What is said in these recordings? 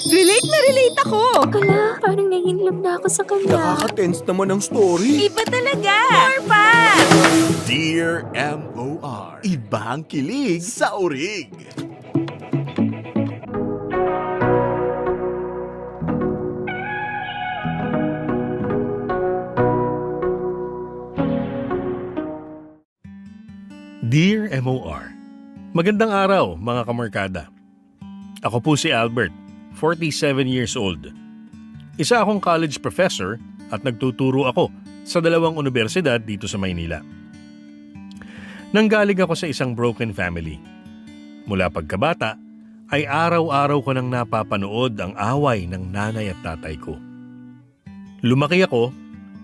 Relate na relate ako! Kala, parang nahihilap na ako sa kanya. Nakaka-tense naman ang story. Iba talaga! More pa! Dear M.O.R. Ibang kilig sa orig. Dear M.O.R. Magandang araw mga kamarkada. Ako po si Albert, 47 years old. Isa akong college professor at nagtuturo ako sa 2 universidad dito sa Maynila. Nanggaling ako sa isang broken family. Mula pagkabata ay araw-araw ko nang napapanood ang away ng nanay at tatay ko. Lumaki ako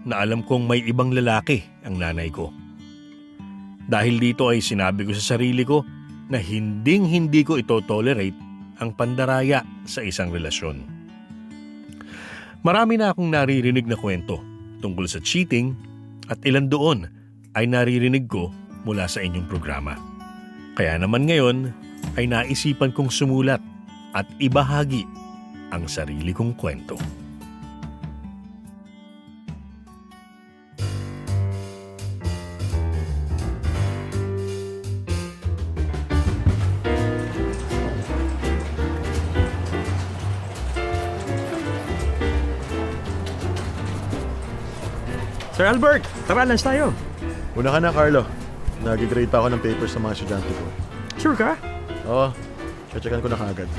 na alam kong may ibang lalaki ang nanay ko. Dahil dito ay sinabi ko sa sarili ko na hindi ko ito tolerate ang pandaraya sa isang relasyon. Marami na akong naririnig na kwento tungkol sa cheating at ilan doon ay naririnig ko mula sa inyong programa. Kaya naman ngayon ay naisipan kong sumulat at ibahagi ang sarili kong kwento. Sir Albert, tara, lunch tayo. Una ka na, Carlo. Nag-grade pa ako ng papers sa mga estudyante ko. Sure ka? Oo, checkan ko na kaagad.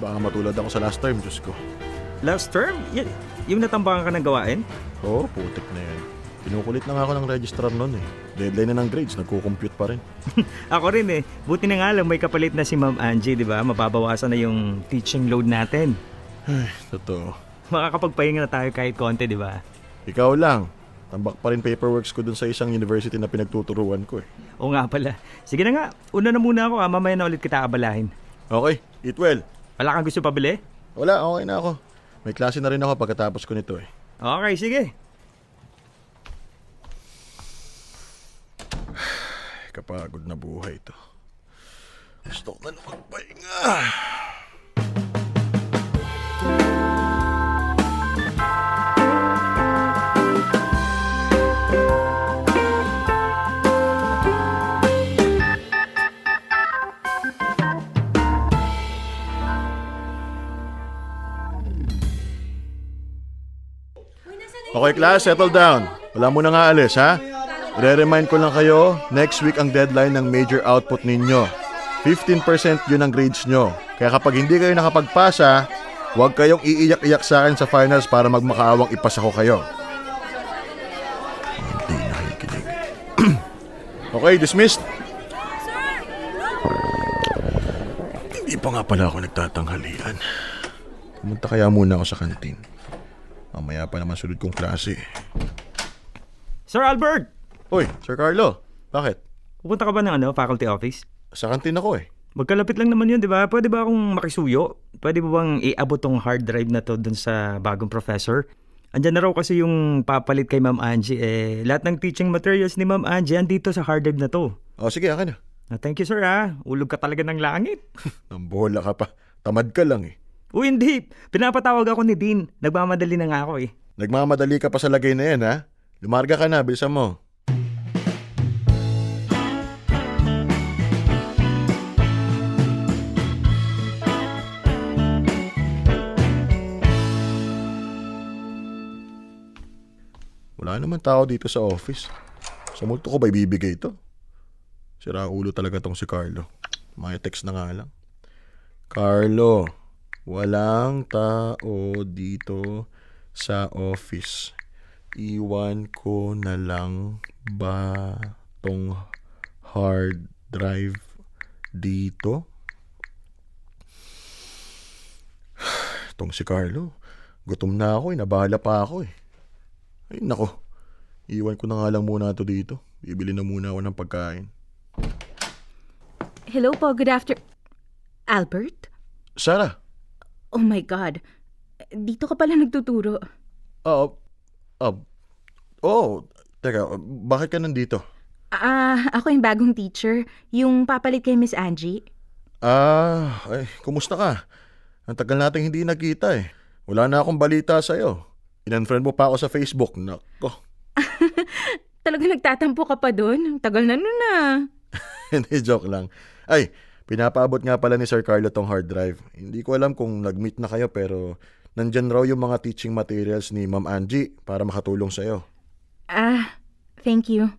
Baka matulad ako sa last term, Diyos ko. Last term? Yung natambakan ka ng gawain? Oo, putik na yan. Pinukulit na nga ako ng registrar noon eh. Deadline na ng grades, nagko-compute pa rin. Ako rin eh. Buti na nga lang may kapalit na si Ma'am Angie, di ba? Mababawasan na yung teaching load natin. Ay, totoo. Makakapagpahinga na tayo kahit konti, di ba? Ikaw lang. Tambak pa rin paperworks ko dun sa isang university na pinagtuturuan ko eh. Oo nga pala. Sige na nga, una na muna ako ha. Mamaya na ulit kita abalahin. Okay, eat well. Wala kang gusto pabili? Wala, okay na ako. May klase na rin ako pagkatapos ko nito eh. Okay, sige. Kapagod na buhay to. Gusto ko na magpahinga. Okay class, settle down. Wala mo na nga alis, ha? Re-remind ko lang kayo, next week ang deadline ng major output ninyo. 15% yun ang grades nyo. Kaya kapag hindi kayo nakapagpasa, huwag kayong iiyak-iyak sa akin sa finals para magmakaawang ipasa ko kayo. Hindi nakikinig. Okay, dismissed. Hindi pa nga pala ako nagtatanghalian. Pumunta kaya muna ako sa kantin. Mamaya pa naman sunod kong klase. Sir Albert! Uy, Sir Carlo, bakit? Pupunta ka ba ng faculty office? Sa kantin ako eh. Magkalapit lang naman yun, di ba? Pwede ba akong makisuyo? Pwede ba bang iabot tong hard drive na to dun sa bagong professor? Andyan na raw kasi yung papalit kay Ma'am Angie. Lahat ng teaching materials ni Ma'am Angie andito sa hard drive na to. O sige, akin na. Thank you, sir ha. Ulog ka talaga ng langit. Nambola ka pa. Tamad ka lang eh. Uy, hindi. Pinapatawag ako ni Dean. Nagmamadali na nga ako eh. Nagmamadali ka pa sa lagay na yan ha. Lumarga ka na, bilisan mo. Wala naman tao dito sa office. Sa multo ko ba ibibigay ito? Sira ulo talaga tong si Carlo. May text na nga lang. Carlo, walang tao dito sa office. Iwan ko na lang ba tong hard drive dito? Tong si Carlo, gutom na ako, nabahala pa ako eh. Ay nako, iwan ko na nga lang muna ito dito. Bibili na muna ako ng pagkain. Hello po, good after... Albert? Sarah? Oh my God. Dito ka pala nagtuturo. Teka, bakit ka nandito? Ako yung bagong teacher. Yung papalit kay Miss Angie. Kumusta ka? Ang tagal nating hindi nagkita eh. Wala na akong balita sa'yo. In-unfriend mo pa ako sa Facebook. Nako. Talaga nagtatampo ka pa doon? Ang tagal na nun ah. Hindi, joke lang. Ay, pinapaabot nga pala ni Sir Carlo tong hard drive. Hindi ko alam kung nag-meet na kayo pero nandyan raw yung mga teaching materials ni Ma'am Angie para makatulong sa'yo. Thank you.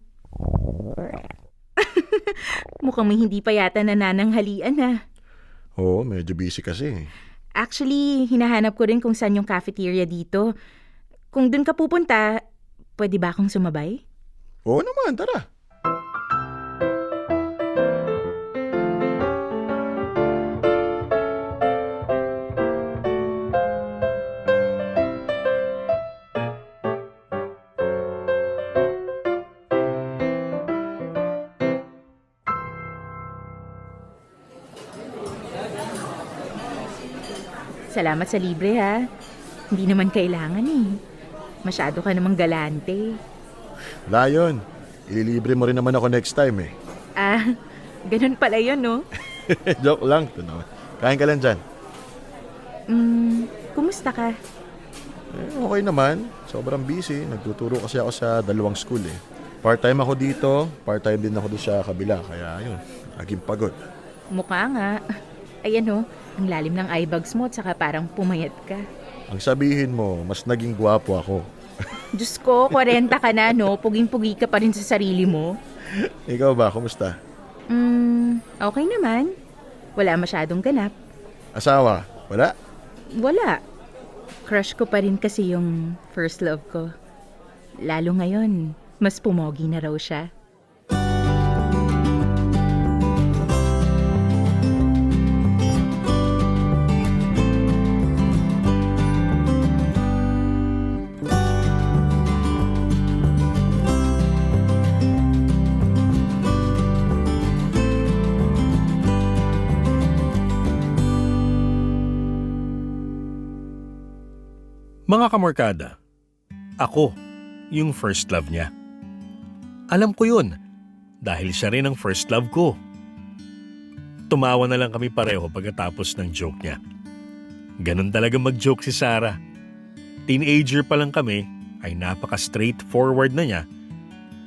Mukhang may hindi pa yata nanananghalian ah. Oo, medyo busy kasi. Actually, hinahanap ko rin kung saan yung cafeteria dito. Kung dun ka pupunta, pwede ba akong sumabay? Oo naman, tara. Salamat sa libre ha. Hindi naman kailangan eh. Masyado ka namang galante. Wala yun. Ililibre mo rin naman ako next time eh. Ganun pala yun no? Joke lang. Ito naman. Kain ka lang dyan. Kumusta ka? Okay naman. Sobrang busy. Nagtuturo kasi ako sa 2 school eh. Part-time ako dito. Part-time din ako doon sa kabila. Kaya yun, naging pagod. Mukha nga. Ayan no, ang lalim ng eye bags mo at saka parang pumayat ka. Ang sabihin mo, mas naging gwapo ako. Diyos ko, 40 ka na no? Puging-pugi ka pa rin sa sarili mo. Ikaw ba? Kumusta? Okay naman. Wala masyadong ganap. Asawa? Wala? Wala. Crush ko pa rin kasi yung first love ko. Lalo ngayon, mas pumogi na raw siya. Mga kamorkada, ako yung first love niya. Alam ko yun dahil siya rin ang first love ko. Tumawa na lang kami pareho pagkatapos ng joke niya. Ganun talaga mag-joke si Sarah. Teenager pa lang kami ay napaka-straightforward na niya.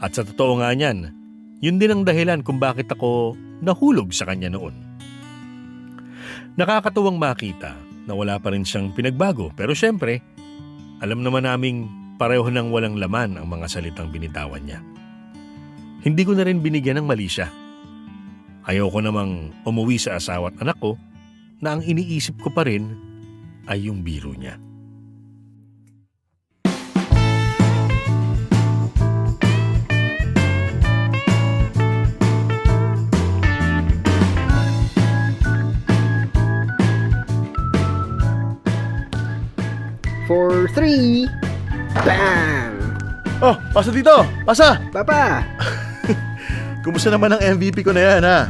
At sa totoo nga niyan, yun din ang dahilan kung bakit ako nahulog sa kanya noon. Nakakatuwang makita na wala pa rin siyang pinagbago pero syempre, alam naman naming pareho nang walang laman ang mga salitang binitawan niya. Hindi ko na rin binigyan ng mali siya. Ayoko namang umuwi sa asawa at anak ko na ang iniisip ko pa rin ay yung biro niya. For 3, bam! Oh, pasa dito! Pasa! Papa, Kumusta naman ang MVP ko na yan, ha?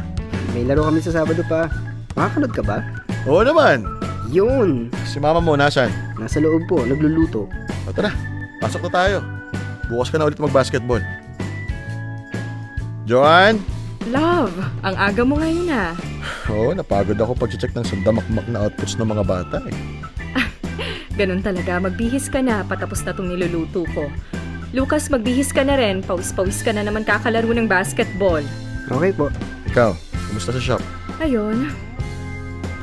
may laro kami sa Sabado pa. Makakanood ka ba? Oo naman! Yun! Si mama mo, nasan? Nasa loob po, nagluluto. O tara, pasok na tayo. Bukas ka na ulit mag-basketball. Joanne? Love, ang aga mo ngayon ah. Oo, napagod ako pag-check ng sandamakmak na outputs ng mga bata eh. Ganun talaga, magbihis ka na, patapos na tong niluluto ko. Lucas, magbihis ka na rin, pawis-pawis ka na naman kakalaro ng basketball. Okay po. Ikaw, kumusta sa shop? Ayun,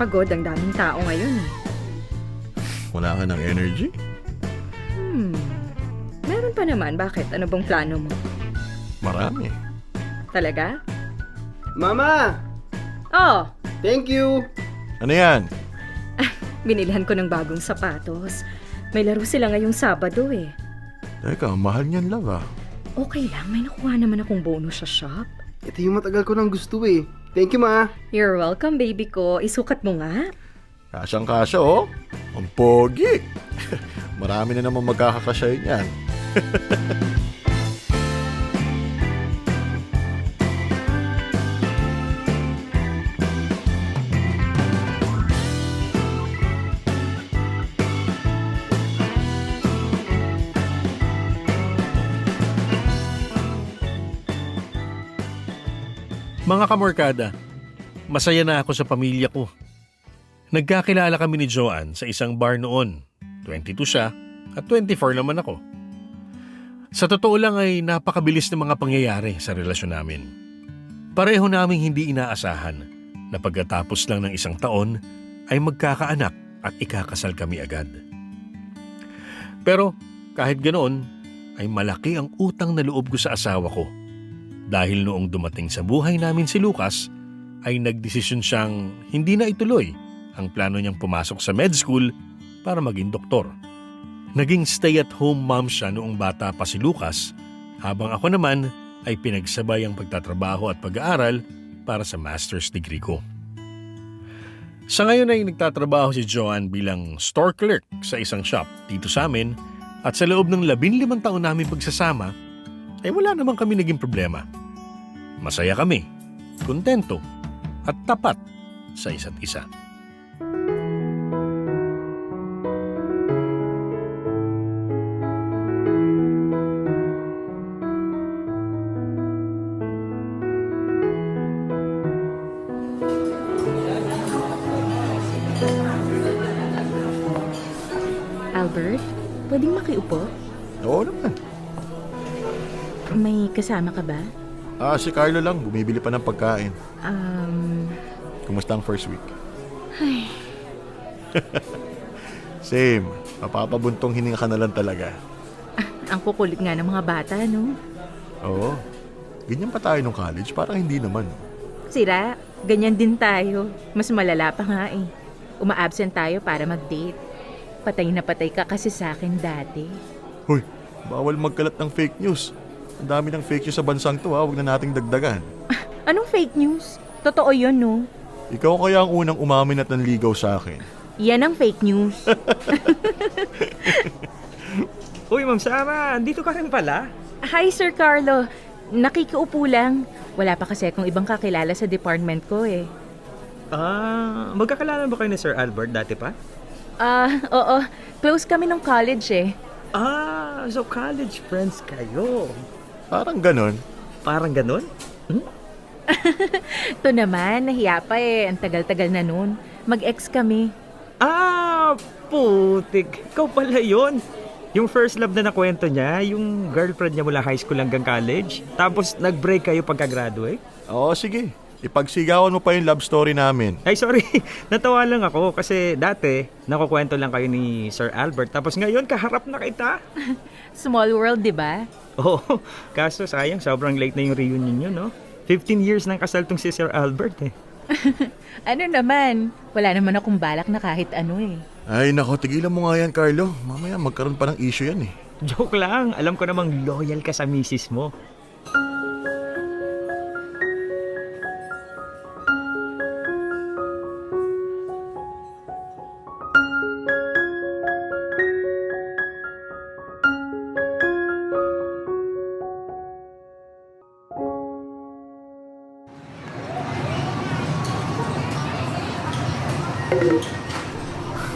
pagod, ang daming tao ngayon. Wala ka ng energy? Meron pa naman, bakit? Ano bang plano mo? Marami. Talaga? Mama! Oh, Thank you! Ano yan? binilhan ko ng bagong sapatos. May laro sila ngayong Sabado eh. Teka, mahal niyan lang ah. Okay lang, may nakuha naman akong bonus sa shop. Ito yung matagal ko nang gusto eh. Thank you, Ma! You're welcome, baby ko. Isukat mo nga. Kasyang-kasya oh. Ang pogi. Marami na naman magkakakasya yan. Mga kamorkada, masaya na ako sa pamilya ko. Nagkakilala kami ni Joanne sa isang bar noon. 22 siya at 24 naman ako. Sa totoo lang ay napakabilis ng mga pangyayari sa relasyon namin. Pareho naming hindi inaasahan na pagkatapos lang ng isang taon ay magkakaanak at ikakasal kami agad. Pero kahit ganoon ay malaki ang utang na loob ko sa asawa ko. Dahil noong dumating sa buhay namin si Lucas ay nagdesisyon siyang hindi na ituloy ang plano niyang pumasok sa med school para maging doktor. Naging stay-at-home mom siya noong bata pa si Lucas, habang ako naman ay pinagsabay ang pagtatrabaho at pag-aaral para sa master's degree ko. Sa ngayon ay nagtatrabaho si Joanne bilang store clerk sa isang shop dito sa amin at sa loob ng 15 taon namin pagsasama ay wala naman kami naging problema. Masaya kami, kontento at tapat sa isa't isa. Albert, pwedeng makiupo? Oo naman. May kasama ka ba? Si Carlo lang. Bumibili pa ng pagkain. Kumusta ang first week? Ay, Same. Mapapabuntong hininga ka na lang talaga. ang kukulit nga ng mga bata, no? Oo. Ganyan pa tayo nung college. Parang hindi naman. Sira, ganyan din tayo. Mas malala pa nga eh. Uma-absent tayo para mag-date. Patay na patay ka kasi sa akin dati. Hoy, bawal magkalat ng fake news. Ang dami ng fake news sa bansang to, ha. Huwag na nating dagdagan. Anong fake news? Totoo yun, no? Ikaw kaya ang unang umamin at nanligaw sa akin. Yan ang fake news. Uy, Ma'am Sarah, andito ka rin pala. Hi, Sir Carlo. Nakikiupo lang. Wala pa kasi akong ibang kakilala sa department ko eh. Magkakilala ba kayo ni Sir Albert dati pa? Oo. Close kami nung college eh. So college friends kayo. Parang ganon. Parang ganun? Ito naman, nahiya pa eh. Ang tagal-tagal na nun. Mag-ex kami. Putik. Ikaw pala yun. Yung first love na nakwento niya, yung girlfriend niya mula high school hanggang college, tapos nag-break kayo pagka-graduate? Oo, sige. Ipagsigawan mo pa yung love story namin. Ay, sorry. Natawa lang ako kasi dati, nakukwento lang kayo ni Sir Albert, tapos ngayon, kaharap na kita. Small world, di ba? Oo, kaso sayang, sobrang late na yung reunion nyo, no? 15 years nang kasal tong si Sir Albert, eh. Ano naman? Wala naman akong balak na kahit ano eh. Ay, nako, tigilan mo nga yan, Carlo. Mamaya magkaroon pa ng issue yan, eh. Joke lang. Alam ko namang loyal ka sa misis mo.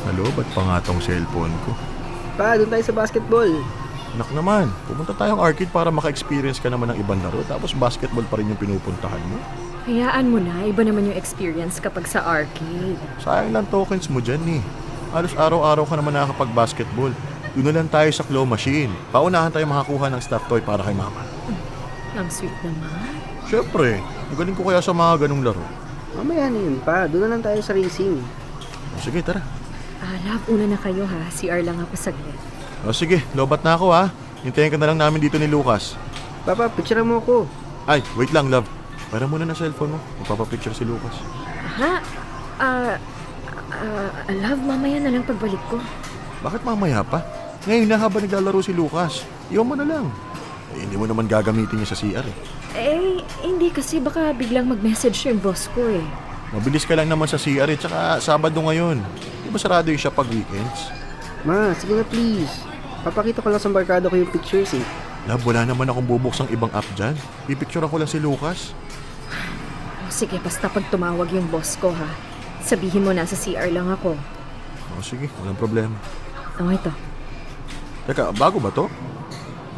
Hello, ba't pa nga tong cellphone ko? Pa, doon tayo sa basketball. Nak naman, pumunta tayong arcade para maka-experience ka naman ng ibang laro, tapos basketball pa rin yung pinupuntahan mo. Hayaan mo na, iba naman yung experience kapag sa arcade. Sayang lang tokens mo dyan, eh. Halos araw-araw ka naman nakakapag-basketball. Doon na lang tayo sa claw machine. Paunahan tayo makakuha ng stuffed toy para kay mama. Ang sweet naman. Siyempre, magaling ko kaya sa mga ganong laro. Mamaya na yun, pa. Doon na lang tayo sa racing. O sige, tara. Love, una na kayo ha. CR lang ako saglit. O sige, lobat na ako, ha. Hintayin ka na lang namin dito ni Lucas. Papa, picture mo ako. Ay, wait lang, love. Para muna na cellphone mo. Magpapapicture si Lucas. Love, mamaya na lang pagbalik ko. Bakit mamaya pa? Ngayon na habang naglalaro si Lucas. Iwan mo na lang. Hindi mo naman gagamitin niya sa CR, eh. Hindi kasi baka biglang mag-message yung boss ko eh. Mabilis ka lang naman sa CR, eh. Tsaka Sabado ngayon. Di ba sarado yung siya pag weekends? Ma, sige na please. Papakita ko lang sa barkada ko yung pictures eh. Love, wala naman akong bubuksang ibang app dyan. Pipicturean ko lang si Lucas. Sige, basta pag tumawag yung boss ko ha. Sabihin mo nasa CR lang ako. O sige, walang problema. Ito. Teka, bago ba to?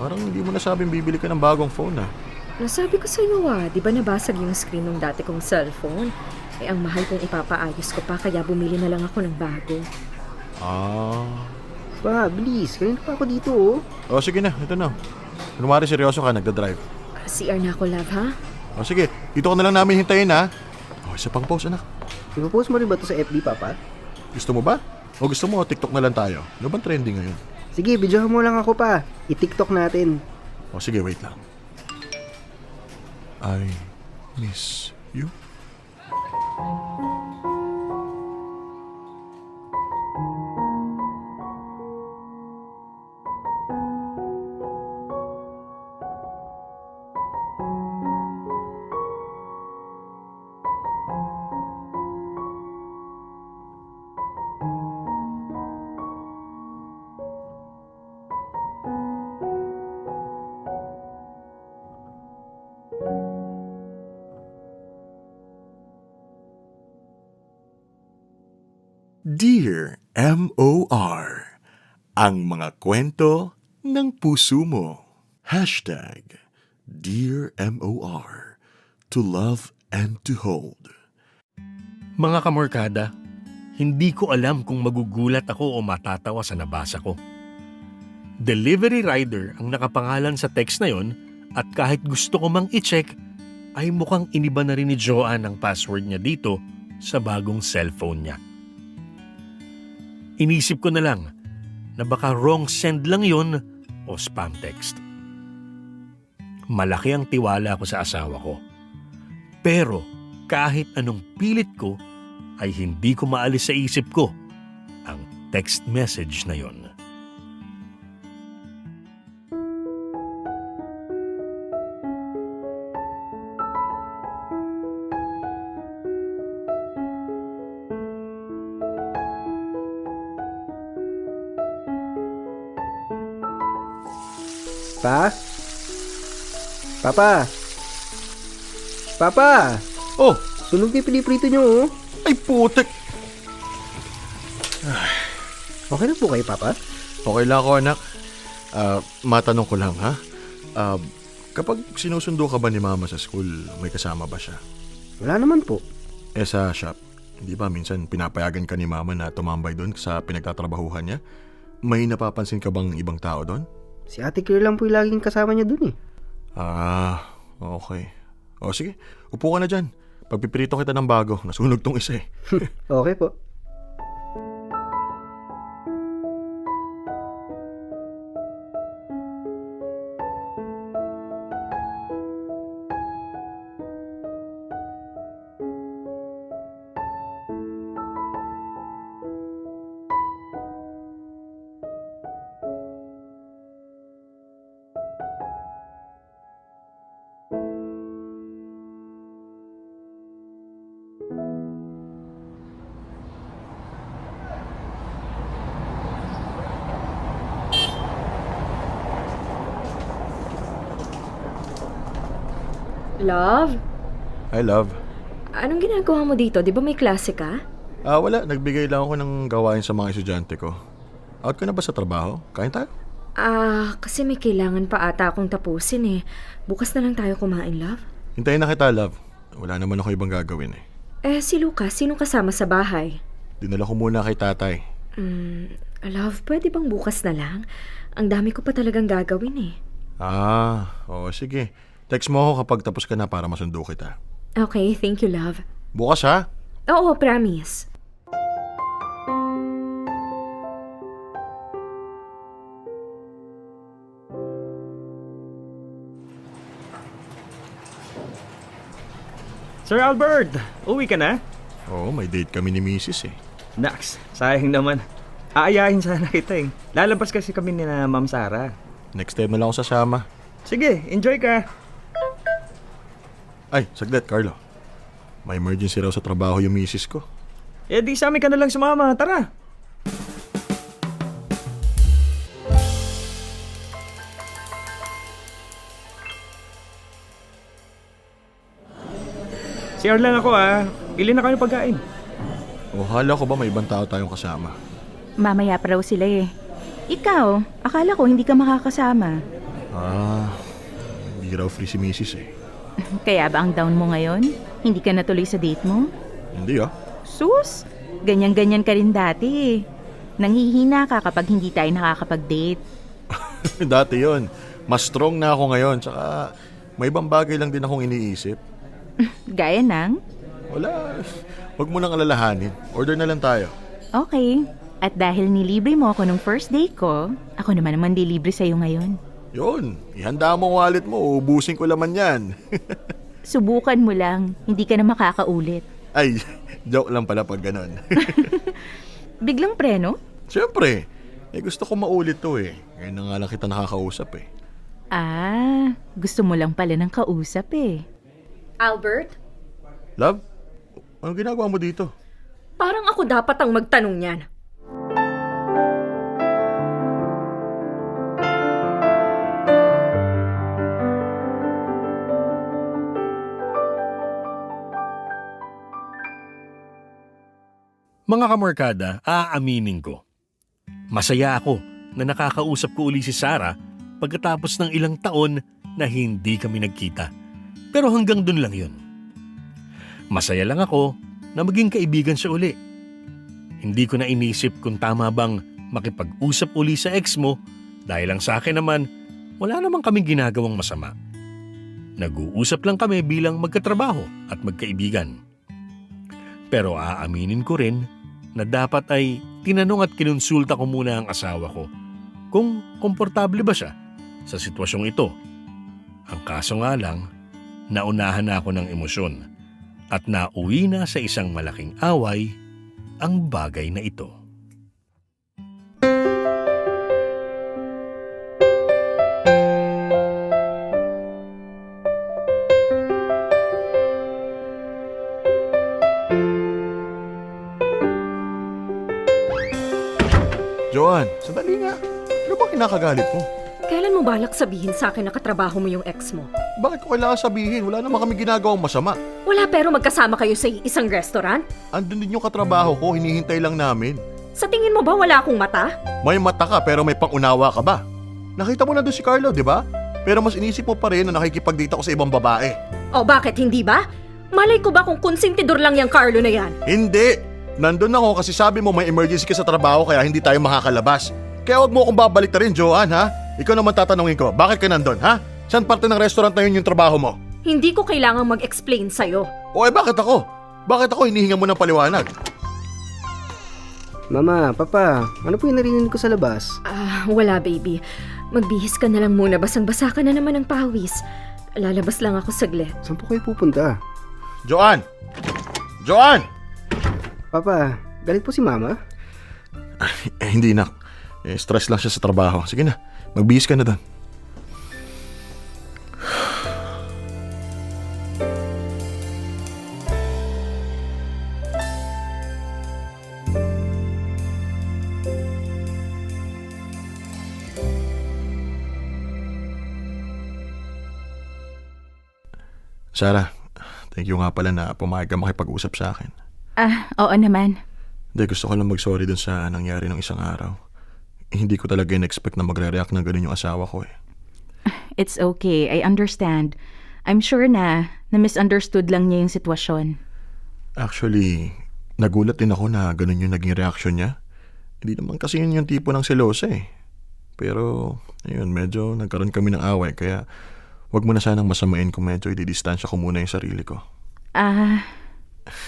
Parang hindi mo nasabing bibili ka ng bagong phone, ah. Nasabi ko sa'yo di ba nabasag yung screen ng dati kong cellphone? Eh, ang mahal kong ipapaayos ko pa, kaya bumili na lang ako ng bago. Pa, bilis. Kanina pa ako dito, oh. O sige na, ito na. Kunwari seryoso ka, nagdadrive. CR na ako, love, ha? O sige, dito ka na lang namin hintayin ha. O, isa pang pause anak. Ipapost mo rin ba ito sa FB, Papa? Gusto mo ba? O gusto mo, TikTok na lang tayo? Ano bang trending ngayon? Sige, videohan mo lang ako pa. I-TikTok natin. O sige, wait lang. I miss you. Dear M.O.R. Ang mga kwento ng puso mo. Hashtag Dear M.O.R. To love and to hold. Mga kamorkada, hindi ko alam kung magugulat ako o matatawa sa nabasa ko. Delivery rider ang nakapangalan sa text na yon at kahit gusto ko mang i-check, ay mukhang iniba na rin ni Joanne ang password niya dito sa bagong cellphone niya. Inisip ko na lang na baka wrong send lang yon o spam text. Malaki ang tiwala ko sa asawa ko. Pero kahit anong pilit ko, ay hindi ko maalis sa isip ko ang text message na yon. Pa? Papa? Papa! Oh, Sunog yung piniprito nyo, oh. ay putek! Okay na po kayo, Papa? Okay lang ako anak. Matanong ko lang ha. Kapag sinusundo ka ba ni mama sa school, may kasama ba siya? Wala naman po. Sa shop, hindi ba minsan pinapayagan ka ni mama na tumambay doon sa pinagtatrabahuhan niya? May napapansin ka bang ibang tao doon? Si Ate Claire lang po yung laging kasama niya dun, eh. Okay. O sige, upo ka na dyan. Pagpipirito kita ng bago, nasunog tong isa eh. Okay po. Love? Hi love. Anong ginagawa mo dito? Di ba may klase ka? Wala, nagbigay lang ako ng gawain sa mga estudyante ko. Out ka na ba sa trabaho? Kain tayo? Kasi may kailangan pa ata akong tapusin eh. Bukas na lang tayo kumain, love. Hintayin na kita love. Wala naman ako ibang gagawin eh. Si Lucas, sino kasama sa bahay? Dinala ko muna kay tatay. Love, pwede bang bukas na lang? Ang dami ko pa talagang gagawin eh. Oo sige. Text mo ako kapag tapos ka na para masundo kita. Okay, thank you, love. Bukas ha? Oo, promise. Sir Albert, uwi ka na? Oo, may date kami ni Mrs. eh. Nax, sayang naman. Aayahin sana kita eh. Lalabas kasi kami ni na Ma'am Sarah. Next time na lang ako sasama. Sige, enjoy ka. Ay, saglit Carlo. May emergency raw sa trabaho yung Mrs. ko. Di sa amin ka na lang sumama. Tara. CR lang ako Pili na kayo ng pagkain. Hala ko ba may ibang tao tayong kasama? Mamaya pa raw sila eh. Ikaw, akala ko hindi ka makakasama. Hindi raw free si Mrs. eh. Kaya ba ang down mo ngayon? Hindi ka natuloy sa date mo? Hindi ah. Sus, ganyan-ganyan ka rin dati eh. Nanghihina ka kapag hindi tayo nakakapag-date. Dati yon. Mas strong na ako ngayon. Tsaka may ibang bagay lang din akong iniisip. Gaya ng? Wala. Huwag mo nang alalahanin. Order na lang tayo. Okay. At dahil nilibre mo ako nung first day ko, ako naman lilibre sa'yo ngayon. Yun. Ihanda mo ang wallet mo. Ubusin ko laman yan. Subukan mo lang, hindi ka na makakaulit. Ay, joke lang pala pag ganon. Biglang preno? Siyempre. Gusto ko maulit to eh. Ngayon na nga lang kita nakakausap eh. Ah, gusto mo lang pala ng kausap eh. Albert, Love? Anong ginagawa mo dito? parang ako dapat ang magtanong niyan. Mga kamarkada, aaminin ko. Masaya ako na nakakausap ko uli si Sarah pagkatapos ng ilang taon na hindi kami nagkita. Pero hanggang dun lang yun. Masaya lang ako na maging kaibigan siya uli. Hindi ko na inisip kung tama bang makipag-usap uli sa ex mo dahil lang sa akin naman, wala namang kaming ginagawang masama. Nag-uusap lang kami bilang magkatrabaho at magkaibigan. Pero aaminin ko rin na dapat ay tinanong at kinonsulta ko muna ang asawa ko kung komportable ba siya sa sitwasyong ito. Ang kaso nga lang, naunahan na ako ng emosyon at nauwi na sa isang malaking away ang bagay na ito. Joanne, sandali nga. Ano ba kinakagalit mo? Kailan mo balak sabihin sa akin na katrabaho mo yung ex mo? Bakit ko kailangan sabihin? Wala naman kami ginagawang masama. Wala pero magkasama kayo sa isang restaurant? Andun din yung katrabaho ko, hinihintay lang namin. Sa tingin mo ba wala akong mata? May mata ka pero may pangunawa ka ba? Nakita mo na doon si Carlo, di ba? Pero mas inisip mo pa rin na nakikipag-date ako sa ibang babae. O bakit hindi ba? Malay ko ba kung konsentidor lang yung Carlo na yan? Hindi! Nandun ako kasi sabi mo may emergency ka sa trabaho kaya hindi tayo makakalabas. Kaya wag mo akong babalik na rin, Joanne, ha? Ikaw naman tatanungin ko, bakit ka nandun, ha? Saan parte ng restaurant na yun yung trabaho mo? Hindi ko kailangang mag-explain sa'yo. O bakit ako? Bakit ako hinihinga mo ng paliwanag? Mama, Papa, ano po yung narinig ko sa labas? Wala baby. Magbihis ka na lang muna, basang-basa ka na naman ng pawis. Lalabas lang ako saglit. Saan po kayo pupunta? Joanne! Joanne! Papa, galit po si Mama? Hindi nak. Stress lang siya sa trabaho. Sige na, magbihis ka na doon. Sarah, thank you nga pala na pumayag ka makipag-usap sa akin. Oo naman. Hindi, gusto ko lang mag-sorry dun sa nangyari ng isang araw. Hindi ko talaga in-expect na magre-react ng ganun yung asawa ko eh. It's okay, I understand. I'm sure na misunderstood lang niya yung sitwasyon. Actually, nagulat din ako na ganun yung naging reaction niya. Hindi naman kasi yun yung tipo ng selosa eh. Pero, ayun, medyo nagkaroon kami ng away kaya wag mo na sanang masamain kung medyo ididistansya ko muna yung sarili ko.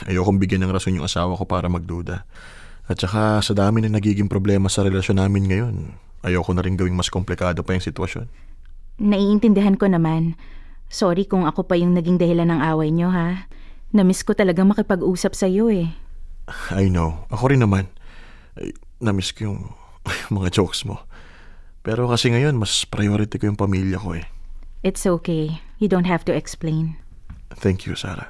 Ayokong bigyan ng rason yung asawa ko para magduda. At saka sa dami na nagiging problema sa relasyon namin ngayon, ayoko na rin gawing mas komplikado pa yung sitwasyon. Naiintindihan ko naman. Sorry kung ako pa yung naging dahilan ng away niyo, ha? Namiss ko talagang makipag-usap sa'yo eh. I know. Ako rin naman. Namiss ko yung mga jokes mo. Pero kasi ngayon, mas priority ko yung pamilya ko eh. It's okay. You don't have to explain. Thank you, Sarah.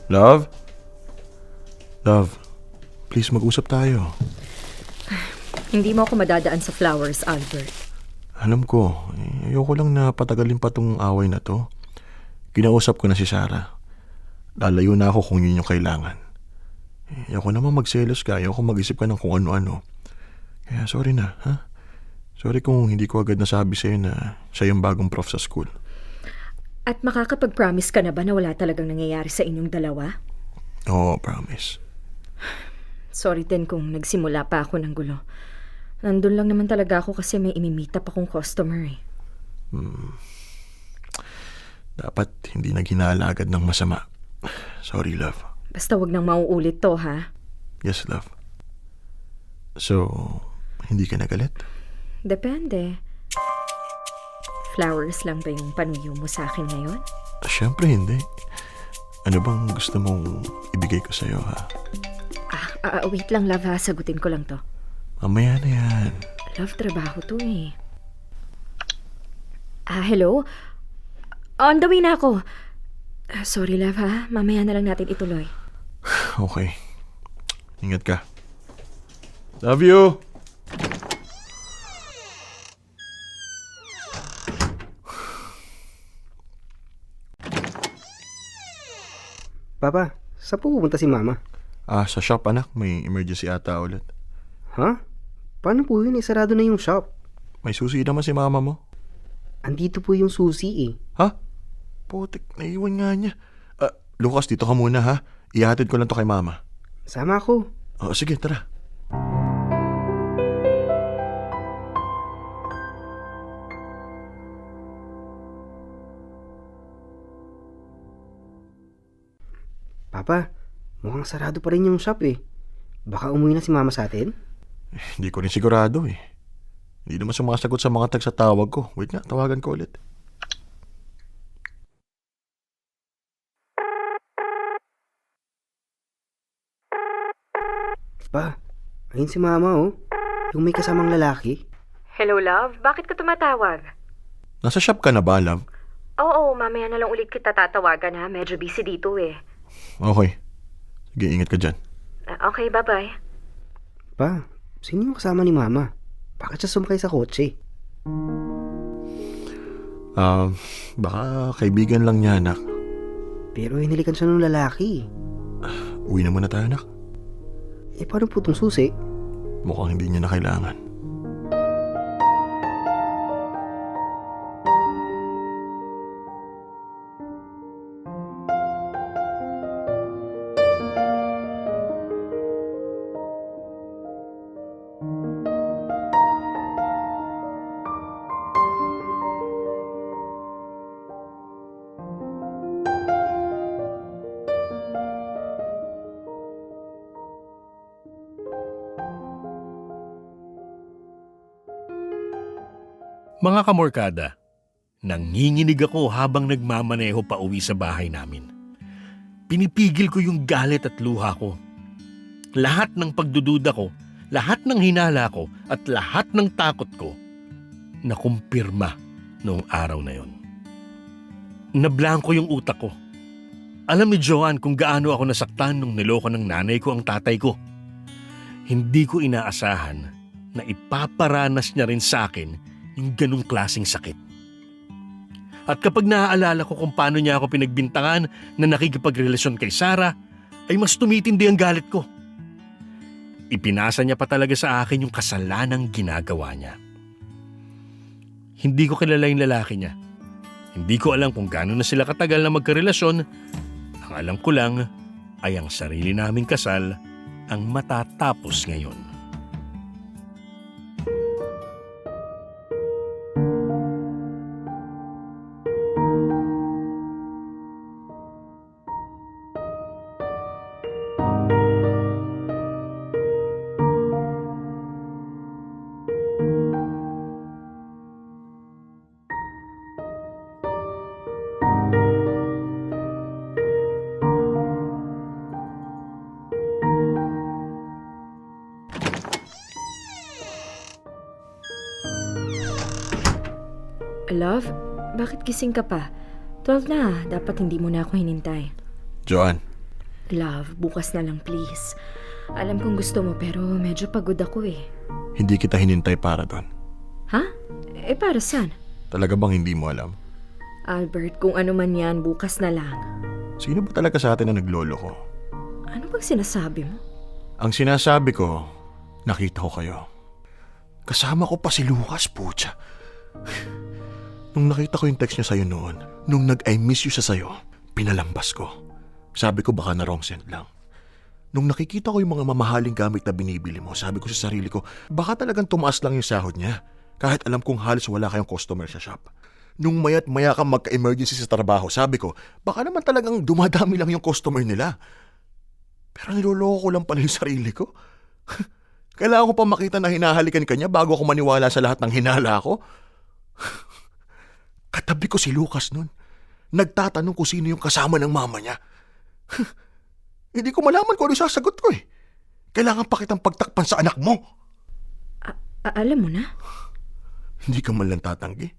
Love? Love, please mag-usap tayo. Hindi mo ako madadaan sa flowers, Albert. Alam ko, ayoko lang na patagalin pa tong away na to. Kinausap ko na si Sarah. Lalayo na ako kung yun yung kailangan. Ayoko naman magselos ka, ayoko mag-isip ka ng kung ano-ano. Kaya sorry na, ha? Sorry kung hindi ko agad nasabi sa'yo na siya yung bagong prof sa school. At makakapag-promise ka na ba na wala talagang nangyayari sa inyong dalawa? Oo, promise. Sorry din kung nagsimula pa ako ng gulo. Nandun lang naman talaga ako kasi may imimita pa akong customer eh. Dapat hindi naghinala agad ng masama. Sorry, love. Basta wag nang mauulit to, ha? Yes, love. So, hindi ka nagalit? Depende. Flowers lang ba yung panuyo mo sa akin ngayon? Siyempre hindi. Ano bang gusto mong ibigay ko sa'yo, ha? Wait lang, love, ha? Sagutin ko lang to. Mamaya na yan. Love, trabaho to eh. Hello? On the way na ako. Sorry, love, ha? Mamaya na lang natin ituloy. Okay. Ingat ka. Love you! Papa, saan po pupunta si Mama? Sa shop, anak. May emergency ata ulit. Ha? Paano po yun? Sarado na yung shop. May susi naman si mama mo. Andito po yung susi eh. Ha? Putik, naiwan nga niya. Lucas, dito ka muna, ha? Ihatid ko lang to kay mama. Sama ako. Sige, tara. Papa, mukhang sarado pa rin yung shop eh. Baka umuwi na si Mama sa atin? Hindi ko rin sigurado eh. Hindi naman sumasagot sa mga tag sa tawag ko. Wait nga, tawagan ko ulit. Pa, ayun si Mama oh. Yung may kasamang lalaki. Hello, love. Bakit ka tumatawag? Nasa shop ka na ba, love? Oo, mamaya na lang ulit kita tatawagan, ha? Medyo busy dito eh. Okay. Sige, ingat ka dyan. Okay, bye-bye. Pa, sino yung kasama ni Mama? Bakit siya sumakay sa kotse? Baka kaibigan lang niya, anak. Pero hinilikan siya ng lalaki. Uwi na muna tayo, anak. Paano po itong susi? Mukhang hindi niya na kailangan. Mga kamorkada, nanginginig ako habang nagmamaneho pa uwi sa bahay namin. Pinipigil ko yung galit at luha ko. Lahat ng pagdududa ko, lahat ng hinala ko at lahat ng takot ko nakumpirma noong araw na yon. Nablangko yung utak ko. Alam ni Joanne kung gaano ako nasaktan nung niloko ng nanay ko ang tatay ko. Hindi ko inaasahan na ipaparanas niya rin sa akin yung ganong klaseng sakit. At kapag naaalala ko kung paano niya ako pinagbintangan na nakikipagrelasyon kay Sarah, ay mas tumitindi ang galit ko. Ipinasa niya pa talaga sa akin yung kasalanang ginagawa niya. Hindi ko kilala yung lalaki niya. Hindi ko alam kung gaano na sila katagal na magkarelasyon. Ang alam ko lang ay ang sarili naming kasal ang matatapos ngayon. Love, bakit gising ka pa? 12 na, dapat hindi mo na ako hinintay. Joanne, Love, bukas na lang please. Alam kong gusto mo pero medyo pagod ako eh. Hindi kita hinintay para doon. Ha? Para saan? Talaga bang hindi mo alam? Albert, kung ano man yan, bukas na lang. Sino ba talaga sa atin na naglolo ko? Ano bang sinasabi mo? Ang sinasabi ko, nakita ko kayo. Kasama ko pa si Lucas, putya. Nung nakita ko yung text niya sa'yo noon, nung nag-I miss you sa sa'yo, pinalambas ko. Sabi ko baka na wrong send lang. Nung nakikita ko yung mga mamahaling gamit na binibili mo, sabi ko sa sarili ko, baka talagang tumaas lang yung sahod niya. Kahit alam kong halos wala kayong customer sa shop. Nung maya't maya kang magka-emergency sa trabaho, sabi ko, baka naman talagang dumadami lang yung customer nila. Pero niloloko ko lang pala yung sarili ko. Kailangan ko pa makita na hinahalikan ka niya bago ako maniwala sa lahat ng hinala ko. Katabi ko si Lucas nun. Nagtatanong kung sino yung kasama ng mama niya. Hindi ko malaman kung ano sasagot ko eh. Kailangan pa kitang pagtakpan sa anak mo. Alam mo na? Hindi ka man lang tatanggi.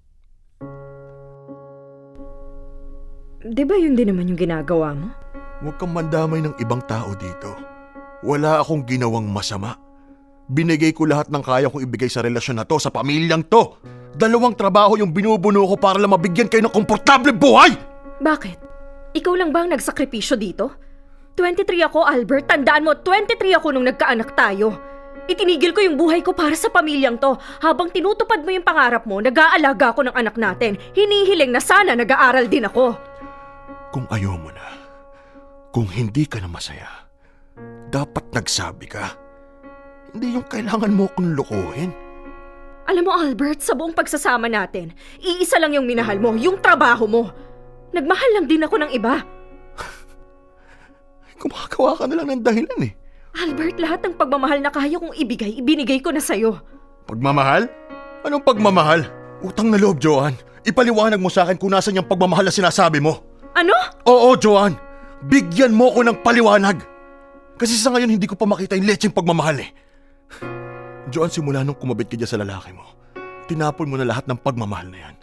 Di ba yun din naman yung ginagawa mo? Huwag kang mandamay ng ibang tao dito. Wala akong ginawang masama. Binigay ko lahat ng kaya kong ibigay sa relasyon na to, sa pamilyang to. 2 trabaho yung binubuno ko para lang mabigyan kayo ng komportable buhay! Bakit? Ikaw lang ba ang nagsakripisyo dito? 23 ako, Albert. Tandaan mo, 23 ako nung nagkaanak tayo. Itinigil ko yung buhay ko para sa pamilyang to. Habang tinutupad mo yung pangarap mo, nag-aalaga ako ng anak natin. Hinihiling na sana nag-aaral din ako. Kung ayaw mo na, kung hindi ka na masaya, dapat nagsabi ka. Hindi yung kailangan mo akong lokohin. Alam mo, Albert, sa buong pagsasama natin, iisa lang yung minahal mo, yung trabaho mo. Nagmahal lang din ako ng iba. Kumakawa ka na lang ng dahilan eh. Albert, lahat ng pagmamahal na kaya kong ibigay, ibinigay ko na sa'yo. Pagmamahal? Anong pagmamahal? Utang na loob, Joanne. Ipaliwanag mo sa akin kung nasan yung pagmamahal na sinasabi mo. Ano? Oo, Joanne. Bigyan mo ko ng paliwanag. Kasi sa ngayon hindi ko pa makita yung lecheng pagmamahal eh. Joanne, simula nung kumabit ka dyan sa lalaki mo, tinapon mo na lahat ng pagmamahal na yan.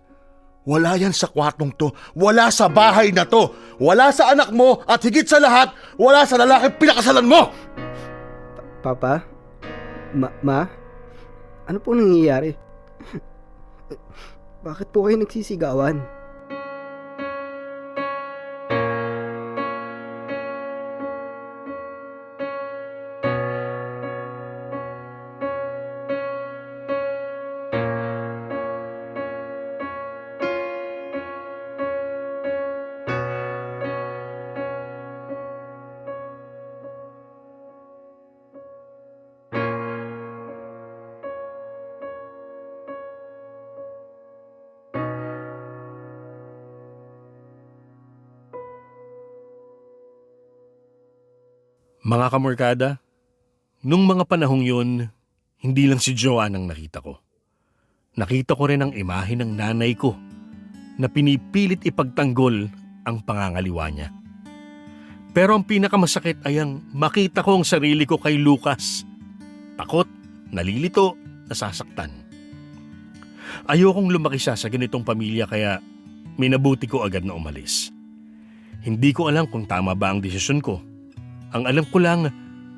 Wala yan sa kwartong to. Wala sa bahay na to. Wala sa anak mo at higit sa lahat, wala sa lalaking pinakasalan mo! Papa? Ma? Ano po nangyayari? Bakit po kayo nagsisigawan? Mga kamorkada, nung mga panahong yun, hindi lang si Joanne ang nakita ko. Nakita ko rin ang imahe ng nanay ko na pinipilit ipagtanggol ang pangangaliwa niya. Pero ang pinakamasakit ay ang makita ko ang sarili ko kay Lucas. Takot, nalilito, nasasaktan. Ayokong lumaki siya sa ganitong pamilya kaya minabuti ko agad na umalis. Hindi ko alam kung tama ba ang desisyon ko. Ang alam ko lang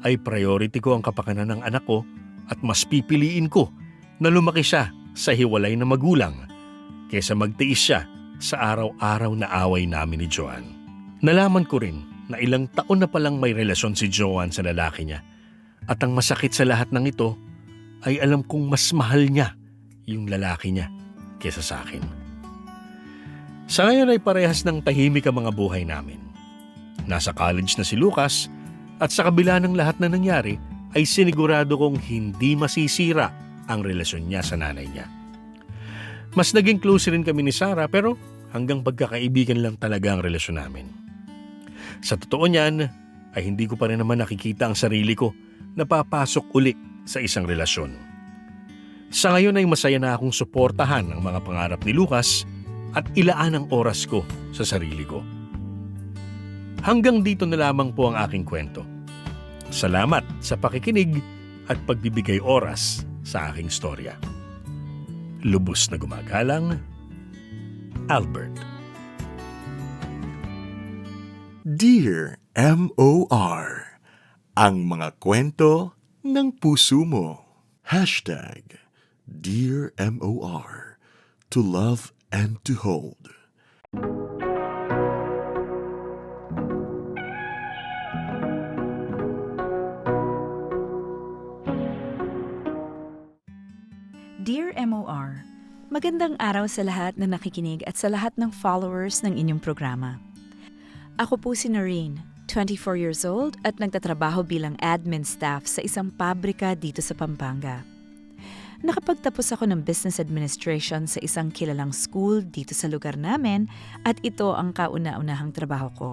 ay priority ko ang kapakanan ng anak ko at mas pipiliin ko na lumaki siya sa hiwalay na magulang kaysa magtiis siya sa araw-araw na away namin ni Joanne. Nalaman ko rin na ilang taon na palang may relasyon si Joanne sa lalaki niya at ang masakit sa lahat ng ito ay alam kong mas mahal niya yung lalaki niya kaysa sa akin. Sa ngayon ay parehas ng tahimik ang mga buhay namin. Nasa college na si Lucas at sa kabila ng lahat na nangyari ay sinigurado kong hindi masisira ang relasyon niya sa nanay niya. Mas naging close rin kami ni Sarah pero hanggang pagkakaibigan lang talaga ang relasyon namin. Sa totoo niyan ay hindi ko pa rin naman nakikita ang sarili ko na papasok uli sa isang relasyon. Sa ngayon ay masaya na akong suportahan ang mga pangarap ni Lucas at ilaan ang oras ko sa sarili ko. Hanggang dito na lamang po ang aking kwento. Salamat sa pakikinig at pagbibigay oras sa aking storya. Lubos na gumagalang, Albert. Dear M.O.R. Ang mga kwento ng puso mo. Hashtag Dear M.O.R. To love and to hold. Dear MOR, magandang araw sa lahat na nakikinig at sa lahat ng followers ng inyong programa. Ako po si Noreen, 24 years old at nagtatrabaho bilang admin staff sa isang pabrika dito sa Pampanga. Nakapagtapos ako ng business administration sa isang kilalang school dito sa lugar namin at ito ang kauna-unahang trabaho ko.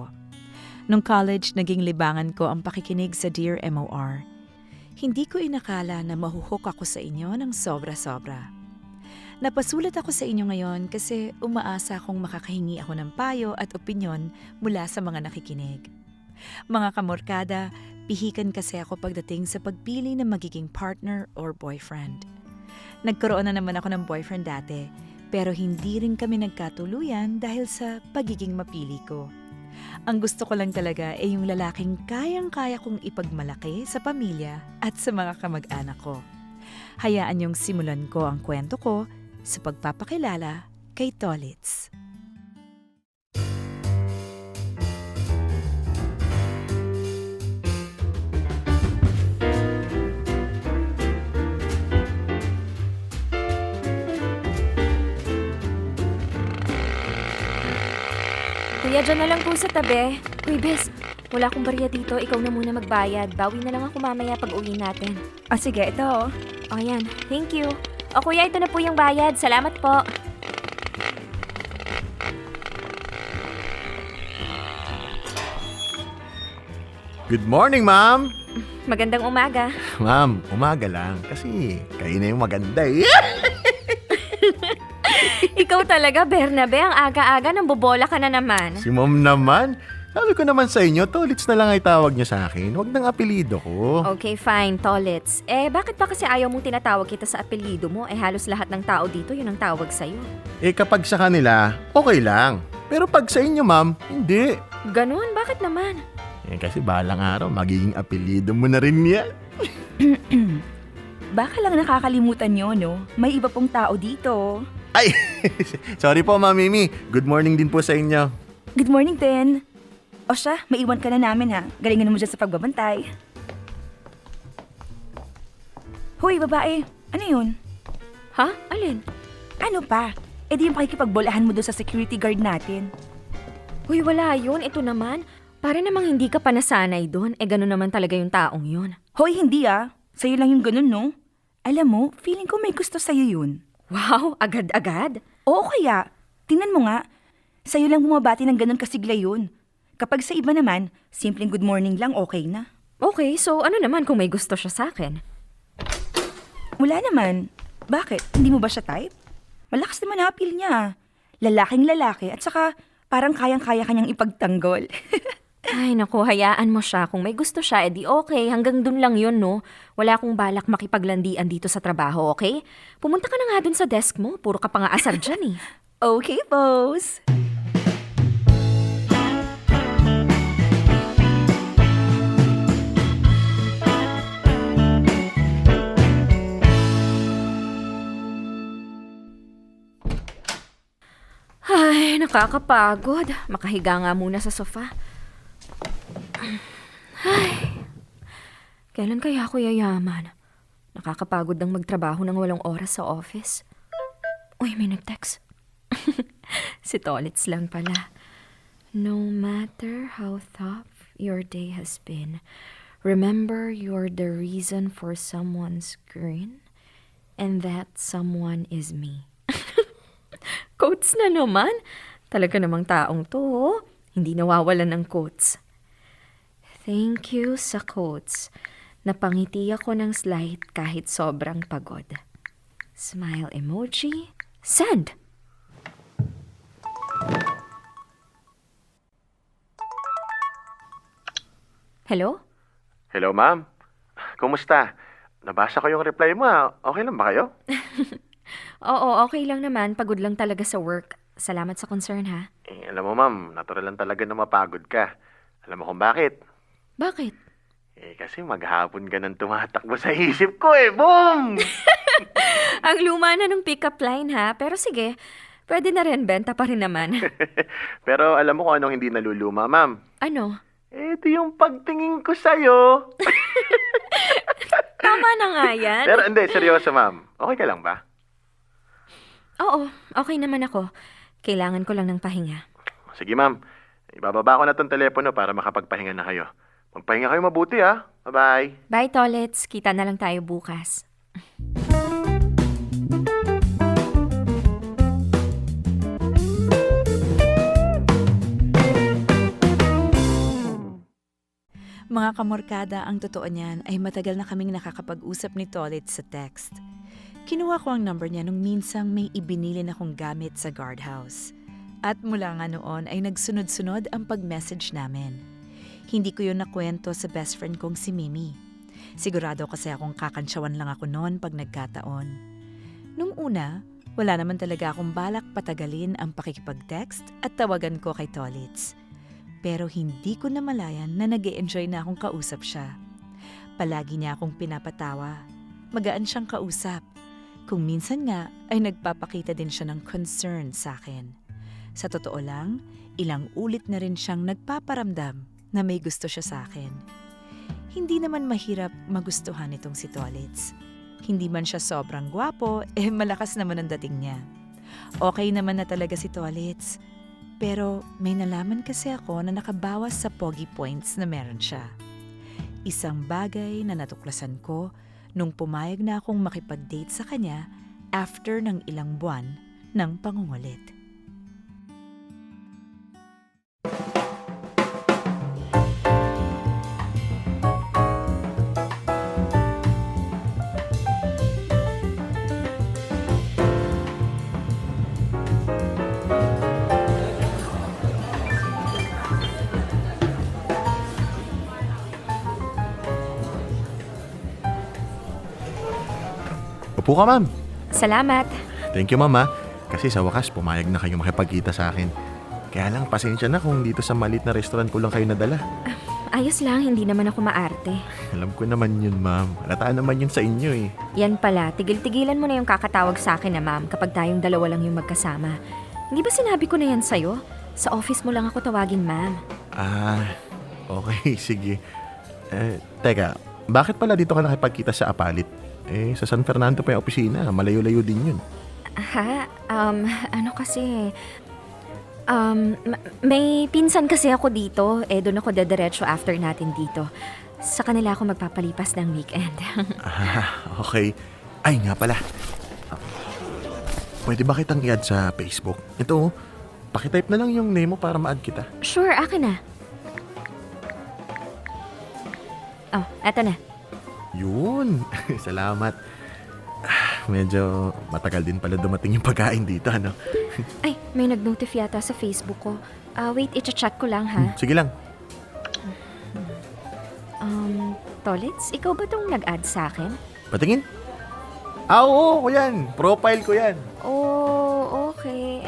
Nung college, naging libangan ko ang pakikinig sa Dear MOR. Hindi ko inakala na mahuhook ako sa inyo ng sobra-sobra. Napasulat ako sa inyo ngayon kasi umaasa akong makakahingi ako ng payo at opinyon mula sa mga nakikinig. Mga kamorkada, pihikan kasi ako pagdating sa pagpili ng magiging partner or boyfriend. Nagkaroon na naman ako ng boyfriend dati, pero hindi rin kami nagkatuluyan dahil sa pagiging mapili ko. Ang gusto ko lang talaga ay yung lalaking kayang-kaya kong ipagmalaki sa pamilya at sa mga kamag-anak ko. Hayaan niyong simulan ko ang kwento ko sa pagpapakilala kay Tolits. Kuya, dyan na lang po sa tabi. Uy, Bes, wala akong barya dito. Ikaw na muna magbayad. Bawi na lang ako mamaya pag uwi natin. Sige, ito. O yan, thank you. O kuya, ito na po yung bayad. Salamat po. Good morning, ma'am! Magandang umaga. Ma'am, umaga lang. Kasi kayo na yung maganda eh. Ikaw talaga, Bernabe. Ang aga-aga nang bobola ka na naman. Si ma'am naman. Sabi ko naman sa inyo, Tolits na lang ay tawag niyo sa akin. Huwag nang apelido ko. Okay, fine, Tolits. Bakit ba kasi ayaw mong tinatawag kita sa apelyido mo? Halos lahat ng tao dito yun ang tawag sa'yo. Kapag sa kanila, okay lang. Pero pag sa inyo, ma'am, hindi. Ganun? Bakit naman? Kasi balang araw, magiging apelido mo na rin yan. Baka lang nakakalimutan nyo, no? May iba pong tao dito. Ay, sorry po, Ma'am Mimi. Good morning din po sa inyo. Good morning, Ten. O siya, maiwan ka na namin ha. Galingan mo dyan sa pagbabantay. Hoy, babae. Ano yun? Ha? Alin? Ano pa? Di yung pakikipagbolahan mo doon sa security guard natin. Uy, wala yun. Ito naman. Para namang hindi ka pa nasanay doon. Ganun naman talaga yung taong yun. Hoy, hindi ah. Sa'yo lang yung ganun, no? Alam mo, feeling ko may gusto sa'yo yun. Wow, agad-agad? Oo kaya. Tingnan mo nga. Sa'yo lang bumabati ng ganun kasigla yun. Kapag sa iba naman, simpleng good morning lang okay na. Okay, so ano naman kung may gusto siya sa akin? Wala naman. Bakit? Hindi mo ba siya type? Malakas naman ang appeal niya. Lalaking lalaki at saka parang kayang-kaya kanyang ipagtanggol. Ay, naku, hayaan mo siya. Kung may gusto siya, edi okay. Hanggang dun lang yun, no? Wala akong balak makipaglandian dito sa trabaho, okay? Pumunta ka na nga dun sa desk mo. Puro ka pa nga asar dyan, eh. Okay, boss. Ay, nakakapagod. Makahiga nga muna sa sofa. Ay, kailan kaya ako yayaman? Nakakapagod ng magtrabaho ng 8 oras sa office. Uy, may nag-text. Si Tolits lang pala. No matter how tough your day has been, remember you're the reason for someone's grin, and that someone is me. Quotes na naman. Talaga namang taong to, oh. Hindi nawawalan ng quotes. Thank you sa quotes. Napangiti ako ng slight kahit sobrang pagod. Smile emoji. Send! Hello? Hello, ma'am. Kumusta? Nabasa ko yung reply mo. Okay lang ba kayo? Oo, okay lang naman. Pagod lang talaga sa work. Salamat sa concern, ha? Alam mo, ma'am, natural lang talaga na mapagod ka. Alam mo kung bakit? Bakit? Kasi maghapon ka nang tumatakbo sa isip ko Boom! Ang luma na ng pick-up line ha, pero sige, pwede na rin, benta pa rin naman. Pero alam mo kung anong hindi naluluma, ma'am? Ano? Ito yung pagtingin ko sa'yo. Tama na nga yan. Pero hindi, seryoso, ma'am. Okay ka lang ba? Oo, okay naman ako. Kailangan ko lang ng pahinga. Sige, ma'am. Ibababa ko na tong telepono para makapagpahinga na kayo. Magpahinga kayo mabuti, ha? Bye-bye. Bye, Tolets. Kita na lang tayo bukas. Mga kamorkada, ang totoo niyan ay matagal na kaming nakakapag-usap ni Tolit sa text. Kinuha ko ang number niya nung minsang may ibinilin akong gamit sa guardhouse. At mula nga noon ay nagsunod-sunod ang pag-message namin. Hindi ko yun nakwento sa best friend kong si Mimi. Sigurado kasi akong kakansyawan lang ako noon pag nagkataon. Nung una, wala naman talaga akong balak patagalin ang pakikipag-text at tawagan ko kay Tolits. Pero hindi ko namalayan na nag-e-enjoy na akong kausap siya. Palagi niya akong pinapatawa. Magaan siyang kausap. Kung minsan nga ay nagpapakita din siya ng concern sa akin. Sa totoo lang, ilang ulit na rin siyang nagpaparamdam na may gusto siya sa akin. Hindi naman mahirap magustuhan itong si Tolits. Hindi man siya sobrang gwapo, malakas naman ang dating niya. Okay naman na talaga si Tolits. Pero may nalaman kasi ako na nakabawas sa pogi points na meron siya. Isang bagay na natuklasan ko nung pumayag na akong makipag-date sa kanya after ng ilang buwan ng pangungulit. Upo ka, ma'am. Salamat. Thank you, ma'am, ha? Kasi sa wakas, pumayag na kayo makipagkita sa akin. Kaya lang, pasensya na kung dito sa maliit na restaurant ko lang kayo nadala. Ayos lang, hindi naman ako maarte. Alam ko naman yun, ma'am. Halataan naman yun sa inyo, Yan pala, tigil-tigilan mo na yung kakatawag sa akin na ma'am kapag tayong dalawa lang yung magkasama. Hindi ba sinabi ko na yan sa'yo? Sa office mo lang ako tawagin, ma'am. Okay, sige. Teka, bakit pala dito ka nakipagkita sa Apalit? Sa San Fernando pa yung opisina. Malayo-layo din yun. Ano kasi... may pinsan kasi ako dito. Doon ako dediretso after natin dito. Sa kanila ako magpapalipas ng weekend. Okay. Ay, nga pala. Pwede ba kitang i-add sa Facebook? Ito, pakitype na lang yung name mo para ma-add kita. Sure, akin na. Oh, eto na. Yun. Salamat. Medyo matagal din pala dumating yung pagkain dito, ano? Ay, may nag-notif yata sa Facebook ko. Wait, i-check ko lang ha. Sige lang. Tolits, ikaw ba tong nag-add sa akin? Patingin. Oo, ko yan. Profile ko yan. Oh, okay.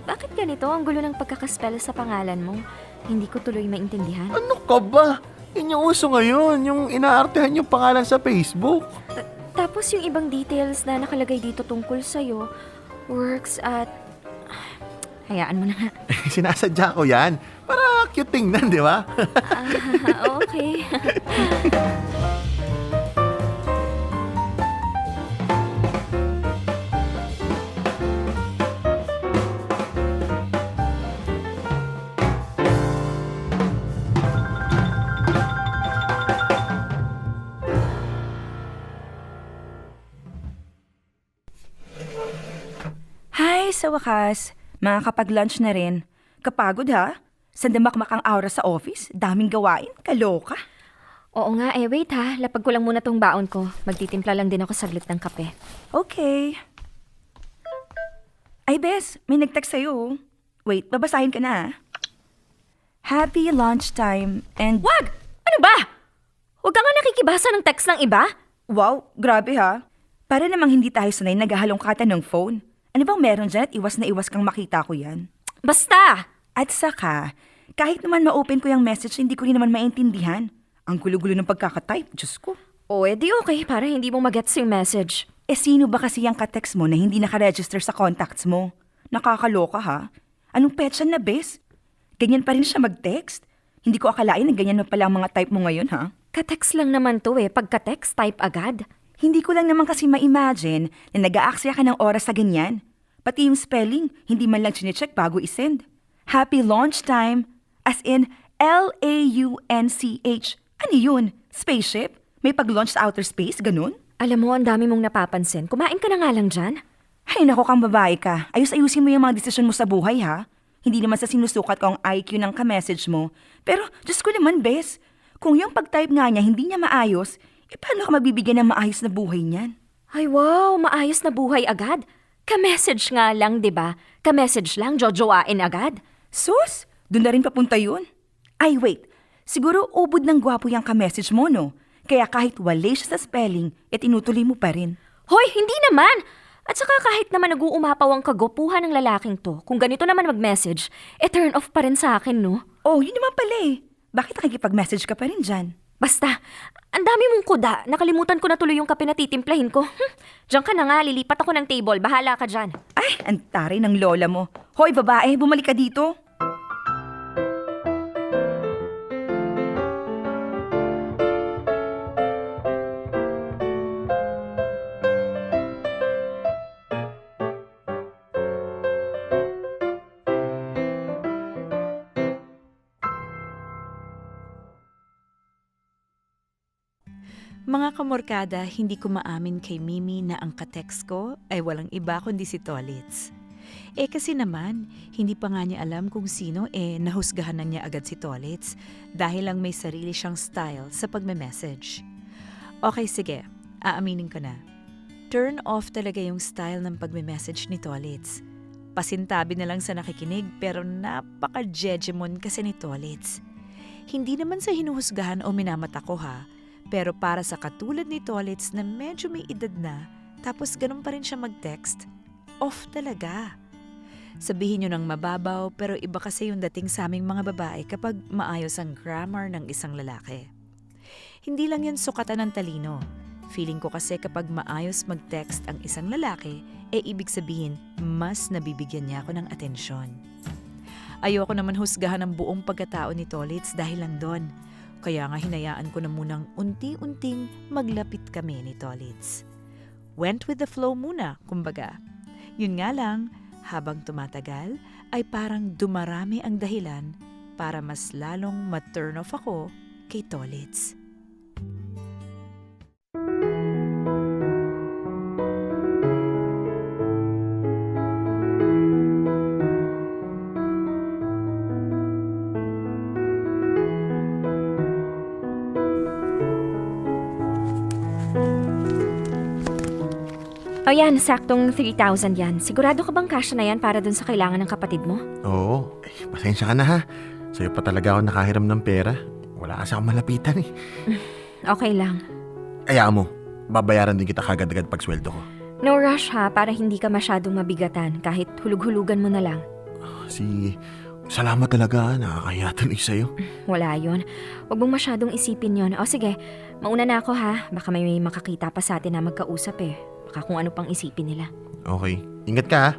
Bakit ganito? Ang gulo ng pagkakaspell sa pangalan mo. Hindi ko tuloy maintindihan. Ano ka ba? Yun yung uso ngayon, yung inaartehan yung pangalan sa Facebook. Tapos yung ibang details na nakalagay dito tungkol sa'yo, works at... Hayaan mo na nga. Sinasadya ko yan. Para cute tingnan, di ba? Okay. Hi, sa wakas. Makakapag-lunch na rin. Kapagod ha? Sandamakmak ang aura sa office. Daming gawain. Kaloka. Oo nga, wait ha. Lapag ko lang muna tong baon ko. Magtitimpla lang din ako saglit ng kape. Okay. Ay, Bes, may nag-text sa'yo. Wait, babasahin ka na ha. Happy lunchtime and... Wag! Ano ba? Huwag ka nga nakikibasa ng text ng iba. Wow, grabe ha. Para namang hindi tayo sanay naghahalongkatan ng phone. Ano bang meron dyan at iwas na iwas kang makita ko yan? Basta! At saka, Kahit naman ma-open ko yung message, hindi ko rin naman maintindihan. Ang gulo-gulo ng pagkakatype, Diyos ko. O, edi okay para hindi mo magets yung message. Sino ba kasi yung katext mo na hindi nakaregister sa contacts mo? Nakakaloka ha? Anong petsa na, bes? Ganyan pa rin siya mag-text? Hindi ko akalain na ganyan na pala ang mga type mo ngayon, ha? Ka-text lang naman to eh. Pagka-text, type agad. Hindi ko lang naman kasi ma-imagine na nag-aaksaya ka ng oras sa ganyan. Pati yung spelling, hindi man lang chinecheck bago isend. Happy launch time, as in Launch. Ano yun? Spaceship? May pag-launch sa outer space, ganun? Alam mo, ang dami mong napapansin. Kumain ka na nga lang dyan. Ay, nako kang babae ka. Ayus-ayusin mo yung mga desisyon mo sa buhay, ha? Hindi naman sa sinusukat ko ang IQ ng ka-message mo. Pero, Diyos ko naman, bes. Kung yung pag-type nga niya hindi niya maayos, paano ka mabibigyan ng maayos na buhay niyan? Ay wow, maayos na buhay agad. Ka-message nga lang, di ba? Ka-message lang, jojoain agad. Sus, doon na rin papunta yun. Ay, wait. Siguro ubod ng gwapo yung ka-message mo, no? Kaya kahit wala siya sa spelling, tinutuloy mo pa rin. Hoy, hindi naman! At saka kahit naman nag-uumapaw ang kagopuhan ng lalaking to, kung ganito naman mag-message, turn off pa rin sa akin, no? Oh, yun naman pala eh. Bakit nakikipag-message ka pa rin dyan? Basta, ang dami mong kuda. Nakalimutan ko na tuloy yung kape na titimplahin ko. Diyan ka na nga, lilipat ako ng table. Bahala ka dyan. Ay, ang taray ng lola mo. Hoy, babae, bumalik ka dito. Mga kamorkada, hindi ko maamin kay Mimi na ang katext ko ay walang iba kundi si Tolitz. Kasi naman, hindi pa nga niya alam kung sino nahusgahan na niya agad si Tolitz dahil lang may sarili siyang style sa pagme-message. Okay, sige, aaminin ko na. Turn off talaga yung style ng pagme-message ni Tolitz. Pasintabi na lang sa nakikinig pero napaka-jejemon kasi ni Tolitz. Hindi naman sa hinuhusgahan o minamata ko ha, pero para sa katulad ni Tolitz na medyo may edad na, tapos ganun pa rin siya mag-text, off talaga. Sabihin nyo ng mababaw, pero iba kasi yung dating sa aming mga babae kapag maayos ang grammar ng isang lalaki. Hindi lang yan sukatan ng talino. Feeling ko kasi kapag maayos mag-text ang isang lalaki, ibig sabihin, mas nabibigyan niya ako ng atensyon. Ayoko naman husgahan ang buong pagkatao ni Tolitz dahil lang doon. Kaya nga hinayaan ko na munang unti-unting maglapit kami ni Tolitz. Went with the flow muna, kumbaga. Yun nga lang, habang tumatagal, ay parang dumarami ang dahilan para mas lalong ma-turn off ako kay Tolitz. O yan, saktong 3,000 yan. Sigurado ka bang kasya na yan para dun sa kailangan ng kapatid mo? Oo, pasensya ka na ha. Sa'yo pa talaga ako nakahiram ng pera. Wala kasi akong malapitan eh. Okay lang. Hayaan mo, babayaran din kita kagad-agad pag sweldo ko. No rush ha, para hindi ka masyadong mabigatan kahit hulug-hulugan mo na lang. Sige, salamat talaga. Nakakahiya tuloy sa'yo. Wala yun. Huwag mong masyadong isipin yon. O sige, mauna na ako ha. Baka may makakita pa sa atin na magkausap eh. Baka kung ano pang isipin nila. Okay, ingat ka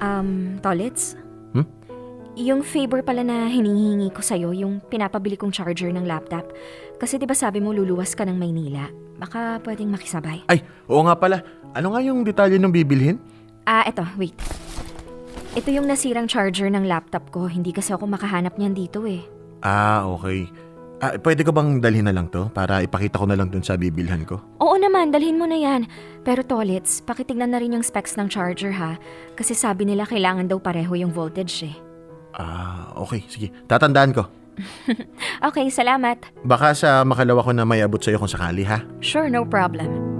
ha. Tolitz? Hmm? Yung favor pala na hinihingi ko sa'yo, yung pinapabili kong charger ng laptop. Kasi diba sabi mo luluwas ka ng Maynila? Baka pwedeng makisabay. Ay, oo nga pala. Ano nga yung detalye ng bibilhin? Eto, wait. Ito yung nasirang charger ng laptop ko. Hindi kasi ako makahanap niyan dito eh. Okay. Pwede ko bang dalhin na lang to para ipakita ko na lang dun sa bibilhan ko? Oo naman, dalhin mo na yan. Pero Tolitz, pakitignan na rin yung specs ng charger ha. Kasi sabi nila kailangan daw pareho yung voltage eh. Okay. Sige. Tatandaan ko. Okay, salamat. Baka sa makalawa ko na may abot sa'yo kung sakali ha. Sure, no problem.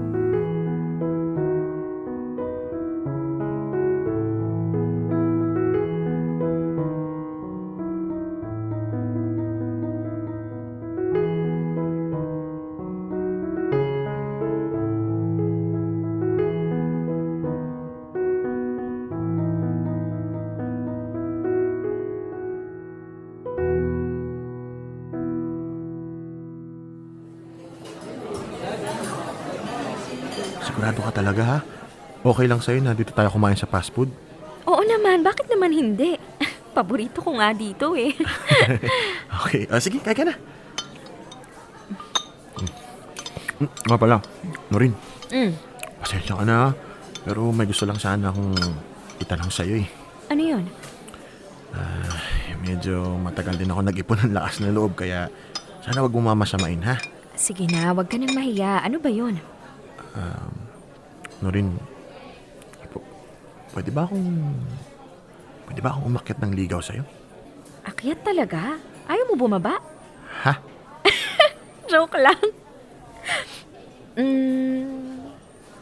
Sigurado ka talaga ha? Okay lang sa'yo na dito tayo kumain sa fast food? Oo naman, bakit naman hindi? Paborito ko nga dito eh. Okay, sige, kaya ka na. Nga pala, Norin, pasensya ka na ha? Pero may gusto lang sana akong itanong sa'yo eh. Ano yun? Medyo matagal din ako nag-ipon ng lakas na loob kaya sana wag mo mamasamain ha? Sige na, wag ka nang mahiya. Ano ba yun? Norin, pwede ba akong umakyat ng ligaw sa'yo? Akyat talaga? Ayaw mo bumaba? Ha? Joke lang.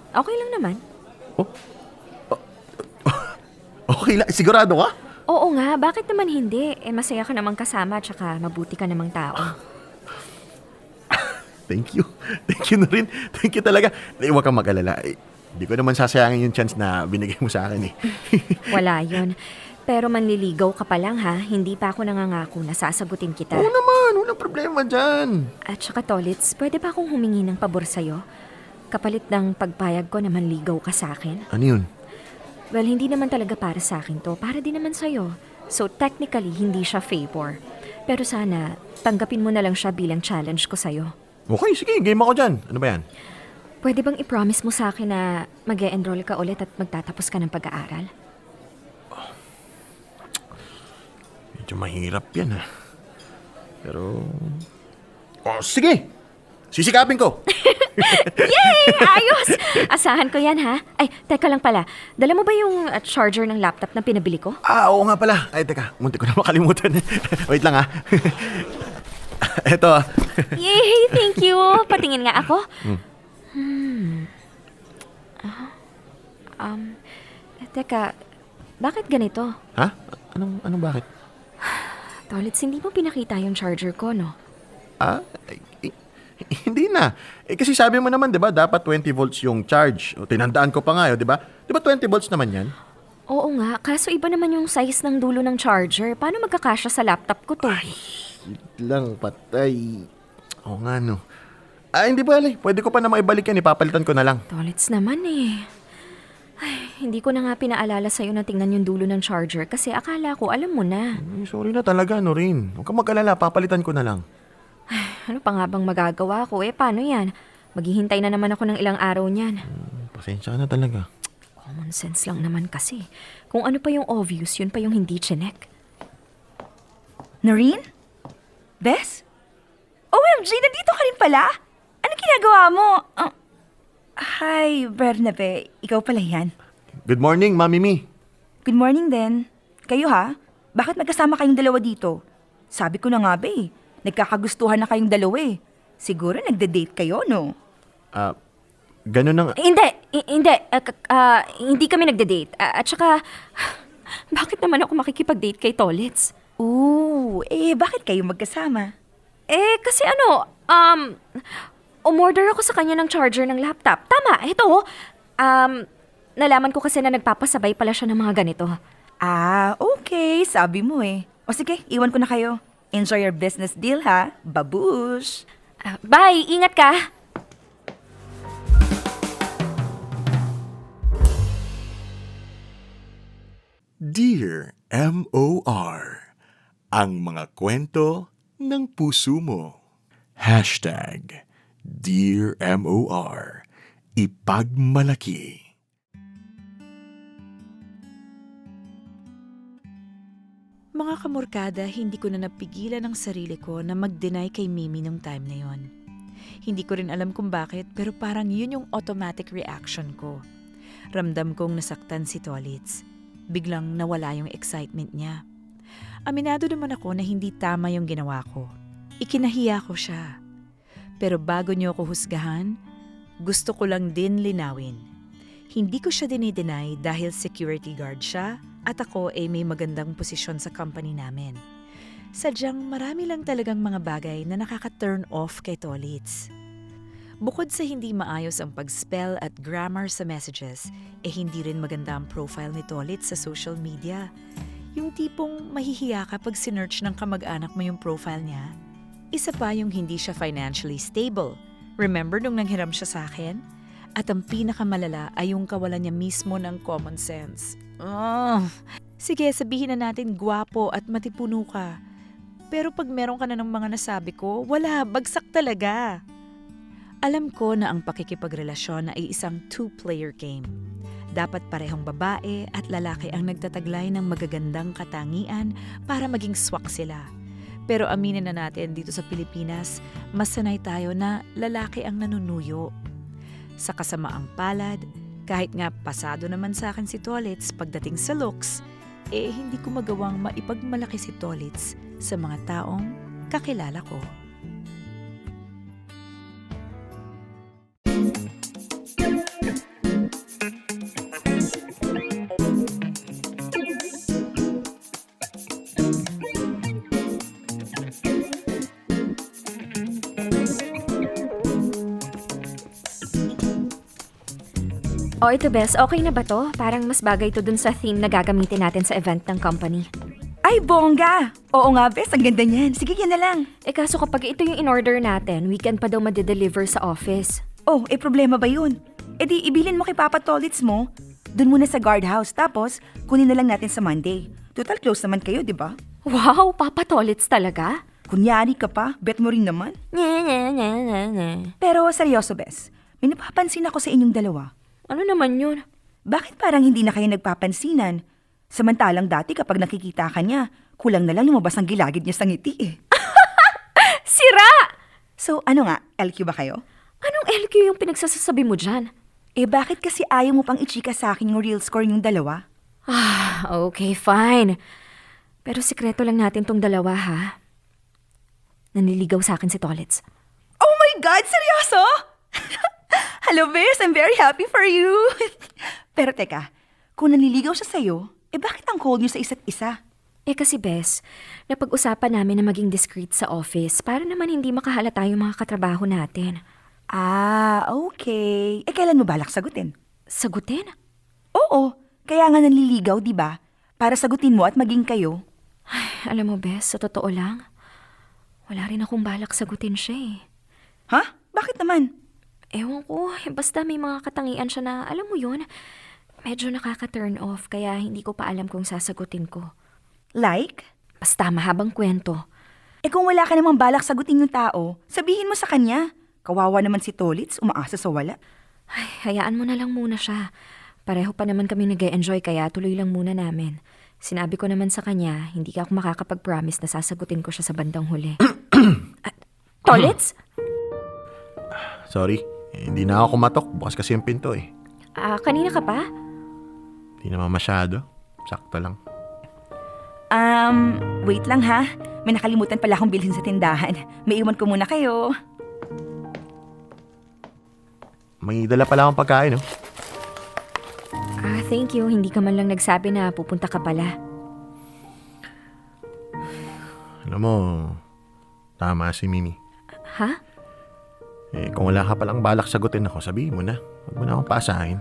Okay lang naman. Okay lang, sigurado ka? Oo nga, bakit naman hindi? Masaya ka namang kasama tsaka mabuti ka namang tao. Thank you. Thank you, Norin. Thank you talaga. Huwag kang mag-alala. Hindi ko naman sasayangin yung chance na binigay mo sa akin eh. Wala yun. Pero manliligaw ka pa lang ha, hindi pa ako nangangako na sasagutin kita. Oo naman, walang problema dyan. At saka Tolits, pwede pa akong humingi ng pabor sa'yo? Kapalit ng pagpayag ko na manligaw ka sa akin? Ano yun? Well, hindi naman talaga para sa akin to, para din naman sa'yo. So technically, hindi siya favor. Pero sana, tanggapin mo na lang siya bilang challenge ko sa'yo. Okay, sige, game ako dyan. Ano ba yan? Pwede bang i-promise mo sa akin na mag-e-enroll ka ulit at magtatapos ka ng pag-aaral? Medyo mahirap yan ha. Pero... sige! Sisikapin ko! Yay! Ayos! Asahan ko yan ha. Ay, teka lang pala. Dala mo ba yung charger ng laptop na pinabili ko? Oo nga pala. Ay, teka, munti ko na makalimutan. Wait lang ha. Eto ha. Yay! Thank you! Patingin nga ako. Teka, bakit ganito? Ha? Anong bakit? Tolits, hindi mo pinakita yung charger ko, no? Hindi na. Kasi sabi mo naman, di ba, dapat 20 volts yung charge. O, tinandaan ko pa nga, di ba? Di ba 20 volts naman yan? Oo nga, kaso iba naman yung size ng dulo ng charger. Paano magkakasya sa laptop ko to? Lang, patay. Oo nga, no. Hindi ba, alay. Pwede ko pa na maibalik yan. Ipapalitan ko na lang. Tolits naman eh. Ay, hindi ko na nga pinaalala sa'yo na tingnan yung dulo ng charger kasi akala ko alam mo na. Sorry na talaga, Norin. Huwag kang mag-alala. Papalitan ko na lang. Ano pa nga bang magagawa ko? Paano yan? Maghihintay na naman ako ng ilang araw niyan. Pasensya na talaga. Common sense lang naman kasi. Kung ano pa yung obvious, yun pa yung hindi chinek. Noreen? Bes? OMG, nandito ka rin pala? Anong ginagawa mo? Hi, Bernabe. Ikaw pala yan. Good morning, Mami Mi. Good morning din. Kayo ha? Bakit magkasama kayong dalawa dito? Sabi ko na nga ba eh. Nagkakagustuhan na kayong dalawa eh. Siguro nagde-date kayo, no? Ganun ang... Hindi. Hindi kami nagde-date. At saka, bakit naman ako makikipag-date kay Tolits? Bakit kayo magkasama? Kasi umorder ako sa kanya ng charger ng laptop. Tama, ito. Nalaman ko kasi na nagpapasabay pala siya ng mga ganito. Okay. Sabi mo eh. O sige, iwan ko na kayo. Enjoy your business deal, ha? Babush! Bye! Ingat ka! Dear M.O.R. Ang mga kwento ng puso mo. Hashtag Dear M.O.R. Ipagmalaki. Mga kamorkada, hindi ko na napigilan ang sarili ko na mag-deny kay Mimi nung time na yon. Hindi ko rin alam kung bakit, pero parang yun yung automatic reaction ko. Ramdam kong nasaktan si Tolits. Biglang nawala yung excitement niya. Aminado naman ako na hindi tama yung ginawa ko. Ikinahiya ko siya. Pero bago niyo ako husgahan, gusto ko lang din linawin. Hindi ko siya dinideny dahil security guard siya at ako ay may magandang posisyon sa company namin. Sadyang marami lang talagang mga bagay na nakaka-turn off kay Tolits. Bukod sa hindi maayos ang pag-spell at grammar sa messages, hindi rin maganda ang profile ni Tolits sa social media. Yung tipong mahihiya ka pag sinearch ng kamag-anak mo yung profile niya. Isa pa yung hindi siya financially stable. Remember nung nanghiram siya sa akin? At ang pinakamalala ay yung kawalan niya mismo ng common sense. Oh, sige, sabihin na natin gwapo at matipuno ka. Pero pag meron ka na ng mga nasabi ko, wala, bagsak talaga. Alam ko na ang pakikipagrelasyon ay isang two-player game. Dapat parehong babae at lalaki ang nagtataglay ng magagandang katangian para maging swak sila. Pero aminin na natin dito sa Pilipinas, mas sanay tayo na lalaki ang nanunuyo. Sa kasamaang palad, kahit nga pasado naman sa akin si Tolitz pagdating sa looks, hindi ko magawang maipagmalaki si Tolitz sa mga taong kakilala ko. O ito Bes, okay na ba to? Parang mas bagay to dun sa theme na gagamitin natin sa event ng company. Ay, bongga! Oo nga, Bes, ang ganda niyan. Sige, yan na lang. Kaso kapag ito yung in-order natin, weekend pa daw madideliver sa office. Oh, problema ba yun? Di, ibilin mo kay Papa Tolitz mo. Doon muna sa guardhouse, tapos kunin na lang natin sa Monday. Total close naman kayo, di ba? Wow, Papa Tolitz talaga? Kunyari ka pa, bet mo rin naman. Nye. Pero seryoso, Bes, may napapansin ako sa inyong dalawa. Ano naman yun? Bakit parang hindi na kayo nagpapansinan? Samantalang dati kapag nakikita ka niya, kulang na lang lumabas ang gilagid niya sa ngiti eh. Sira! So ano nga, LQ ba kayo? Anong LQ yung pinagsasasabi mo dyan? Bakit kasi ayaw mo pang ichika sa akin yung real score yung dalawa? Okay, fine. Pero sikreto lang natin tong dalawa, ha? Nanliligaw sa akin si Tolitz. Oh my God, seryoso? Hello, Bes, I'm very happy for you. Pero teka, kung nanliligaw siya sa'yo, bakit ang cold niyo sa isa't isa? Kasi Bes, napag-usapan namin na maging discreet sa office para naman hindi makahalata yung mga katrabaho natin. Okay. Kailan mo balak sagutin? Sagutin? Oo, kaya nga nanliligaw, di ba? Para sagutin mo at maging kayo. Alam mo, Bes, sa totoo lang, wala rin akong balak sagutin siya eh. Ha? Bakit naman? Ewan ko, basta may mga katangian siya na, alam mo yun, medyo nakaka-turn off kaya hindi ko pa alam kung sasagutin ko. Like? Basta mahabang kwento. Kung wala ka namang balak sagutin yung tao, sabihin mo sa kanya. Kawawa naman si Tolitz, umaasa sa wala. Hayaan mo na lang muna siya. Pareho pa naman kami nag-e-enjoy kaya tuloy lang muna namin. Sinabi ko naman sa kanya, hindi ka ako makakapag-promise na sasagutin ko siya sa bandang huli. Tolitz? Sorry, hindi na ako kumatok. Bukas kasi yung pinto eh. Kanina ka pa? Hindi naman masyado. Sakto lang. Wait lang ha. May nakalimutan pala akong bilhin sa tindahan. May iwan ko muna kayo. May dala pala akong pagkain, no? Thank you. Hindi ka man lang nagsabi na pupunta ka pala. Alam mo, tama si Mimi. Ha? Kung wala ka palang balak sagutin ako, sabihin mo na. Huwag mo na akong paasahin.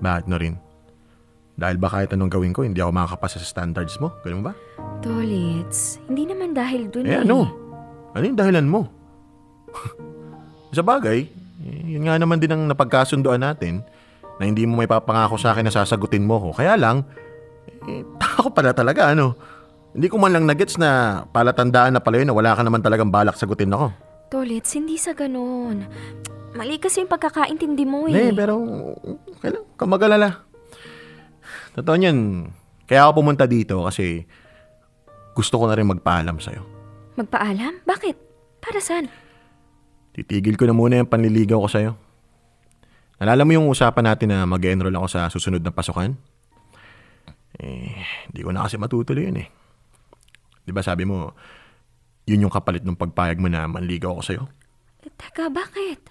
Bakit na rin? Dahil ba kahit anong gawin ko, hindi ako makakapasa sa standards mo? Ganun ba? Tolitz, hindi naman dahil dun Ano? Ano yung dahilan mo? Sa bagay, yun nga naman din ang napagkasunduan natin na hindi mo may papangako sa akin na sasagutin mo ko. Kaya lang, tako pala talaga, ano? Hindi ko man lang nagets na palatandaan na pala yun na wala ka naman talagang balak sagutin ako. Tolitz, hindi sa ganun. Mali kasi yung pagkakaintindi mo eh. Pero kailan ka mag-alala. Totoo niyan, kaya ako pumunta dito kasi gusto ko na rin magpaalam sa'yo. Magpaalam? Bakit? Para saan? Titigil ko na muna yung panliligaw ko sa'yo. Nalala mo yung usapan natin na mag-enroll ako sa susunod na pasukan? Hindi ko na kasi matutuloy yun eh. Di ba sabi mo, yun yung kapalit ng pagpayag mo na manligaw ako sa'yo? Teka, bakit?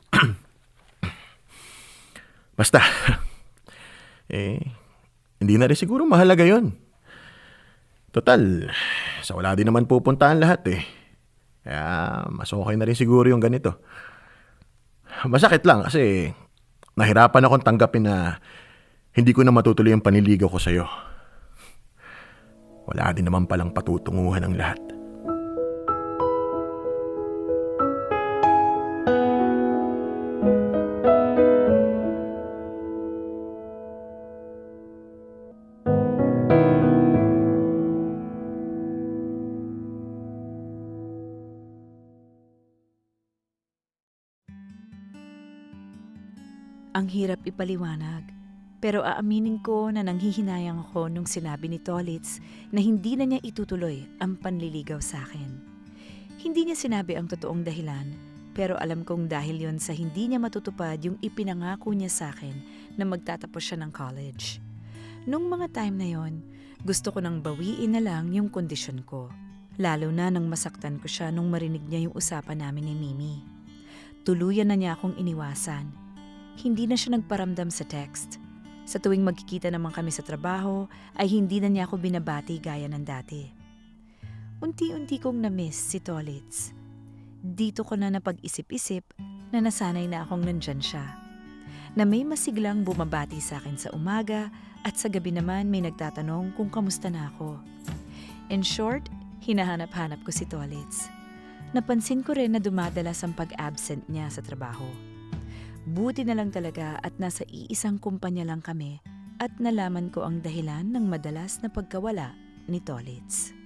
Basta, hindi na rin siguro mahalaga yun. Total, sa wala din naman pupuntahan lahat eh. Kaya mas okay na rin siguro yung ganito. Masakit lang kasi nahirapan akong tanggapin na hindi ko na matutuloy yung panliligaw ko sa'yo. Wala din naman palang patutunguhan ang lahat. Ang hirap ipaliwanag. Pero aaminin ko na nanghihinayang ako nung sinabi ni Tolitz na hindi na niya itutuloy ang panliligaw sa akin. Hindi niya sinabi ang totoong dahilan, pero alam kong dahil yon sa hindi niya matutupad yung ipinangako niya sa akin na magtatapos siya ng college. Nung mga time na yon, gusto ko nang bawiin na lang yung kondisyon ko. Lalo na nang masaktan ko siya nung marinig niya yung usapan namin ni Mimi. Tuluyan na niya akong iniwasan. Hindi na siya nagparamdam sa text. Sa tuwing magkikita naman kami sa trabaho, ay hindi na niya ako binabati gaya ng dati. Unti-unti kong na-miss si Tolitz. Dito ko na napag-isip-isip na nasanay na akong nandyan siya. Na may masiglang bumabati sa akin sa umaga at sa gabi naman may nagtatanong kung kamusta na ako. In short, hinahanap-hanap ko si Tolitz. Napansin ko rin na dumadalas ang pag-absent niya sa trabaho. Buti na lang talaga at nasa iisang kumpanya lang kami at nalaman ko ang dahilan ng madalas na pagkawala ni Tolitz.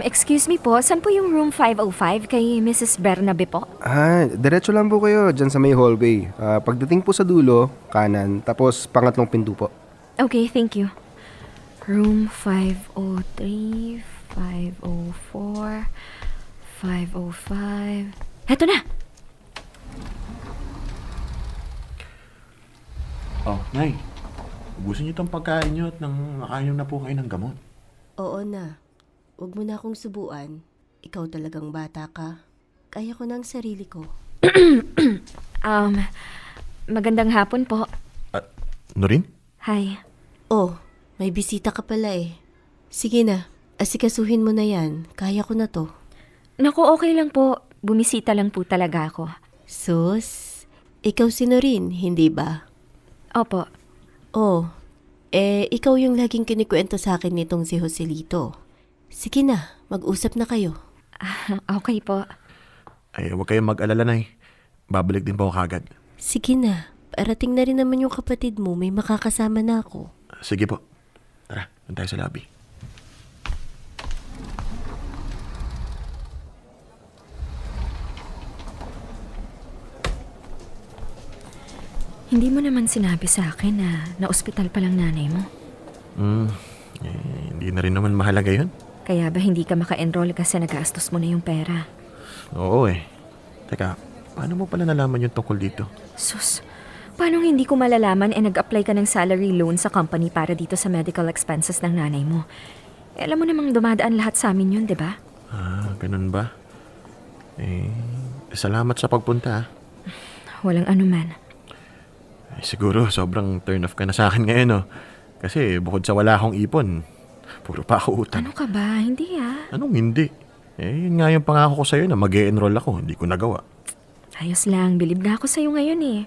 Excuse me po, saan po yung room 505 kay Mrs. Bernabe po? Diretso lang po kayo dyan sa may hallway. Pagdating po sa dulo, kanan, tapos pangatlong pinto po. Okay, thank you. Room 503, 504, 505... Heto na! Oh, Nay. Ubusin niyo itong pagkain niyo at nang makainom na po kayo ng gamot. Oo na. Huwag mo na akong subuan. Ikaw talagang bata ka. Kaya ko ng sarili ko. Magandang hapon po. Norin? Hi. Oh, may bisita ka pala eh. Sige na, asikasuhin mo na yan. Kaya ko na to. Naku, okay lang po. Bumisita lang po talaga ako. Sus, ikaw si Norin, hindi ba? Opo. Oh, ikaw yung laging kinikwento sa akin nitong si Joselito. Sige na, mag-usap na kayo. Okay po. Ay, huwag kayong mag-alala, Nay. Babalik din po ako kagad. Sige na, parating na rin naman yung kapatid mo. May makakasama na ako. Sige po. Tara, doon tayo sa lobby. Hindi mo naman sinabi sa akin na na-ospital pa lang nanay mo. Hindi na rin naman mahalaga yun. Kaya ba hindi ka maka-enroll kasi nagastos mo na yung pera? Oo eh. Teka, paano mo pala nalaman yung tungkol dito? Sus, paano hindi ko malalaman nag-apply ka ng salary loan sa company para dito sa medical expenses ng nanay mo? Alam mo namang dumadaan lahat sa amin yun, di ba? Ganun ba? Salamat sa pagpunta. Walang anuman. Siguro sobrang turn off ka na sa akin ngayon, no? Kasi bukod sa wala akong ipon, puro pa ako utang. Ano ka ba? Hindi Anong hindi? Yun nga yung pangako ko sa'yo na mag-e-enroll ako. Hindi ko nagawa. Ayos lang. Bilib na ako sa'yo ngayon eh.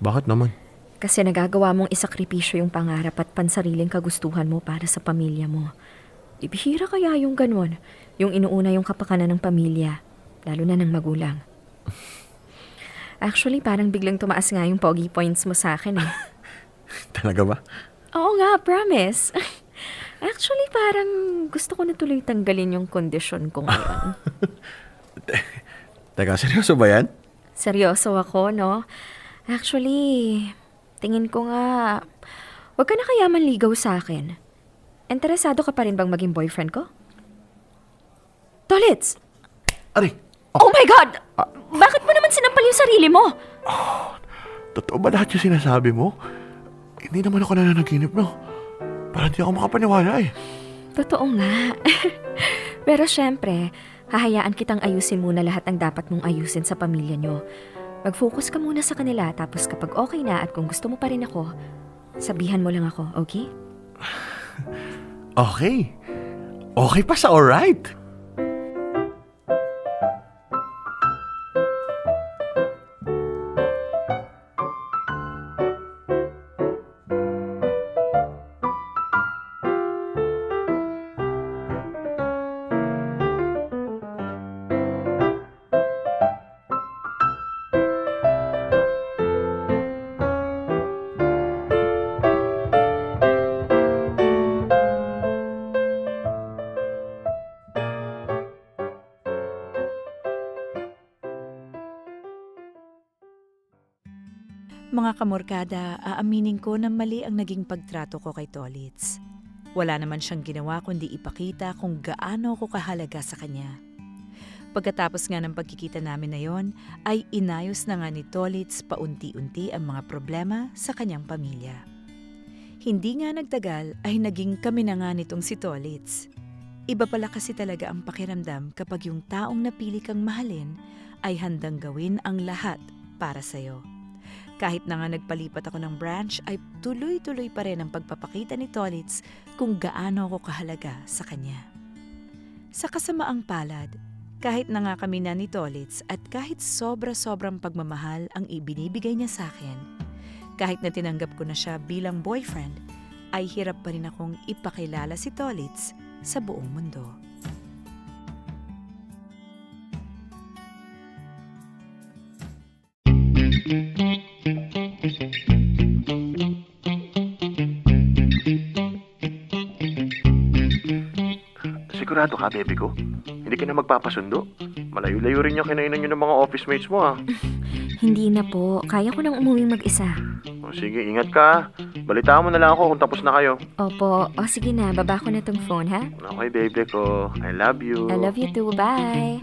Bakit naman? Kasi nagagawa mong isakripisyo yung pangarap at pansariling kagustuhan mo para sa pamilya mo. Ibihira kaya yung ganun. Yung inuuna yung kapakanan ng pamilya. Lalo na ng magulang. Actually, parang biglang tumaas nga yung pogi points mo sa akin eh. Talaga ba? Oo nga, promise. Actually, parang gusto ko na tuloy tanggalin yung kondisyon ko ngayon. Teka, seryoso ba yan? Seryoso ako, no? Actually, tingin ko nga, wag ka na kaya manligaw sa akin. Interesado ka pa rin bang maging boyfriend ko? Tolitz! Ari! Oh my God! Bakit mo naman sinampal yung sarili mo? Totoo ba lahat yung sinasabi mo? Hindi naman ako nananaginip, no? Parang di ako makapaniwala eh. Totoo nga. Pero syempre, hahayaan kitang ayusin muna lahat ng dapat mong ayusin sa pamilya nyo. Mag-focus ka muna sa kanila, tapos kapag okay na at kung gusto mo pa rin ako, sabihan mo lang ako, okay? Okay. Okay pa sa alright. Mga kamorkada, aaminin ko na mali ang naging pagtrato ko kay Tolitz. Wala naman siyang ginawa kundi ipakita kung gaano ako kahalaga sa kanya. Pagkatapos nga ng pagkikita namin na yon, ay inayos na nga ni Tolitz paunti-unti ang mga problema sa kanyang pamilya. Hindi nga nagtagal ay naging kami na nga nitong si Tolitz. Iba pala kasi talaga ang pakiramdam kapag yung taong napili kang mahalin ay handang gawin ang lahat para sa'yo. Kahit na nga nagpalipat ako ng branch ay tuloy-tuloy pa rin ang pagpapakita ni Tolitz kung gaano ako kahalaga sa kanya. Sa kasamaang palad, kahit na nga kami na ni Tolitz at kahit sobra-sobrang pagmamahal ang ibinibigay niya sa akin, kahit na tinanggap ko na siya bilang boyfriend, ay hirap pa rin akong ipakilala si Tolitz sa buong mundo. Sigurado ka, baby ko? Hindi ka na magpapasundo? Malayo-layo rin yung kinainan nyo ng mga office mates mo, Hindi na po. Kaya ko nang umuwi mag-isa. O sige, ingat ka. Balitaan mo na lang ako kung tapos na kayo. Opo. O sige na, baba ko na tong phone, ha? Okay, baby ko. I love you. I love you too. Bye!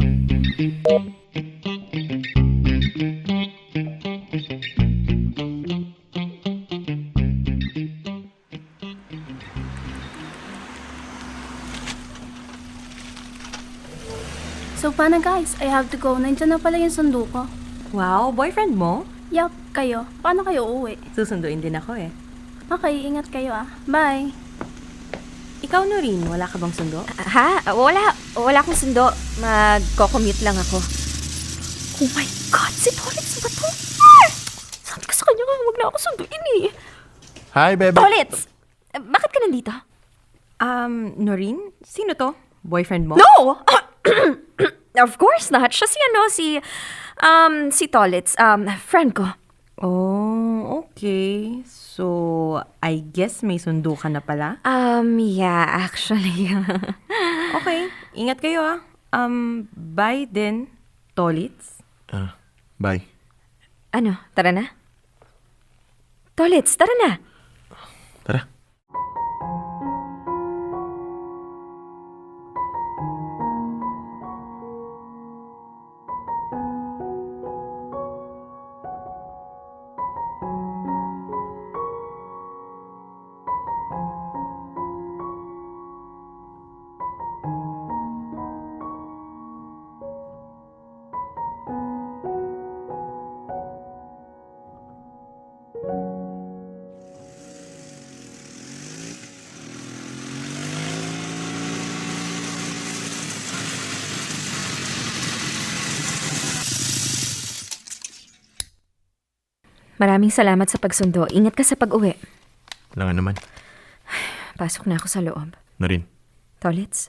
So, paano guys? I have to go. Nandiyan na pala yung sundo ko. Wow, boyfriend mo? Yup, kayo. Paano kayo uuwi? Susunduin din ako eh. Okay, ingat kayo ah. Bye! Ikaw, Noreen, wala ka bang sundo? Ha? Wala akong sundo. Mag-commute lang ako. Oh my God! Si Tolitz ba to? Sabi ko sa kanya nga, huwag na ako sunduin eh. Hi, baby. Tolitz! Bakit ka nandito? Noreen? Sino to? Boyfriend mo? No! Of course not. Siya si Tolitz. Friend ko. Oh, okay. So, I guess may sundo ka na pala? Yeah, actually. Okay, ingat kayo ah. Bye din, Tolitz. Bye. Ano, tara na? Tolitz, tara na. Tara. Maraming salamat sa pagsundo. Ingat ka sa pag-uwi. Wala nga naman. Pasok na ako sa loob. Noreen, Tolitz?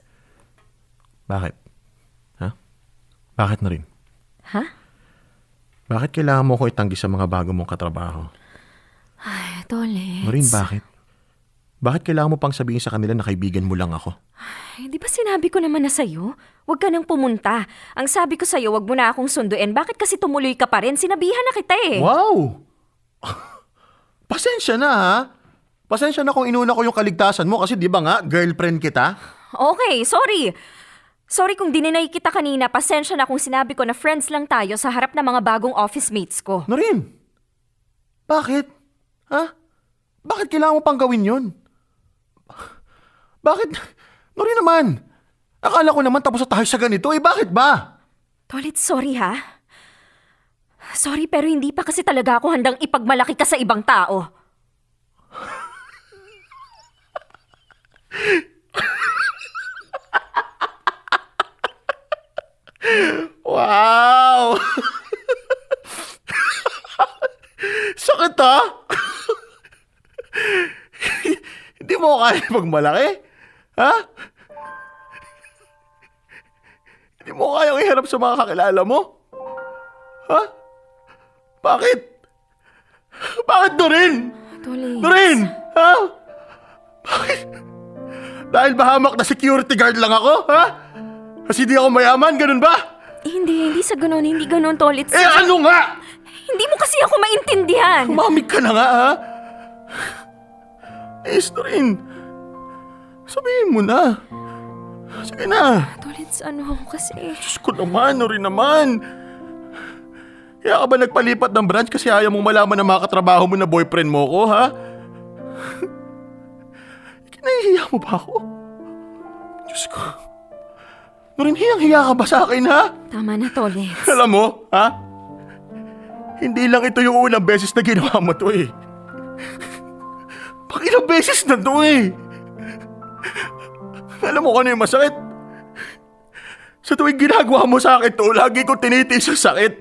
bakit? Ha? Bakit, Noreen? Ha? Bakit kailangan mo ko itanggi sa mga bago mong katrabaho? Ay, Tolitz. Noreen, bakit? Bakit kailangan mo pang sabihin sa kanila na kaibigan mo lang ako? Ay, di ba sinabi ko naman na sa'yo? Huwag ka nang pumunta. Ang sabi ko sa'yo, huwag mo na akong sunduin. Bakit kasi tumuloy ka pa rin? Sinabihan na kita eh. Wow! Pasensya na ha. Pasensya na kung inuna ko yung kaligtasan mo kasi di ba nga, girlfriend kita? Okay, sorry. Sorry kung dininay kita kanina. Pasensya na kung sinabi ko na friends lang tayo sa harap ng mga bagong office mates ko. Noreen, bakit? Ha? Bakit kailangan mo pang gawin yun? Bakit? Noreen naman, akala ko naman tapos na tayo sa ganito. Bakit ba? Tolitz, sorry ha. Sorry pero hindi pa kasi talaga ako handang ipagmalaki ka sa ibang tao. Wow! Sakit ha? Hindi mo kaya pagmalaki? Ha? Hindi mo kayang iharap sa mga kakilala mo? Ha? Bakit? Bakit, Noreen? Tolitz. Noreen! Ha? Bakit? Dahil ba hamak na security guard lang ako? Ha? Kasi di ako mayaman, ganun ba? Hindi sa ganun. Hindi ganun, Tolitz. Ano nga? Hindi mo kasi kasi ako maintindihan. Umamig ka na nga, ha? Please, Noreen. Sabihin mo na. Sige na. Tolits, ano kasi... Diyos ko naman, Noreen naman. Kaya ka ba nagpalipat ng branch kasi ayaw mong malaman na mga katrabaho mo na boyfriend mo ko, ha? Kinahihiya mo ba ako? Diyos ko. Noreen, hiyang-hiya ka ba sa akin, ha? Tama na, Tolits. Alam mo, ha? Hindi lang ito yung unang beses na ginawa mo to, eh. Ilang beses na to, eh. Alam mo kung ano yung masakit? Sa tuwing ginagawa mo sa akin to, lagi ko tinitiis ang sakit.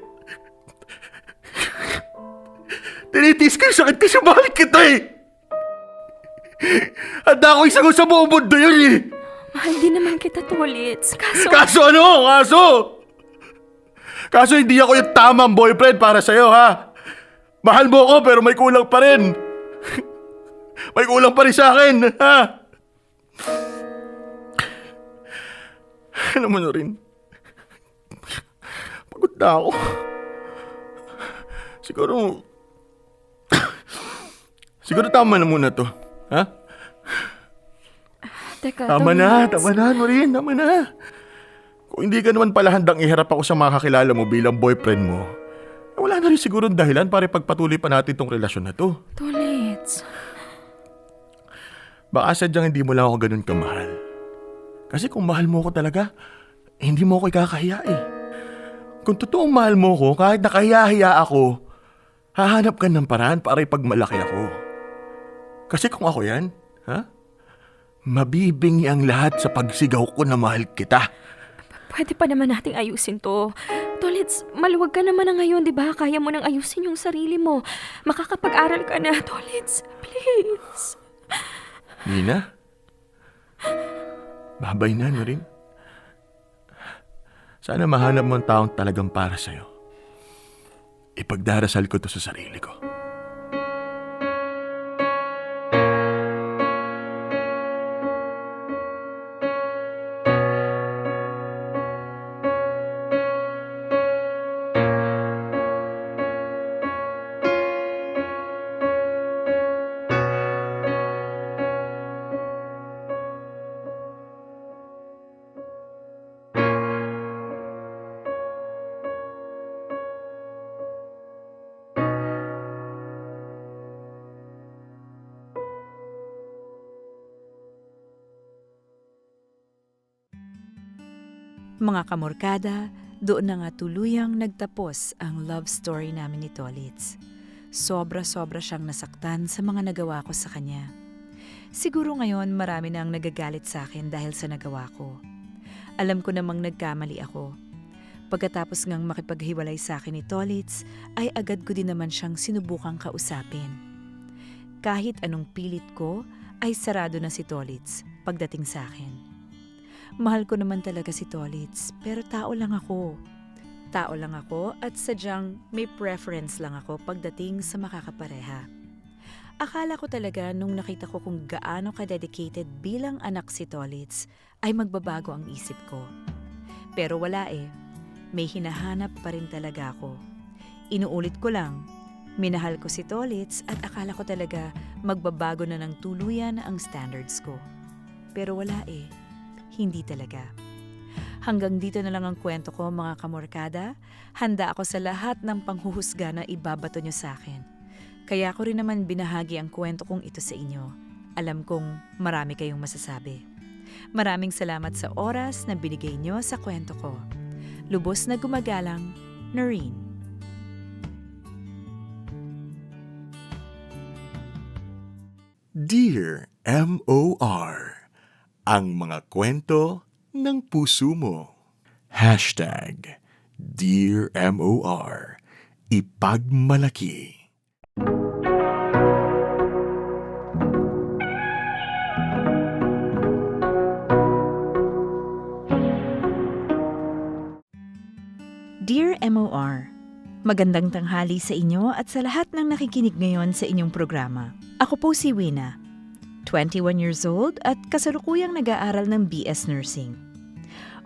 Tinitiis ko yung sakit kasi balik kita, eh. Handa ako isagot sa buong mundo yun, eh. Mahal din naman kita, Tolits. Kaso ano? Kaso hindi ako yung tamang boyfriend para sa'yo, ha? Mahal mo ako pero may kulang pa rin. May kulang pa rin sa akin, ha? Alam mo na rin. Pagod na ako. Siguro tama na muna to, ha? Teka, Tama na, Noreen, tama na. Kung hindi ka naman pala handang iharap ako sa mga kakilala mo bilang boyfriend mo, wala na rin siguro dahilan para ipagpatuloy pa natin tong relasyon na to. Tolits. Baka sadyang hindi mo lang ako ganun kamahal. Kasi kung mahal mo ko talaga, hindi mo ako ikakahiya, eh. Kung totoong mahal mo ko, kahit nakahiya-hiya ako, hahanap ka ng paraan para ipagmalaki ako. Kasi kung ako yan, ha? Mabibingi ang lahat sa pagsigaw ko na mahal kita. Pwede pa naman nating ayusin to. Tolits, maluwag ka naman na ngayon, di ba? Kaya mo nang ayusin yung sarili mo. Makakapag-aral ka na, Tolits. Please. Nina? Babay na rin. Sana mahanap mo ang taong talagang para sa'yo. Ipagdarasal ko to sa sarili ko. Mga kamorkada, doon na nga tuluyang nagtapos ang love story namin ni Tolits. Sobra-sobra siyang nasaktan sa mga nagawa ko sa kanya. Siguro ngayon marami na ang nagagalit sa akin dahil sa nagawa ko. Alam ko namang nagkamali ako. Pagkatapos ngang makipaghiwalay sa akin ni Tolits, ay agad ko din naman siyang sinubukang kausapin. Kahit anong pilit ko, ay sarado na si Tolits pagdating sa akin. Mahal ko naman talaga si Tolits, pero tao lang ako. Tao lang ako at sadyang may preference lang ako pagdating sa makakapareha. Akala ko talaga nung nakita ko kung gaano ka-dedicated bilang anak si Tolits, ay magbabago ang isip ko. Pero wala eh, may hinahanap pa rin talaga ako. Inuulit ko lang, minahal ko si Tolits at akala ko talaga magbabago na ng tuluyan ang standards ko. Pero wala eh. Hindi talaga. Hanggang dito na lang ang kwento ko, mga kamorkada. Handa ako sa lahat ng panghuhusga na ibabato nyo sa akin. Kaya ko rin naman binahagi ang kwento kong ito sa inyo. Alam kong marami kayong masasabi. Maraming salamat sa oras na binigay nyo sa kwento ko. Lubos na gumagalang, Noreen. Dear M.O.R. Ang mga kwento ng puso mo. Hashtag Dear M.O.R. Ipagmalaki. Dear MOR, magandang tanghali sa inyo at sa lahat ng nakikinig ngayon sa inyong programa. Ako po si Wina, 21 years old at kasalukuyang nag-aaral ng BS Nursing.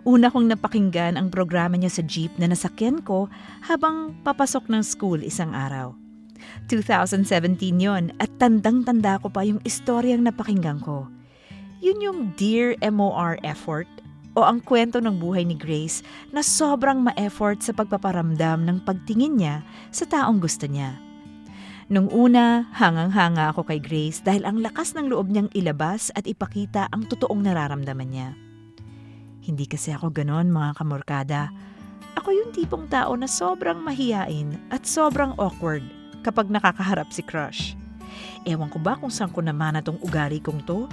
Una kong napakinggan ang programa niya sa jeep na nasakyan ko habang papasok ng school isang araw. 2017 yon at tandang-tanda ko pa yung istoryang napakinggan ko. Yun yung Dear MOR effort o ang kwento ng buhay ni Grace na sobrang ma-effort sa pagpaparamdam ng pagtingin niya sa taong gusto niya. Nung una, hangang-hanga ako kay Grace dahil ang lakas ng loob niyang ilabas at ipakita ang totoong nararamdaman niya. Hindi kasi ako ganon, mga kamorkada. Ako yung tipong tao na sobrang mahiyain at sobrang awkward kapag nakakaharap si crush. Ewan ko ba kung saan ko naman itong ugali kong to?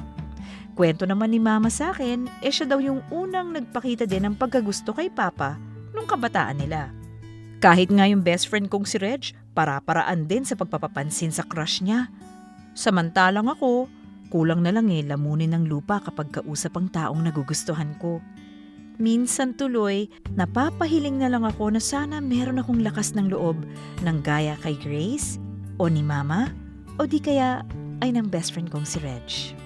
Kwento naman ni Mama sa akin, siya daw yung unang nagpakita din ng pagkagusto kay Papa nung kabataan nila. Kahit nga yung best friend kong si Reg, para-paraan din sa pagpapapansin sa crush niya. Samantalang ako, kulang na lang lamunin ng lupa kapag kausap ang taong nagugustuhan ko. Minsan tuloy, napapahiling na lang ako na sana meron akong lakas ng loob ng gaya kay Grace, o ni Mama, o di kaya ay ng best friend kong si Reg.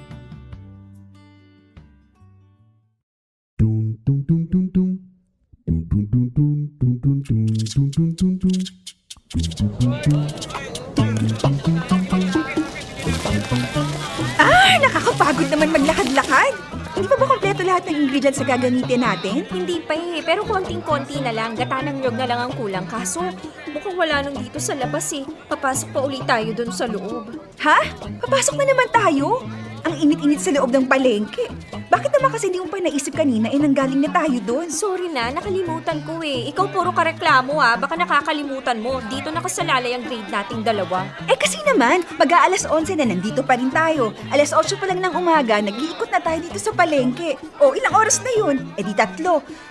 Nakakapagod naman maglakad-lakad. Hindi pa ba kompleto lahat ng ingredients na gagamitin natin? Hindi pa pero konting-konti na lang. Gata ng nyog na lang ang kulang. Kaso, mukhang wala nang dito sa labas Papasok pa ulit tayo dun sa loob. Ha? Papasok na naman tayo? Ang init-init sa loob ng palengke. Bakit naman kasi di mo pa naisip kanina nanggaling na tayo doon? Sorry na, nakalimutan ko Ikaw puro kareklamo baka nakakalimutan mo. Dito nakasalalay ang grade nating dalawa. Kasi naman, mag-aalas 11 na nandito pa rin tayo. Alas 8 pa lang ng umaga, nag-iikot na tayo dito sa palengke. Ilang oras na yun? Di 3.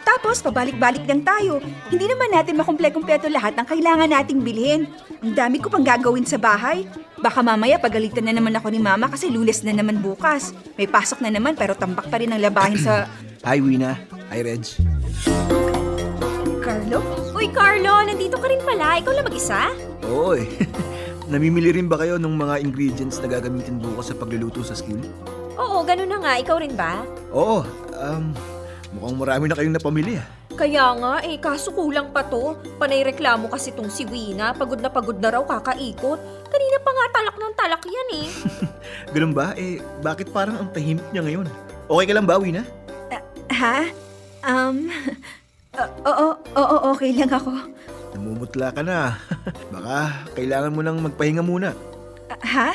Tapos, pabalik-balik lang tayo. Hindi naman natin makumple-kumpleto lahat ng kailangan nating bilhin. Ang dami ko pang gagawin sa bahay. Baka mamaya pagalitan na naman ako ni Mama kasi lunes na naman bukas. May pasok na naman pero tambak pa rin ang labahin sa... Hi, Wina. Hi, Reg. Carlo? Uy, Carlo, nandito ka rin pala. Ikaw lang mag-isa? Oo Namimili rin ba kayo ng mga ingredients na gagamitin bukas sa pagluluto sa school? Oo, ganun na nga. Ikaw rin ba? Oo. Mukhang marami na kayong napamili Kaya nga kaso kulang pa to. Panay reklamo kasi tong si Wina. Pagod na raw kakaikot. Kanina pa nga talak ng talak yan Ganun ba? Bakit parang ang tahimik niya ngayon? Okay ka lang ba, Wina? Ha? Oo, okay lang ako. Namumutla ka na. Baka kailangan mo nang magpahinga muna. Ha?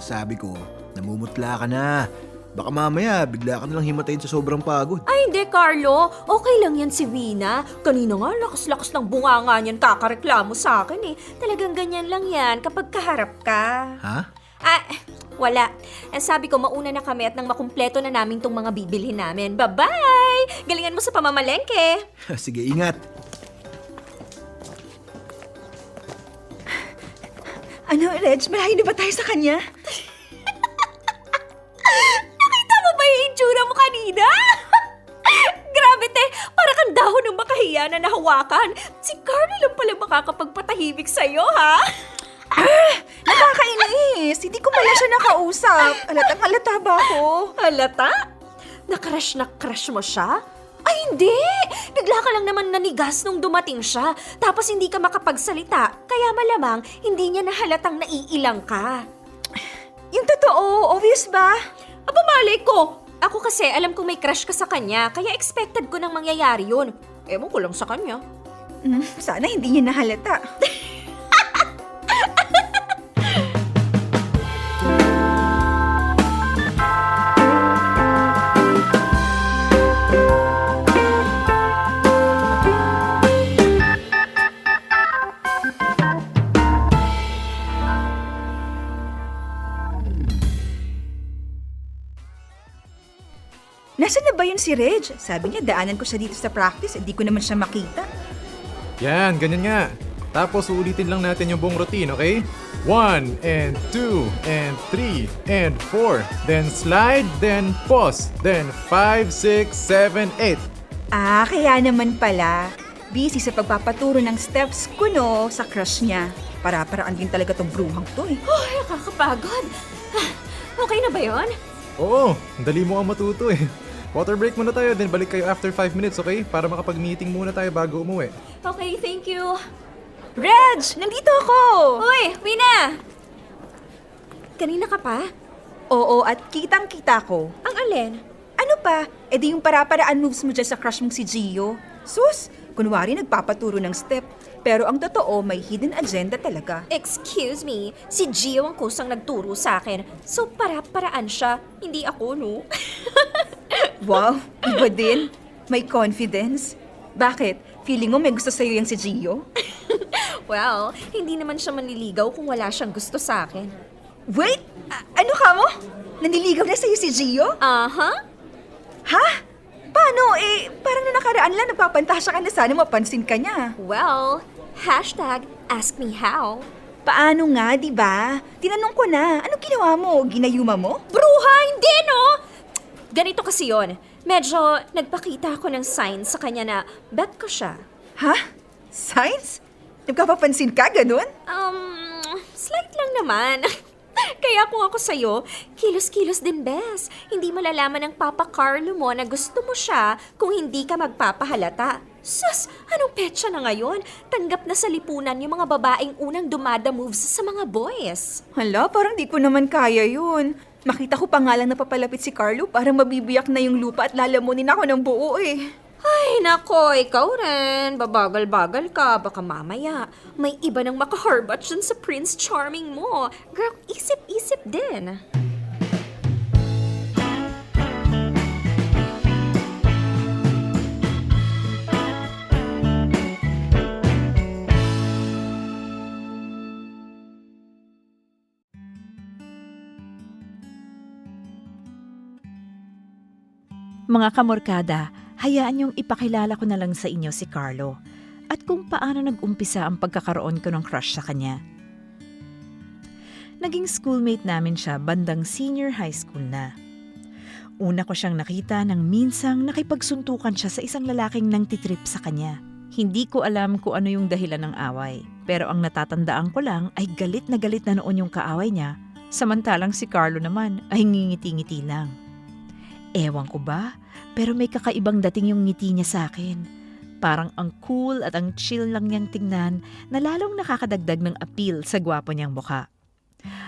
Sabi ko, namumutla ka na. Baka mamaya, bigla ka nalang himatayin sa sobrang pagod. Ay, hindi, Carlo. Okay lang yan si Wina. Kanina nga, lakas-lakas ng bunganga niyan kakareklamo sa akin Talagang ganyan lang yan kapag kaharap ka. Ha? Wala. Sabi ko, mauna na kami at nang makumpleto na namin tong mga bibilhin namin. Bye-bye! Galingan mo sa pamamalengke. Sige, ingat. Ano, Reg? Malayo na ba tayo sa kanya? Nakita mo ba yung itsura mo kanina? Grabe para kang dahon ng makahiya na nahawakan. Si Carlo lang pala makakapagpatahimik sa'yo, ha? Nakakainis! Hindi ko pala siya nakausap. Halatang-halata ba ako? Halata? Na-crush mo siya? Ay, hindi! Bigla ka lang naman nanigas nung dumating siya. Tapos hindi ka makapagsalita. Kaya malamang hindi niya nahalatang naiilang ka. Yung totoo, obvious ba? Aba, malay ko! Ako kasi alam kong may crush ka sa kanya, kaya expected ko nang mangyayari yun. Ewan ko lang sa kanya. Sana hindi niya nahalata. Nasaan na ba yun si Reg? Sabi niya, daanan ko siya dito sa practice. Hindi ko naman siya makita. Yan, ganyan nga. Tapos uulitin lang natin yung buong routine, okay? 1 and 2 and 3 and 4. Then slide, then pause. Then 5, 6, 7, 8. Kaya naman pala. Busy sa pagpapaturo ng steps ko sa crush niya. Para-paraan din talaga tong bruhang to Ay, nakakapagod. Okay na ba yun? Oo, dali mo ang matuto Water break muna tayo, then balik kayo after 5 minutes, okay? Para makapag-meeting muna tayo bago umuwi. Okay, thank you. Reg! Nandito ako! Uy, Wina! Kanina ka pa? Oo, at kitang-kita ko. Ang alin? Ano pa? E di yung para-paraan moves mo dyan sa crush mong si Gio. Sus, kunwari nagpapaturo ng step. Pero ang totoo, may hidden agenda talaga. Excuse me, si Gio ang kusang nagturo sa akin. So para-paraan siya, hindi ako, no? Wow, iba din. May confidence. Bakit? Feeling mo may gusto sa'yo yung si Gio? Well, hindi naman siya manliligaw kung wala siyang gusto sa akin. Wait! Ano ka mo? Naniligaw na sa'yo si Gio? Aha? Ha? Paano? Parang nung nakaraan lang nagpapantasya ka na sana mapansin ka niya. Well, #ask me how. Paano nga, di ba? Tinanong ko na. Anong ginawa mo? Ginayuma mo? Bruha, hindi no! Ganito kasi yon. Medyo nagpakita ako ng signs sa kanya na bet ko siya. Ha? Signs? Nagpapapansin ka, ganun? Slight lang naman. Kaya kung ako sa'yo, kilos-kilos din, bes. Hindi malalaman ng Papa Carlo mo na gusto mo siya kung hindi ka magpapahalata. Sus, anong petsa na ngayon? Tanggap na sa lipunan yung mga babaeng unang dumada moves sa mga boys. Hala, parang di ko naman kaya yun. Makita ko pa nga lang napapalapit si Carlo para mabibiyak na yung lupa at lalamunin ako ng buo eh. Ay, nako, ikaw rin. Babagal-bagal ka. Baka mamaya may iba nang makaharbat dyan sa Prince Charming mo. Girl, isip-isip din. Mga kamorkada, hayaan niyong ipakilala ko na lang sa inyo si Carlo at kung paano nag-umpisa ang pagkakaroon ko ng crush sa kanya. Naging schoolmate namin siya bandang senior high school na. Una ko siyang nakita nang minsang nakipagsuntukan siya sa isang lalaking nangtitrip sa kanya. Hindi ko alam kung ano yung dahilan ng away, pero ang natatandaan ko lang ay galit na noon yung kaaway niya, samantalang si Carlo naman ay ngingiti-ngiti lang. Ewan ko ba, pero may kakaibang dating yung ngiti niya sa akin. Parang ang cool at ang chill lang niyang tingnan na lalong nakakadagdag ng appeal sa gwapo niyang mukha.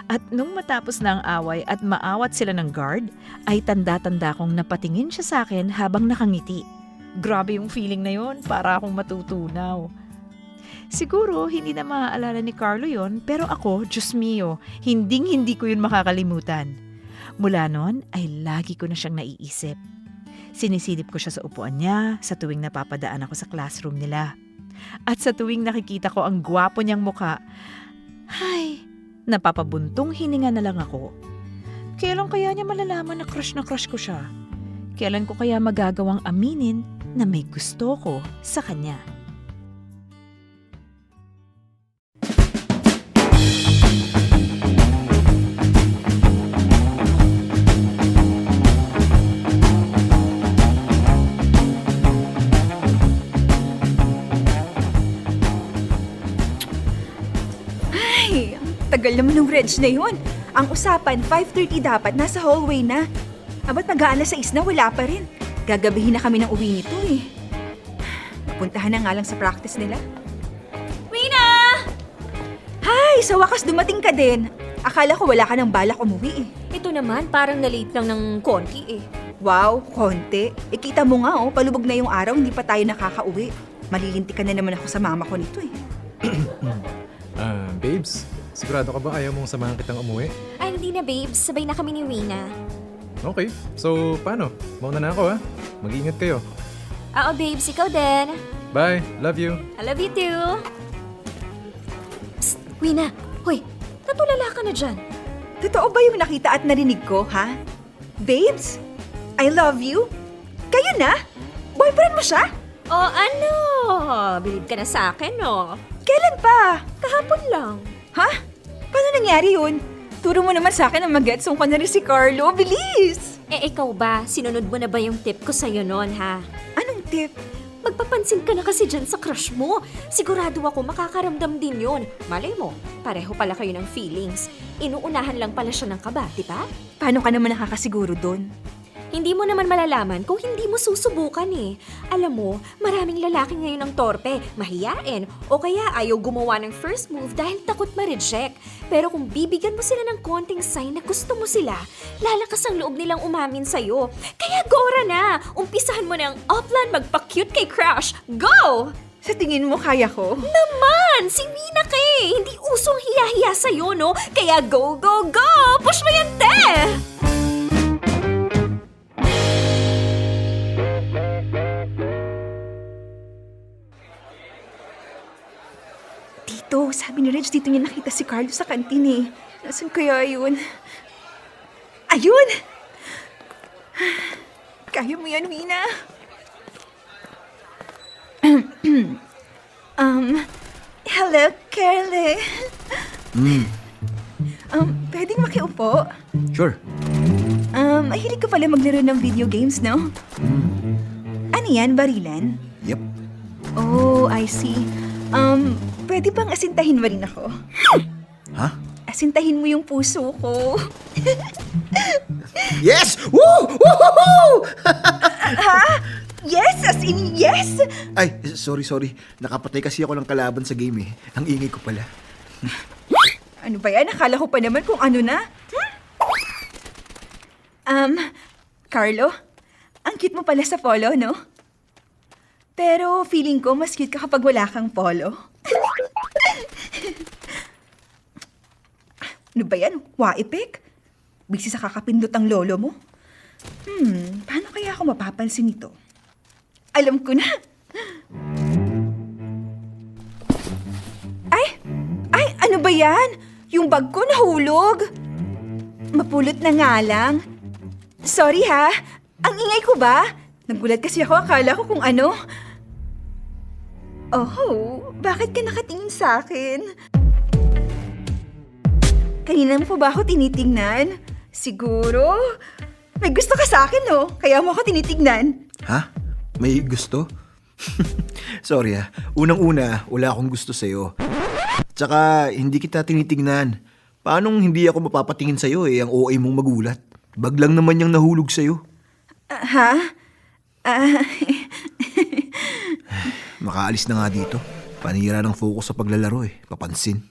At nung matapos na ang away at maawat sila ng guard, ay tanda-tanda kong napatingin siya sa akin habang nakangiti. Grabe yung feeling na yon, para akong matutunaw. Siguro hindi na maaalala ni Carlo yon, pero ako, Diyos mio, hindi ko yun makakalimutan. Mula noon ay lagi ko na siyang naiisip. Sinisilip ko siya sa upuan niya sa tuwing napapadaan ako sa classroom nila. At sa tuwing nakikita ko ang gwapo niyang mukha, ay, napapabuntong hininga na lang ako. Kailan kaya niya malalaman na crush ko siya? Kailan ko kaya magagawang aminin na may gusto ko sa kanya? Tagal naman ng Reg na yun. Ang usapan, 5:30 dapat, nasa hallway na. Abat mag-aalas 6 na, wala pa rin. Gagabihin na kami ng uwi nito eh. Puntahan na nga lang sa practice nila. Wina! Hi! Sa wakas dumating ka din. Akala ko wala ka ng balak umuwi eh. Ito naman, parang na-late lang ng konti eh. Wow, konti. Ikita mo nga oh, palubog na yung araw, hindi pa tayo nakakauwi. Malilintikan na naman ako sa mama ko nito eh. Babes, sigurado ka ba ayaw mong samahan kitang umuwi? Ay, hindi na babes. Sabay na kami ni Wina. Okay, so paano? Mauna na ako ha. Mag-iingat kayo. Oo babes, ikaw din. Bye, love you. I love you too. Psst, Wina. Hoy, natulala ka na dyan. Totoo ba yung nakita at narinig ko, ha? Babes, I love you. Kayo na? Boyfriend mo siya? O ano? Believe ka na sa akin, no? Kailan pa? Kahapon lang. Ha? Paano nangyari yun? Turo mo naman sa akin na mag-getsong ka na rin si Carlo. Bilis! Ikaw ba? Sinunod mo na ba yung tip ko sa'yo noon, ha? Anong tip? Magpapansin ka na kasi dyan sa crush mo. Sigurado ako makakaramdam din yon. Malay mo, pareho pala kayo ng feelings. Inuunahan lang pala siya ng kaba, di ba? Paano ka naman nakakasiguro doon? Hindi mo naman malalaman kung hindi mo susubukan eh. Alam mo, maraming lalaki ngayon ang torpe, mahiyain, o kaya ayaw gumawa ng first move dahil takot ma-reject. Pero kung bibigyan mo sila ng konting sign na gusto mo sila, lalakas ang loob nilang umamin sa'yo. Kaya gora na! Umpisahan mo na ang upline magpa-cute kay Crush. Go! Sa tingin mo, kaya ko? Naman! Si Mina ka eh! Hindi usong hiya-hiya sa'yo, no? Kaya go, go, go! Push mo yan, te! Tito, sabi ni Reg, dito niya nakita si Carlo sa kantin eh. Nasaan kaya yun? Ayun! Kaya mo yan, Mina. Hello, Carly. Pwedeng makiupo? Sure. Mahilig ka pala maglaro ng video games, no? Ano yan, barilan? Yep. Oh, I see. Pwede bang asintahin mo rin ako? Ha? Asintahin mo yung puso ko. Yes! Woo! Woo! Ha? Yes, as in yes? Ay, sorry. Nakapatay kasi ako ng kalaban sa game eh. Ang ingay ko pala. Ano ba yan? Akala ko pa naman kung ano na. Carlo, ang cute mo pala sa polo, no? Pero feeling ko mas cute ka kapag wala kang polo. Ano ba yan? Waipik? Busy sa kakapindot ang lolo mo? Paano kaya ako mapapansin nito? Alam ko na. Ay, ano ba yan? Yung bag ko nahulog. Mapulot na nga lang. Sorry ha, ang ingay ko ba? Nagulat kasi ako, akala ko kung ano. Oh, bakit ka nakatingin sa akin? Kanina mo pa ba ako tinitingnan? Siguro, may gusto ka sa akin, no? Kaya mo ako tinitingnan. Ha? May gusto? Sorry Unang-una, wala akong gusto sa'yo. Tsaka, hindi kita tinitingnan. Paanong hindi ako mapapatingin sa'yo ang OA mong magulat? Bag lang naman niyang nahulog sa'yo. Ha? Makaalis na nga dito. Panira ng focus sa paglalaro papansin.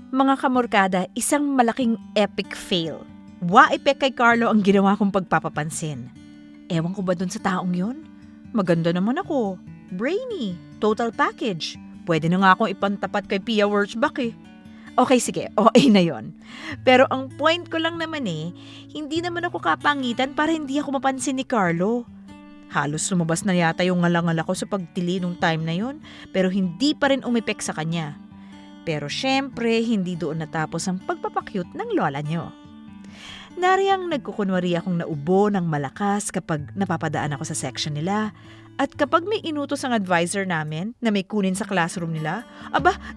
Mga kamorkada, isang malaking epic fail. Waipek kay Carlo ang ginawa kong pagpapapansin. Ewan ko ba dun sa taong yun? Maganda naman ako. Brainy. Total package. Pwede na nga akong ipantapat kay Pia Wurtzbach eh. Okay, sige. OA na yon. Pero ang point ko lang naman hindi naman ako kapangitan para hindi ako mapansin ni Carlo. Halos lumabas na yata yung ngalangal ako sa pagtili nung time na yon, pero hindi pa rin umipek sa kanya. Pero syempre, hindi doon natapos ang pagpapakyut ng lola nyo. Nariyang nagkukunwari akong naubo ng malakas kapag napapadaan ako sa section nila. At kapag may inutos ang advisor namin na may kunin sa classroom nila,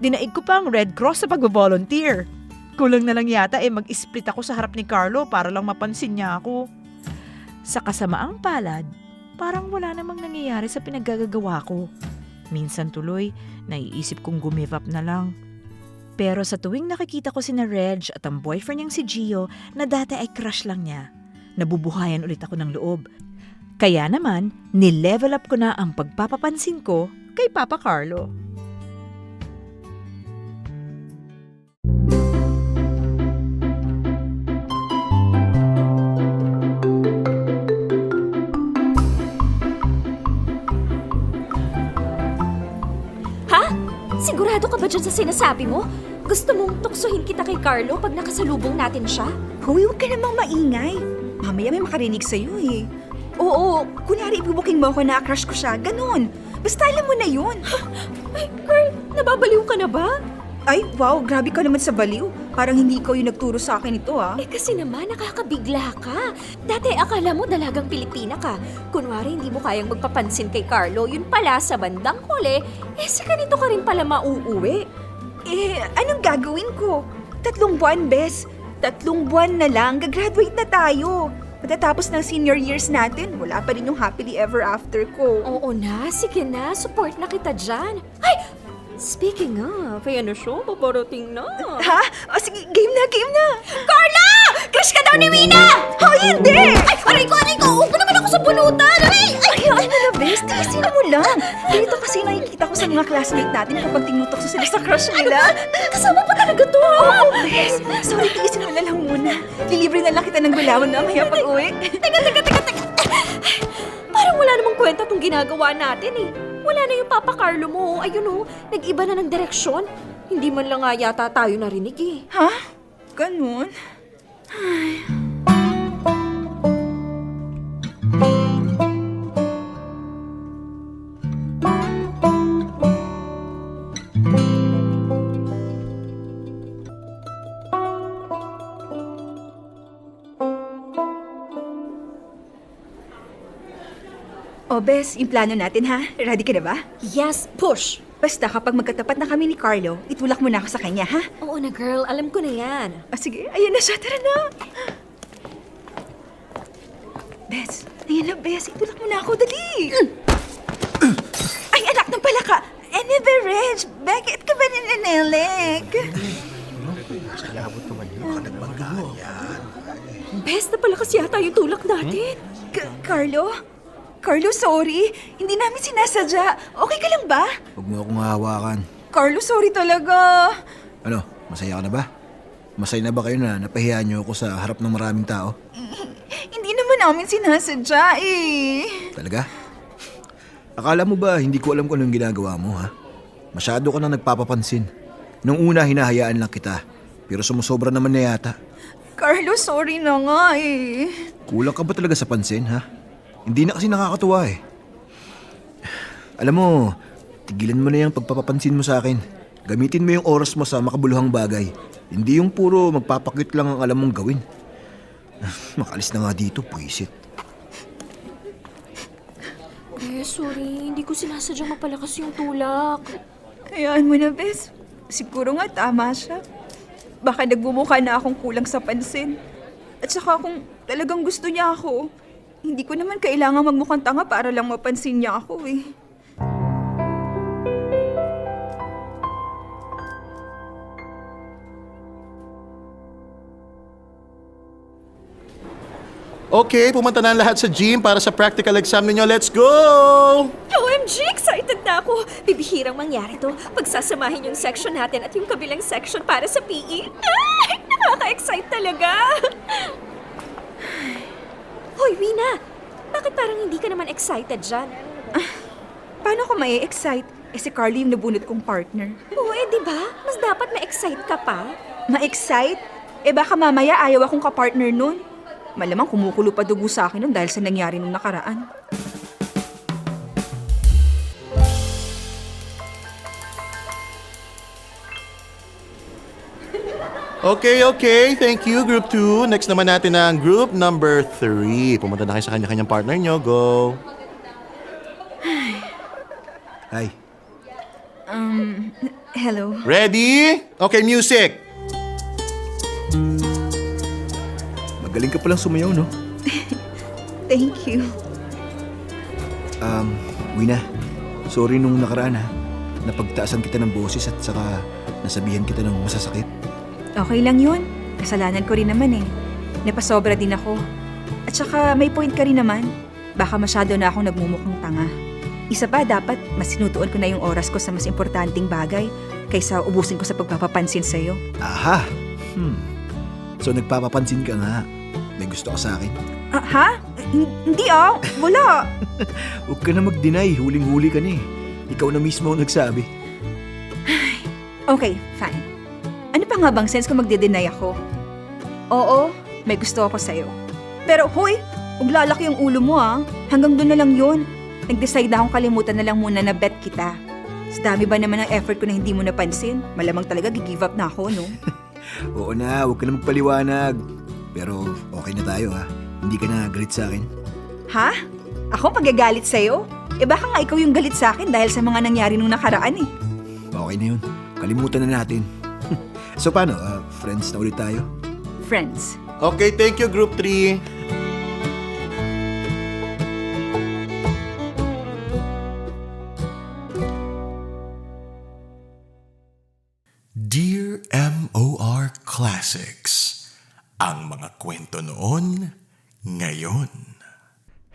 dinaig ko pa ang Red Cross sa pag-volunteer. Kulang na lang yata mag-split ako sa harap ni Carlo para lang mapansin niya ako. Sa kasamaang palad, parang wala namang nangyayari sa pinaggagawa ko. Minsan tuloy, naiisip kong give up na lang. Pero sa tuwing nakikita ko sina Reg at ang boyfriend niyang si Gio na dati ay crush lang niya, nabubuhayan ulit ako ng loob. Kaya naman, nilevel up ko na ang pagpapapansin ko kay Papa Carlo. Ha? Sigurado ka ba dyan sa sinasabi mo? Gusto mong tuksohin kita kay Carlo pag nakasalubong natin siya? Hoy, huwag ka namang maingay. Mamaya may makarinig sa'yo Oo, kunwari ibubuking mo ako na crush ko siya, ganun. Basta alam mo na yun. Ay, girl, nababaliw ka na ba? Ay, wow, grabe ka naman sa baliw. Parang hindi ikaw yung nagturo sa akin ito, ah. Eh kasi naman, nakakabigla ka. Dati akala mo dalagang Pilipina ka. Kunwari hindi mo kayang magpapansin kay Carlo, yun pala sa bandang huli, sa ganito ka rin pala mauuwi. Anong gagawin ko? 3 buwan, Bes. 3 buwan na lang, gagraduate na tayo. Matatapos ng senior years natin, wala pa rin yung happily ever after ko. Oo na, sige na, support na kita dyan. Ay! Speaking of, ay ano siya, paparating na. Ha? O sige, game na. Carla! Crush ka daw ni Mina! Hindi! Ay, aray ko! Upo naman ako sa bunutan! Ay, ano na, Bes? Tiisin mo lang. Dito kasi nakikita ko sa mga classmate natin kapag tinutokso sila sa crush nila. Kasama pa talaga to! Oo, Bes. Sorry, tiisin mo na lang muna. Lilibre na lang kita ng gulaman mamaya pag uwi. Teka. Parang wala namang kwenta tong ginagawa natin eh. Wala na yung Papa Carlo mo. Ayun nag-iba na ng direksyon. Hindi man lang nga yata tayo narinig eh. Ha? Ganun? Ay. O, Bes, yung plano natin ha? Ready ka na ba? Yes, push! Basta kapag magkatapat na kami ni Carlo, itulak mo na ako sa kanya, ha? Oo na girl, alam ko na yan. Sige, ayan na siya, tara na! Bes, ayan na, Bes, itulak mo na ako, dali! Ay, anak ng palaka! Beverage! Bakit ka ba ninanelek? Kalabot naman yun, makadagbagaan yan. Bes, napalakas yata yung tulak natin. Carlo? Carlo, sorry. Hindi namin sinasadya. Okay ka lang ba? Huwag mo akong hahawakan. Carlo, sorry talaga. Ano, masaya ka na ba? Masaya na ba kayo na napahiya niyo ako sa harap ng maraming tao? Hindi naman namin sinasadya eh. Talaga? Akala mo ba hindi ko alam kung anong ginagawa mo, ha? Masyado ka nang nagpapapansin. Nung una, hinahayaan lang kita. Pero sumusobra naman na yata. Carlo, sorry na nga eh. Kulang ka ba talaga sa pansin, ha? Hindi na kasi nakakatuwa eh. Alam mo, tigilan mo na yung pagpapapansin mo sa akin. Gamitin mo yung oras mo sa makabuluhang bagay. Hindi yung puro magpapakit lang ang alam mong gawin. Makalis na nga dito, puwisit. Sorry. Hindi ko sinasadyang mapalakas yung tulak. Hayaan mo na, Bes. Siguro nga tama siya. Baka nagbumukha na akong kulang sa pansin. At saka kung talagang gusto niya ako, hindi ko naman kailangan magmukhang tanga para lang mapansin niya ako eh. Okay, pumunta na ang lahat sa gym para sa practical exam ninyo. Let's go! OMG! Excited na ako! Bibihirang mangyari to. Pagsasamahin yung section natin at yung kabilang section para sa PE. Ay! Nakaka-excite talaga! Hoy, Wina! Bakit parang hindi ka naman excited dyan? Paano ko ma-excite? Si Carly yung nabunot kong partner. Oo, di ba? Mas dapat ma-excite ka pa. Ma-excite? Baka mamaya ayaw akong kapartner nun. Malamang kumukulo pa dugo sa akin nun dahil sa nangyari nung nakaraan. Okay. Thank you, Group 2. Next naman natin ang Group number 3. Pumunta na kayo sa kanya-kanyang partner nyo. Go! Hi. Hello. Ready? Okay, music! Magaling ka palang sumayaw, no? Thank you. Wina, sorry nung nakaraan, ha? Napagtaasan kita ng boses at saka nasabihan kita ng masasakit. Okay lang yun. Kasalanan ko rin naman eh. Napasobra din ako. At saka may point ka rin naman. Baka masyado na akong nagmumukhang tanga. Isa pa, dapat mas sinutuon ko na yung oras ko sa mas importanteng bagay kaysa ubusin ko sa pagpapapansin sa'yo. Aha! So nagpapapansin ka nga. May gusto ka sa akin. Ha? Hindi wala. Huwag ka na mag-deny. Huling-huli ka na eh. Ikaw na mismo ang nagsabi. Okay, fine. Ano pa nga bang sense kung magde-deny ako? Oo, may gusto ako sa'yo. Pero hoy, huwag lalaki yung ulo mo Hanggang doon na lang yun. Nag-decide na akong kalimutan na lang muna na bet kita. Sa dami ba naman ang effort ko na hindi mo napansin? Malamang talaga gi-give up na ako, no? Oo na, huwag ka na magpaliwanag. Pero okay na tayo ha. Hindi ka na galit sa akin. Ha? Ako pagagalit sa'yo? Eh baka nga ikaw yung galit sa akin dahil sa mga nangyari nung nakaraan eh. Okay na yun. Kalimutan na natin. So paano? Friends na ulit tayo? Friends. Okay, thank you, Group 3. Dear MOR Classics, ang mga kwento noon, ngayon.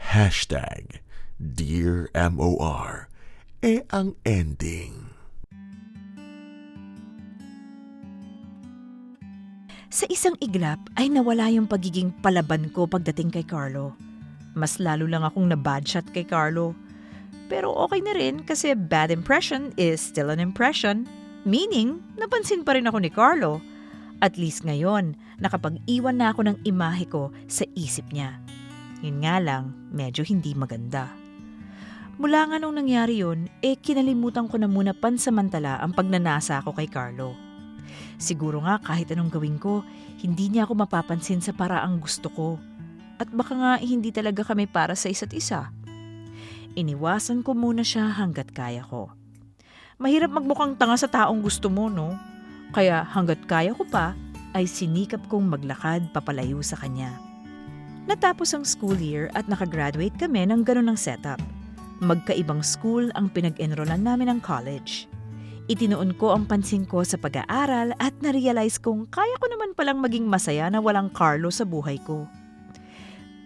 Hashtag Dear MOR, ang ending. Sa isang iglap ay nawala yung pagiging palaban ko pagdating kay Carlo. Mas lalo lang akong na-badshot kay Carlo. Pero okay na rin kasi bad impression is still an impression. Meaning, napansin pa rin ako ni Carlo. At least ngayon, nakapag-iwan na ako ng imahe ko sa isip niya. Yun nga lang, medyo hindi maganda. Mula nga nung nangyari yun, kinalimutan ko na muna pansamantala ang pagnanasa ko kay Carlo. Siguro nga kahit anong gawin ko, hindi niya ako mapapansin sa paraang gusto ko. At baka nga hindi talaga kami para sa isa't isa. Iniwasan ko muna siya hanggat kaya ko. Mahirap magmukhang tanga sa taong gusto mo, no? Kaya hanggat kaya ko pa, ay sinikap kong maglakad papalayo sa kanya. Natapos ang school year at nakagraduate kami ng ganun ng setup. Magkaibang school ang pinag-enrollan namin ng college. Itinoon ko ang pansin ko sa pag-aaral at na-realize kong kaya ko naman palang maging masaya na walang Carlo sa buhay ko.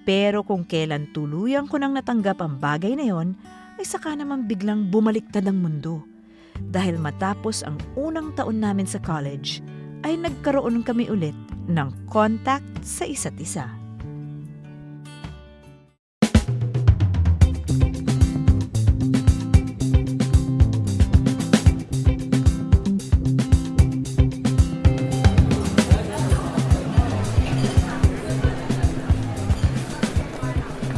Pero kung kailan tuluyan ko nang natanggap ang bagay na yon, ay saka naman biglang bumaliktad ang mundo. Dahil matapos ang unang taon namin sa college, ay nagkaroon kami ulit ng contact sa isa't isa.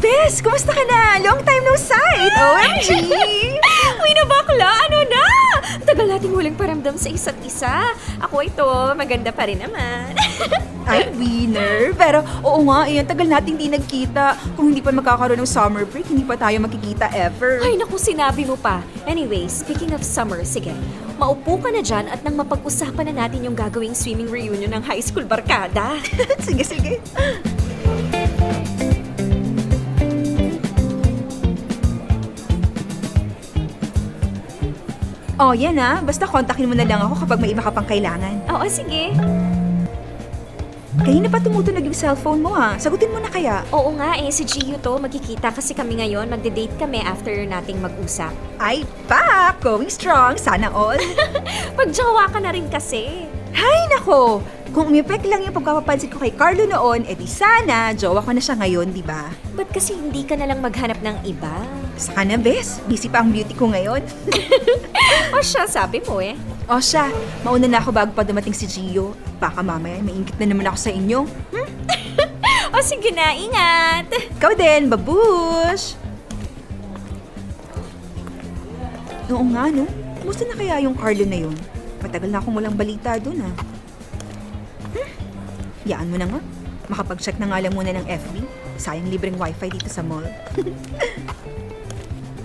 Bes, kumusta ka na? Long time no sight! OMG! Uy na bakla, ano na? Tagal nating huling paramdam sa isa't isa. Ako ito, maganda pa rin naman. Ay, winner. Pero oo nga, tagal nating di nagkita. Kung hindi pa magkakaroon ng summer break, hindi pa tayo makikita ever. Ay, naku, sinabi mo pa. Anyway, speaking of summer, sige. Maupo ka na dyan at nang mapag-usapan na natin yung gagawing swimming reunion ng high school barkada. Sige, sige. Oh, yan basta kontakin mo na lang ako kapag may iba ka pang kailangan. Oo, sige. Kanina pa tumutunog yung cellphone mo Sagutin mo na kaya. Oo nga si Gio to. Magkikita kasi kami ngayon. Magde-date kami after nating mag-usap. Ay, pak! Going strong. Sana all. Pagjawa ka na rin kasi. Hay, nako! Kung umipek lang yung pagkapapansin ko kay Carlo noon, di sana, jowa ko na siya ngayon, di ba? Ba't kasi hindi ka na lang maghanap ng iba? Saka na, bes. Busy pa ang beauty ko ngayon. O siya, sabi mo O siya, mauna na ako bago pa dumating si Gio. Baka mamaya, maingit na naman ako sa inyo. O sige na, ingat! Ikaw din, babush! Oo nga, no? Kumusta na kaya yung Carlo na yun? Matagal na akong walang balita dun, Yaan mo na nga. Makapag-check na nga lang muna ng FB. Sayang libreng wifi dito sa mall.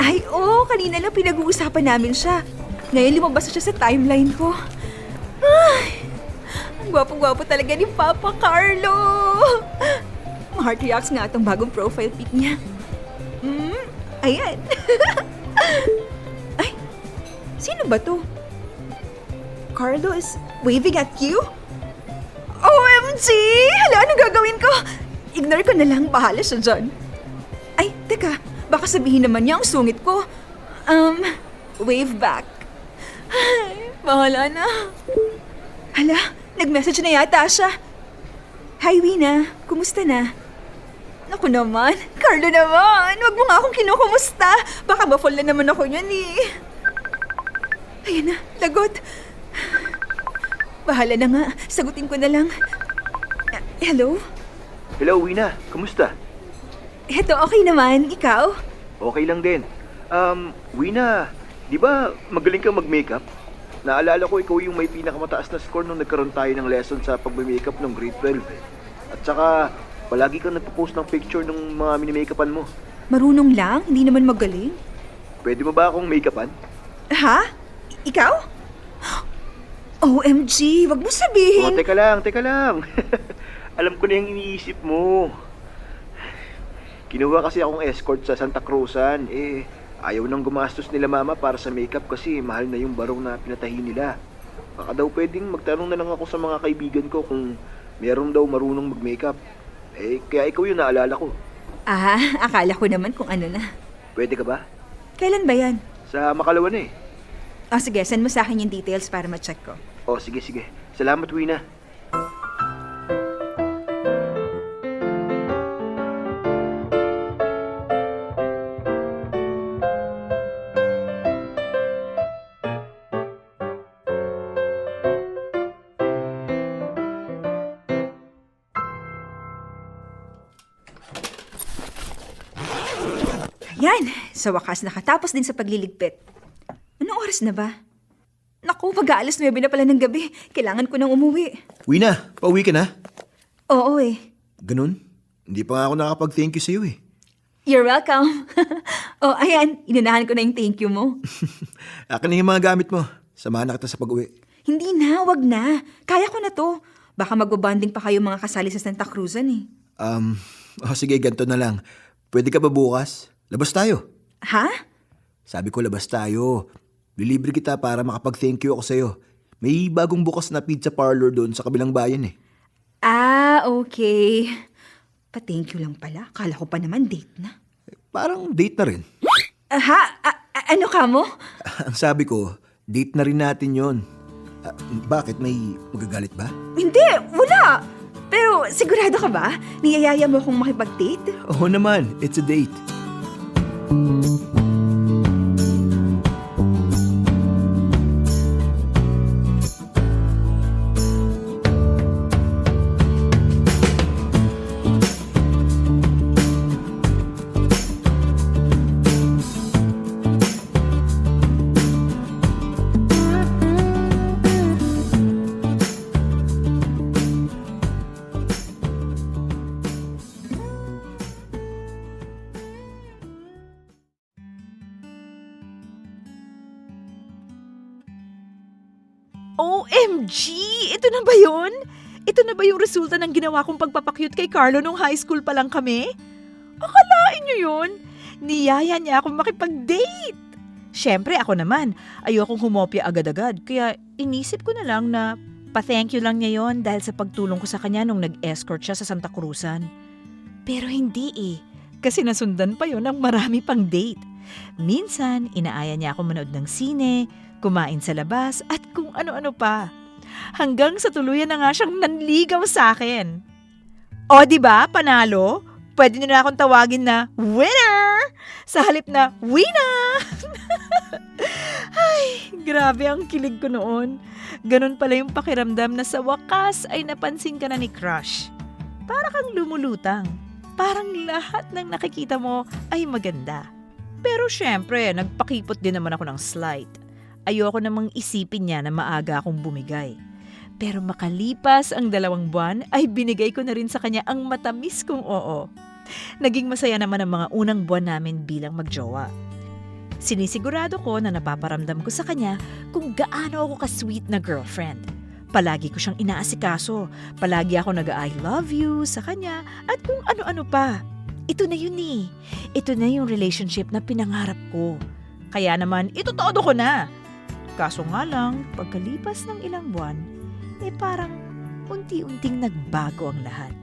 Ay, kanina lang pinag-uusapan namin siya. Ngayon lumabas na siya sa timeline ko. Ay, ang gwapo-gwapo talaga ni Papa Carlo. Ma-heart reacts nga itong bagong profile pic niya. Ayan. Ay, sino ba to? Carlo is waving at you? OMG! Hala, ano gagawin ko? Ignore ko na lang, bahala siya dyan. Ay, teka, baka sabihin naman niya ang sungit ko. Wave back. Ay, bahala na. Hala, nag-message na yata siya. Hi, Wina. Kumusta na? Naku naman, Carlo naman. Huwag mo nga akong kinukumusta. Baka ba-fall na naman ako niyan Ayan na, lagot. Bahala na nga. Sagutin ko na lang. Hello? Hello, Wina. Kumusta? Eto, okay naman. Ikaw? Okay lang din. Wina, di ba magaling ka mag-makeup? Naalala ko ikaw yung may pinakamataas na score nung nagkaroon tayo ng lesson sa pag-makeup ng grade 12. At saka, palagi kang nagpo-post ng picture ng mga mini-makeupan mo. Marunong lang, hindi naman magaling. Pwede mo ba akong makeupan? Ha? Ikaw? OMG, wag mo sabihin. Teka lang. Alam ko na yung iniisip mo. Kinuha kasi akong escort sa Santa Cruzan. Ayaw nang gumastos nila mama para sa makeup kasi mahal na yung barong na pinatahi nila. Baka daw pwedeng magtanong na lang ako sa mga kaibigan ko kung meron daw marunong mag-makeup. Kaya ikaw yung naalala ko. Akala ko naman kung ano na. Pwede ka ba? Kailan ba yan? Sa Makalawa na Sige, send mo sa akin yung details para ma-check ko. Sige. Salamat, Wina. Yan, sa wakas nakatapos din sa pagliligpit. Anong oras na ba? Naku, mag-aalas 9 na pala ng gabi. Kailangan ko nang umuwi. Wina, pauwi ka na? Oo Ganun? Hindi pa nga ako nakapag-thank you sa'yo You're welcome. Ayan, inunahan ko na yung thank you mo. Akin na yung mga gamit mo. Samahan na kita sa pag-uwi. Hindi na, wag na. Kaya ko na to. Baka magbabanding pa kayo mga kasali sa Santa Cruzan Sige, ganito na lang. Pwede ka ba bukas? Labas tayo. Ha? Sabi ko labas tayo. Lilibre kita para makapag-thank you ako sa'yo. May bagong bukas na pizza parlor doon sa kabilang bayan Okay. Pa-thank you lang pala. Kala ko pa naman date na. Parang date na rin. Ano ka mo? Ang sabi ko, date na rin natin yon. Bakit? May magagalit ba? Hindi, wala. Pero sigurado ka ba? Niyayaya mo akong makipag-date? Oo naman, it's a date. OMG! Ito na ba yun? Ito na ba yung resulta ng ginawa kong pagpapakyut kay Carlo nung high school pa lang kami? Akalain niyo yun? Niyaya niya akong makipag-date. Siyempre ako naman, ayokong humopya agad-agad. Kaya inisip ko na lang na pa-thank you lang niya yon dahil sa pagtulong ko sa kanya nung nag-escort siya sa Santa Cruzan. Pero hindi kasi nasundan pa yon ng marami pang date. Minsan, inaaya niya ako manood ng sine, kumain sa labas at kung ano-ano pa. Hanggang sa tuluyan na nga siyang nanligaw sa akin. O diba, panalo? Pwede niyo na akong tawagin na winner! Sa halip na Wina! Ay, grabe ang kilig ko noon. Ganon pala yung pakiramdam na sa wakas ay napansin ka na ni crush. Para kang lumulutang. Parang lahat ng nakikita mo ay maganda. Pero syempre, nagpakipot din naman ako ng slight. Ayoko namang isipin niya na maaga akong bumigay. Pero makalipas ang 2 buwan ay binigay ko na rin sa kanya ang matamis kong oo. Naging masaya naman ang mga unang buwan namin bilang magjowa. Sinisigurado ko na napaparamdam ko sa kanya kung gaano ako ka-sweet na girlfriend. Palagi ko siyang inaasikaso, palagi ako nag-I love you sa kanya at kung ano-ano pa. Ito na yun Ito na yung relationship na pinangarap ko. Kaya naman, itutodo ko na. Kaso nga lang, pagkalipas ng ilang buwan, parang unti-unting nagbago ang lahat.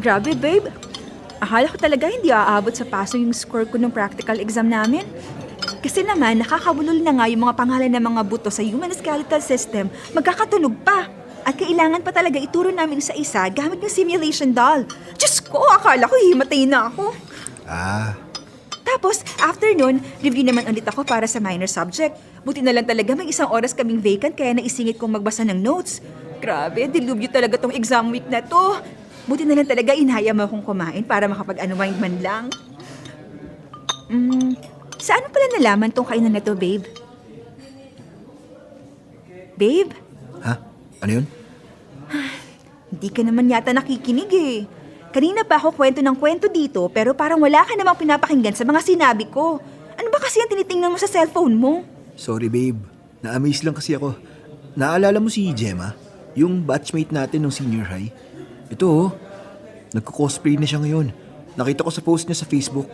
Grabe, babe. Akala ko talaga hindi aabot sa paso yung score ko ng practical exam namin. Kasi naman, nakakabulol na nga yung mga pangalan ng mga buto sa human skeletal system, magkakatunog pa. At kailangan pa talaga ituro namin sa isa gamit yung simulation doll. Diyos ko, akala ko himatay na ako. Tapos, after nun, review naman ulit ako para sa minor subject. Buti na lang talaga may 1 oras kaming vacant kaya naisingit kong magbasa ng notes. Grabe, dilubyo talaga tong exam week na to. Buti na lang talaga inaya mo akong kumain para makapag-unwind man lang. Saan mo pala nalaman tong kainan na to, babe? Babe? Ha? Ano yun? Hindi ka naman yata nakikinig eh. Kanina pa ako kwento ng kwento dito pero parang wala ka namang pinapakinggan sa mga sinabi ko. Ano ba kasi ang tinitingnan mo sa cellphone mo? Sorry babe, na-amaze lang kasi ako. Naalala mo si Gemma? Yung batchmate natin nung senior high? Ito oh, nagko-cosplay na siya ngayon. Nakita ko sa post niya sa Facebook.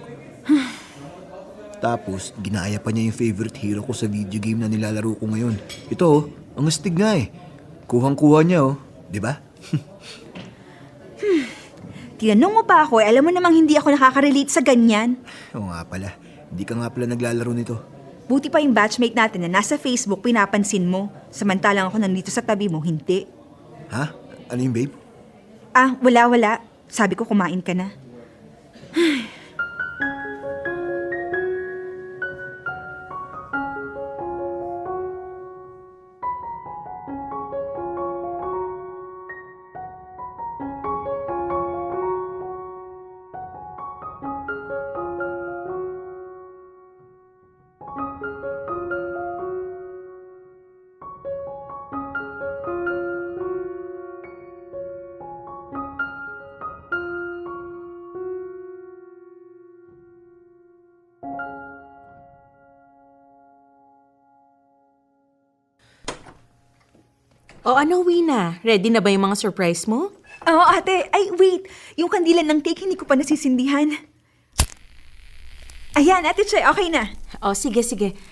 Tapos, ginaya pa niya yung favorite hero ko sa video game na nilalaro ko ngayon. Ito oh, ang astig nga eh. Kuhang-kuha niya oh, di ba? Tinanong mo pa ako, alam mo namang hindi ako nakaka-relate sa ganyan. Oo nga pala, hindi ka nga pala naglalaro nito. Buti pa yung batchmate natin na nasa Facebook pinapansin mo. Samantalang ako nandito sa tabi mo, hindi. Ha? Ano yung babe? Wala. Sabi ko kumain ka na. O ano, Wina? Ready na ba yung mga surprise mo? Oo, ate. Ay, wait. Yung kandila ng cake, hindi ko pa nasisindihan. Ayan, ate Che, okay na. O, sige.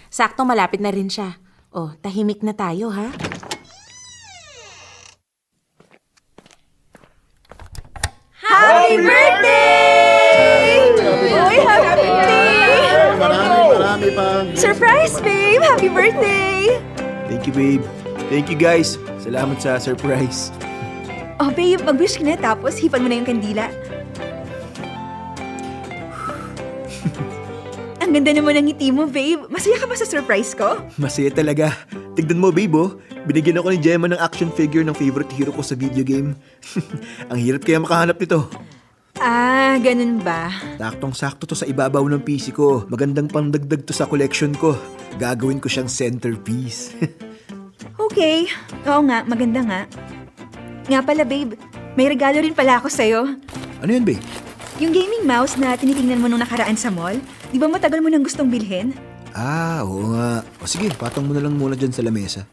Sakto malapit na rin siya. O, tahimik na tayo, ha? Happy birthday! Uy, happy birthday! Marami pa. Surprise, babe! Happy birthday! Thank you babe. Thank you guys. Salamat sa surprise. Oh, babe, mag-wish ka na tapos hipan mo na yung kandila. Ang ganda naman ng ngiti mo, babe. Masaya ka ba sa surprise ko? Masaya talaga. Tignan mo babe oh. Binigyan ako ni Gemma ng action figure ng favorite hero ko sa video game. Ang hirap kaya makahanap nito. Ganun ba? Saktong-sakto to sa ibabaw ng PC ko. Magandang pandagdag to sa collection ko. Gagawin ko siyang centerpiece. Okay. Oo nga, maganda nga. Nga pala, babe, may regalo rin pala ako sa'yo. Ano yun, babe? Yung gaming mouse na tinitingnan mo nung nakaraan sa mall, di ba matagal mo nang gustong bilhin? Oo nga. O sige, patong mo na lang muna dyan sa lamesa.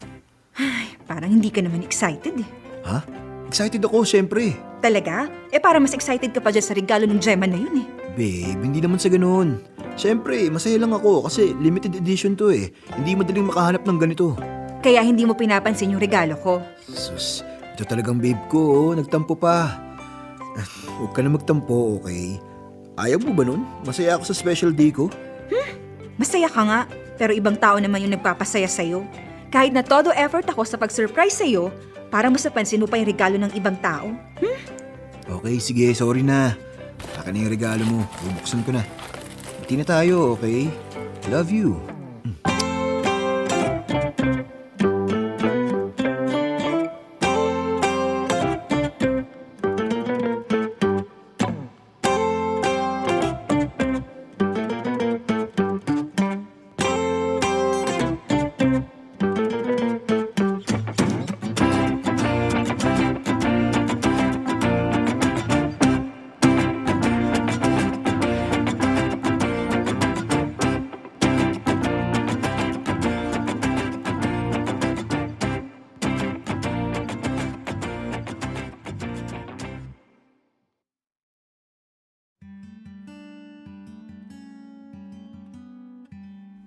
Ay, parang hindi ka naman excited eh. Ha? Excited ako, syempre. Talaga? Para mas excited ka pa dyan sa regalo ng Gemma na yun eh. Babe, hindi naman sa ganun. Syempre, masaya lang ako kasi limited edition to eh. Hindi madaling makahanap ng ganito. Kaya hindi mo pinapansin yung regalo ko. Sus, ito talagang babe ko, nagtampo pa. Huwag ka na magtampo, okay? Ayaw mo ba nun? Masaya ako sa special day ko. Masaya ka nga, pero ibang tao naman yung nagpapasaya sa'yo. Kahit na todo effort ako sa pag-surprise sa'yo, para mas napansin mo pa yung regalo ng ibang tao. Okay, sige, sorry na. Akin na yung regalo mo, bubuksan ko na. Hindi na tayo, okay? Love you.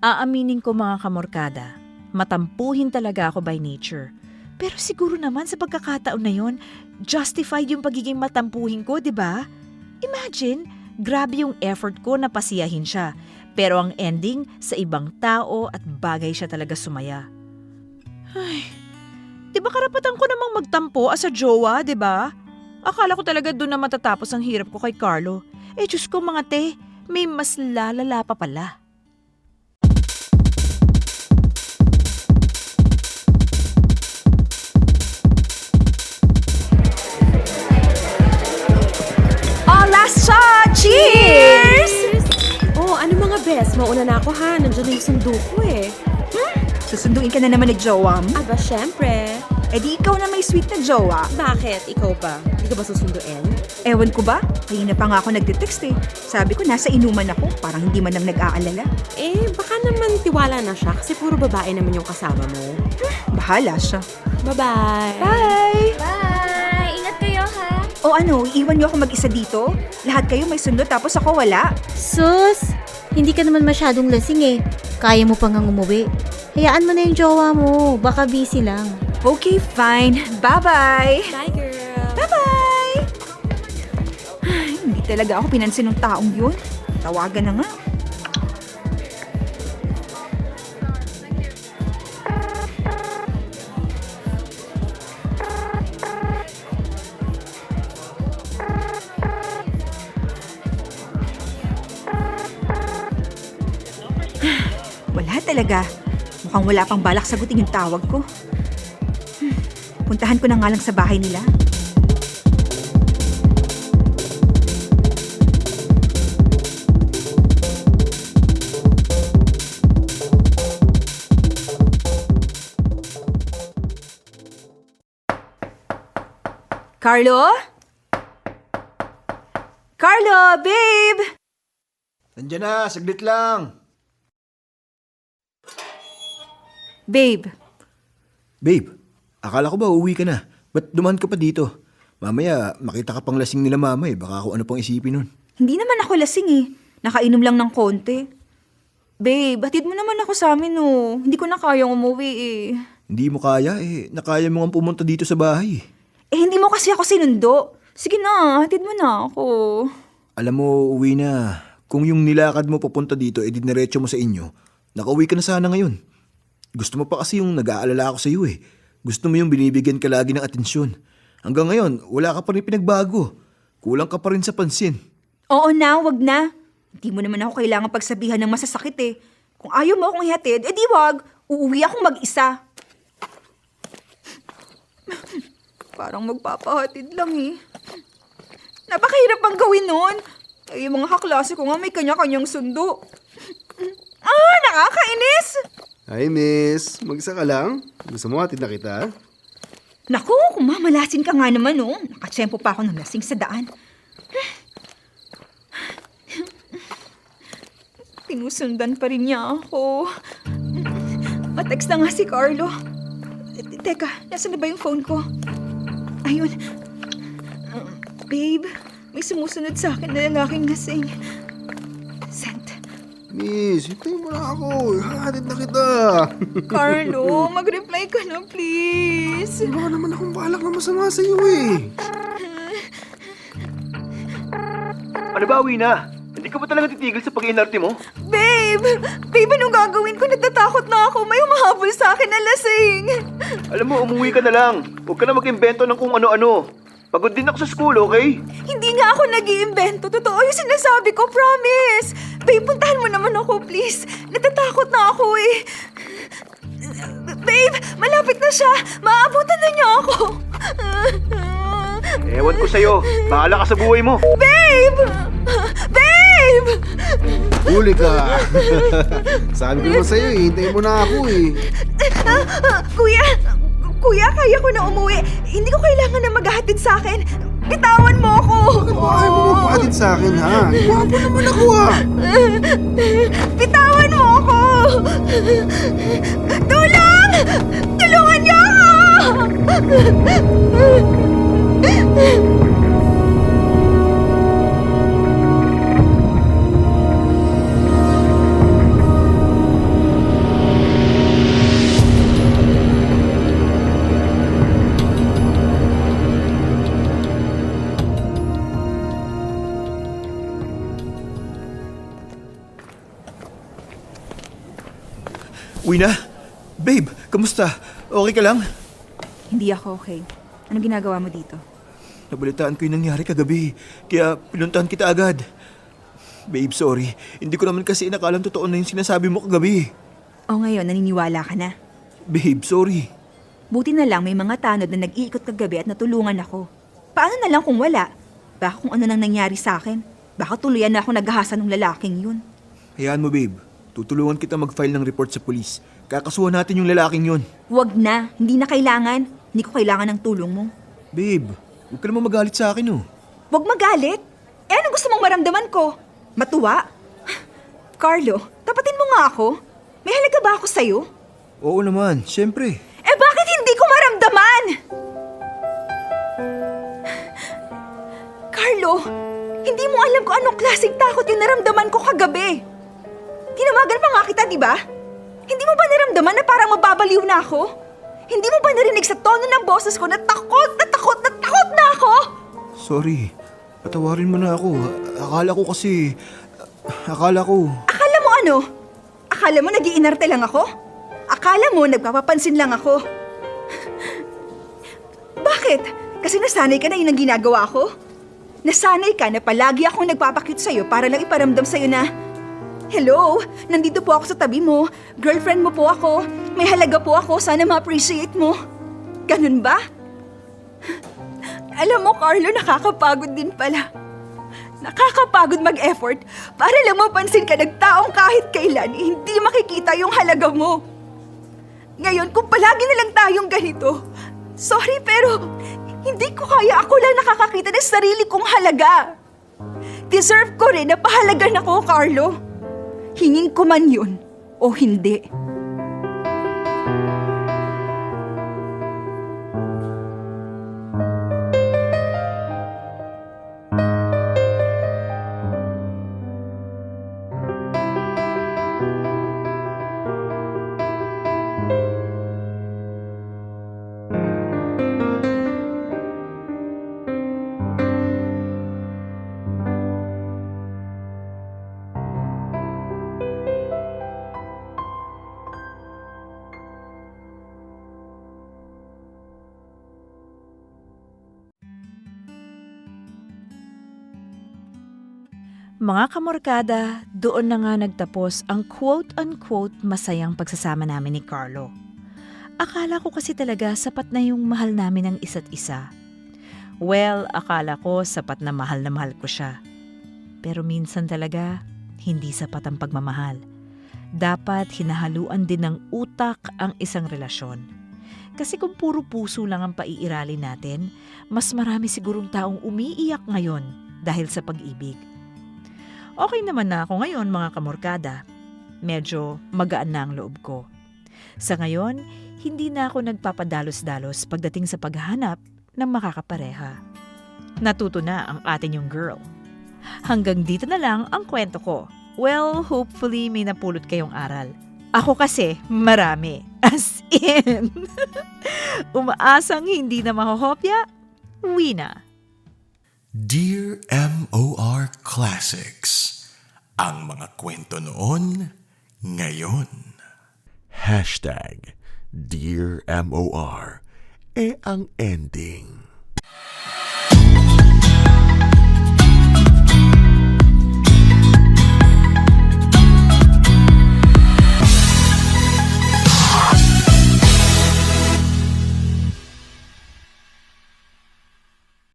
Aaminin ko mga kamorkada, matampuhin talaga ako by nature. Pero siguro naman sa pagkakataon na yon, justified yung pagiging matampuhin ko, di ba? Imagine, grabe yung effort ko na pasiyahin siya. Pero ang ending, sa ibang tao at bagay siya talaga sumaya. Ay, Di ba karapatan ko namang magtampo as a jowa, di ba? Akala ko talaga doon na matatapos ang hirap ko kay Carlo. Eh, Diyos ko mga te, may mas lalala pa pala. Oh, last shot! Cheers! Oh, ano mga bes? Mauna na ako ha. Nandiyan na yung sundo ko eh. Susunduin ka na naman ni jowa mo? Aba, syempre. Eh di ikaw na may sweet na jowa. Bakit? Ikaw ba? Hindi ka ba susunduin? Ewan ko ba? Kanina pa nga ako nagte-text eh. Sabi ko nasa inuman ako, parang hindi man lang nag-aalala. Eh, baka naman tiwala na siya kasi puro babae naman yung kasama mo. Bahala siya. Bye-bye! Bye! Bye! Ingat kayo ha! O ano, iiwan niyo ako mag-isa dito? Lahat kayo may sundo tapos ako wala? Sus! Hindi ka naman masyadong lasing eh. Kaya mo pa ngang umuwi. Hayaan mo na yung jowa mo. Baka busy lang. Okay, fine. Bye-bye! Bye, girl! Bye-bye! Ay, hindi talaga ako pinansin ng taong yun. Tawagan na nga. Wala talaga. Mukhang wala pang balak sagutin yung tawag ko. Puntahan ko na nga lang sa bahay nila. Carlo? Carlo, babe! Nandiyan na, saglit lang. Babe, Babe, akala ko ba uuwi ka na? Ba't dumaan ka pa dito? Mamaya, makita ka pang lasing nila mama eh. Baka kung ano pang isipin nun. hindi naman ako lasing eh. Nakainom lang ng konti. Babe, batid mo naman ako sa amin oh. Hindi ko na kayang umuwi eh. Hindi mo kaya eh. Nakaya mo nga pumunta dito sa bahay. Eh hindi mo kasi ako sinundo. Sige na, hatid mo na ako. Alam mo, uwi na. Kung yung nilakad mo papunta dito, dinerecho mo sa inyo, nakauwi ka na sana ngayon. Gusto mo pa kasi yung nag-aalala ako sa iyo eh. Gusto mo yung binibigyan ka lagi ng atensyon. Hanggang ngayon, wala ka pa rin pinagbago. Kulang ka pa rin sa pansin. Oo na, wag na. Hindi mo naman ako kailangan pagsabihan ng masasakit eh. Kung ayaw mo akong ihatid, edi wag. Uuwi akong mag-isa. Parang magpapahatid lang eh. Napakahirap ang gawin nun. Ay, yung mga kaklase ko nga may kanya-kanyang sundo. Ah, nakakainis! Hi, miss. Mag-isa ka lang? Gusto mo hatid na kita? Naku, kung mamalasin ka nga naman oh. Nakatsyempo pa ako ng lasing sa daan. Pinusundan pa rin niya ako. Patext na nga si Carlo. Teka, nasa na ba yung phone ko? Ayun. Babe, may sumusunod sa akin na lalaking lasing. Sent. Miss, hintayin mo na ako. Hatid na kita. Carlo, mag-reply ka na please. Wala naman akong balak na masama sa iyo eh. Ano ba, uwi na? Hindi ka ba talaga titigil sa pag-iinarte mo? Babe! Babe, anong gagawin ko? Natatakot na ako. May umahabol sa akin na lasing. Alam mo, umuwi ka na lang. Huwag ka na mag-imbento ng kung ano-ano. Pagod din ako sa school, okay? Hindi nga ako nag-iimbento. Totoo yung sinasabi ko, promise. Babe, puntahan mo naman ako, please. Natatakot na ako eh. Babe, malapit na siya. Maaabutan na niya ako. Ewan ko sa'yo. Bahala ka sa buhay mo. Babe! Babe! Huli ka. Sabi ko naman sa'yo eh, hintayin mo na ako eh. Kuya, kaya ko na umuwi. Hindi ko kailangan na maghahatid sa akin. Bitawan mo ako. Bakit ba ayaw mo magpahatid sa akin ha? Gwapo naman ako ah. Bitawan mo ako. Tulong! Tulungan niyo ako! Uwi na? Babe, kamusta? Okay ka lang? Hindi ako okay. Anong ginagawa mo dito? Nabalitaan ko yung nangyari kagabi, kaya pinuntahan kita agad. Babe, sorry. Hindi ko naman kasi inakalang totoo na yung sinasabi mo kagabi. O ngayon, naniniwala ka na. Babe, sorry. Buti na lang may mga tanod na nag-iikot kagabi at natulungan ako. Paano na lang kung wala? Baka kung ano nang nangyari sa akin. Baka tuluyan na ako naghahasa ng lalaking yun. Hayaan mo, babe. Tutulungan kita mag-file ng report sa polis. Kakasuhan natin yung lalaking yun. Huwag na. Hindi na kailangan. Hindi ko kailangan ng tulong mo. Babe, huwag ka naman magalit sa akin, oh. Huwag magalit? Eh, anong gusto mong maramdaman ko? Matuwa? Carlo, tapatin mo nga ako. May halaga ba ako sa'yo? Oo naman, syempre. Eh, bakit hindi ko maramdaman? Carlo, hindi mo alam kung anong klaseng takot yung naramdaman ko kagabi. Tinawagan pa nga kita, di ba? Hindi mo ba naramdaman na parang mababaliw na ako? Hindi mo ba narinig sa tono ng boses ko na takot na takot na takot na ako? Sorry. Patawarin mo na ako. Akala ko. Akala mo ano? Akala mo nag-iinarte lang ako? Akala mo nagpapapansin lang ako? Bakit? Kasi nasanay ka na yun ang ginagawa ko? Nasanay ka na palagi akong nagpapakit sa'yo para lang iparamdam sa'yo na, hello, nandito po ako sa tabi mo. Girlfriend mo po ako. May halaga po ako. Sana ma-appreciate mo. Ganun ba? Alam mo, Carlo, nakakapagod din pala. Nakakapagod mag-effort para lang mapansin ka ng taong kahit kailan hindi makikita yung halaga mo. Ngayon, kung palagi na lang tayong ganito, sorry pero hindi ko kaya ako lang nakakakita ng sarili kong halaga. Deserve ko rin na pahalagan ako, Carlo. Hingin ko man yun o hindi. Mga kamorkada, doon na nga nagtapos ang quote-unquote masayang pagsasama namin ni Carlo. Akala ko kasi talaga sapat na yung mahal namin ng isa't isa. Well, akala ko sapat na mahal ko siya. Pero minsan talaga, hindi sapat ang pagmamahal. Dapat hinahaluan din ng utak ang isang relasyon. Kasi kung puro puso lang ang paiiralin natin, mas marami sigurong taong umiiyak ngayon dahil sa pag-ibig. Okay naman na ako ngayon, mga kamorkada. Medyo magaan na ang loob ko. Sa ngayon, hindi na ako nagpapadalos-dalos pagdating sa paghahanap ng makakapareha. Natuto na ang atin yung girl. Hanggang dito na lang ang kwento ko. Well, hopefully may napulot kayong aral. Ako kasi, marami. As in. Umaasang hindi na mahohopya, wina. Dear MOR Classics, ang mga kwento noon, ngayon. #Dear MOR, ang ending.